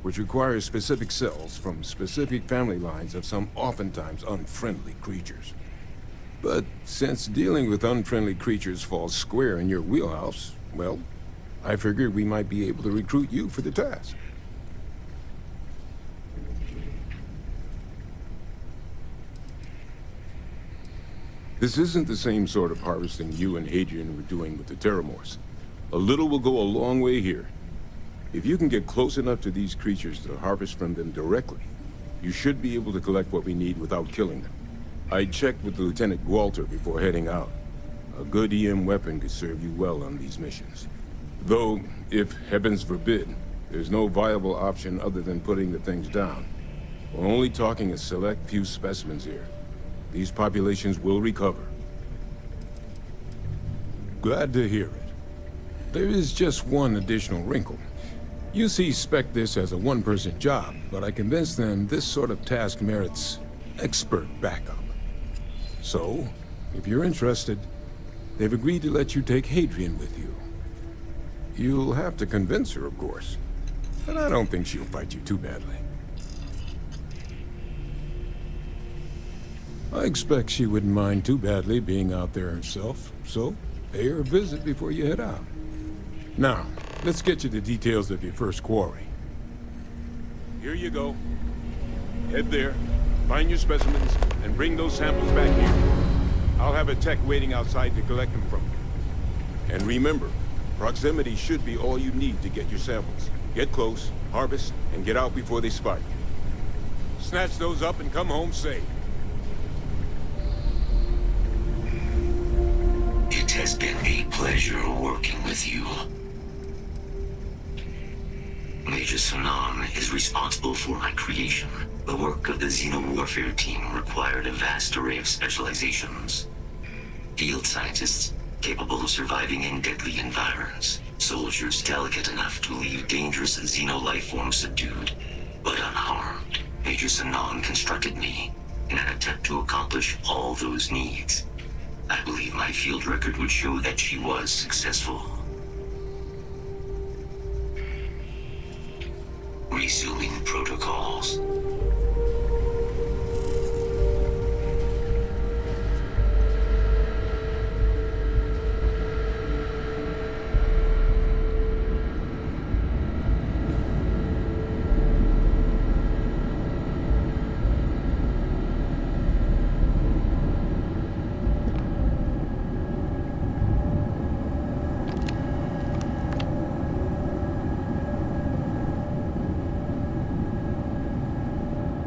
which requires specific cells from specific family lines of some oftentimes unfriendly creatures. But since dealing with unfriendly creatures falls square in your wheelhouse, well, I figured we might be able to recruit you for the task. This isn't the same sort of harvesting you and Hadrian were doing with the Terrormorphs. A little will go a long way here. If you can get close enough to these creatures to harvest from them directly, you should be able to collect what we need without killing them. I checked with Lieutenant Walter before heading out. A good EM weapon could serve you well on these missions. Though, if heavens forbid, there's no viable option other than putting the things down. We're only talking a select few specimens here. These populations will recover. Glad to hear it. There is just one additional wrinkle. UC spec'd this as a one-person job, but I convinced them this sort of task merits expert backup. So, if you're interested, they've agreed to let you take Hadrian with you. You'll have to convince her, of course, but I don't think she'll fight you too badly. I expect she wouldn't mind too badly being out there herself, so pay her a visit before you head out. Now, let's get you the details of your first quarry. Here you go. Head there, find your specimens, and bring those samples back here. I'll have a tech waiting outside to collect them from you. And remember, proximity should be all you need to get your samples. Get close, harvest, and get out before they spot you. Snatch those up and come home safe. It has been a pleasure working with you. Major Sanon is responsible for my creation. The work of the xenowarfare team required a vast array of specializations. Field scientists capable of surviving in deadly environs. Soldiers delicate enough to leave dangerous xeno-life forms subdued, but unharmed. Major Sanon constructed me in an attempt to accomplish all those needs. I believe my field record would show that she was successful. Resuming protocols.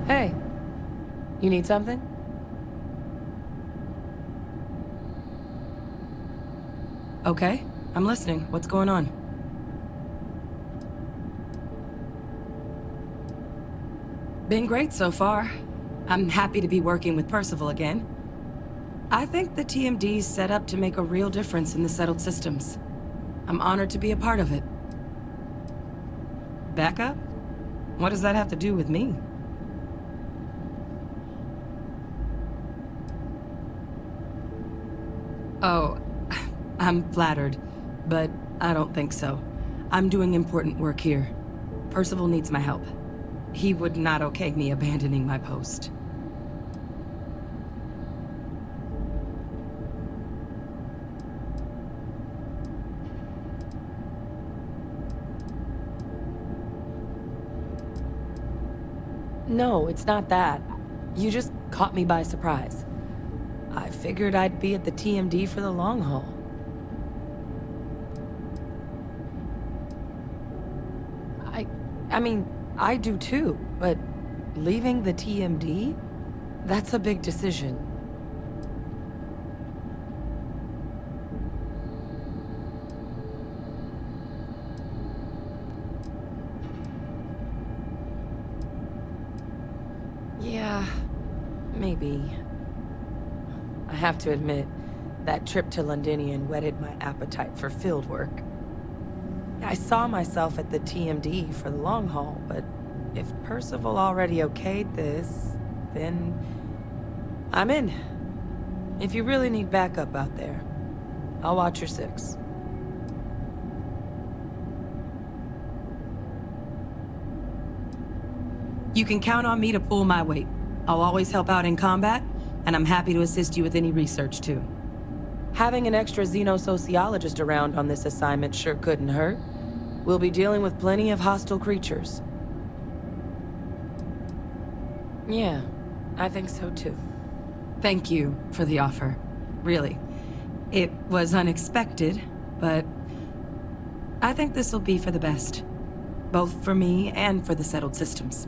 Hey, you need something? Okay, I'm listening. What's going on? Been great so far. I'm happy to be working with Percival again. I think the TMD's set up to make a real difference in the settled systems. I'm honored to be a part of it. Backup? What does that have to do with me? Oh, I'm flattered, but I don't think so. I'm doing important work here. Percival needs my help. He would not okay me abandoning my post. No, it's not that. You just caught me by surprise. I figured I'd be at the TMD for the long haul. I mean, I do too, but leaving the TMD? That's a big decision. Yeah, maybe. I have to admit, that trip to Londinian whetted my appetite for field work. I saw myself at the TMD for the long haul, but if Percival already okayed this, then I'm in. If you really need backup out there, I'll watch your 6. You can count on me to pull my weight. I'll always help out in combat, and I'm happy to assist you with any research, too. Having an extra xenosociologist around on this assignment sure couldn't hurt. We'll be dealing with plenty of hostile creatures. Yeah, I think so, too. Thank you for the offer. Really. It was unexpected, but I think this will be for the best. Both for me and for the settled systems.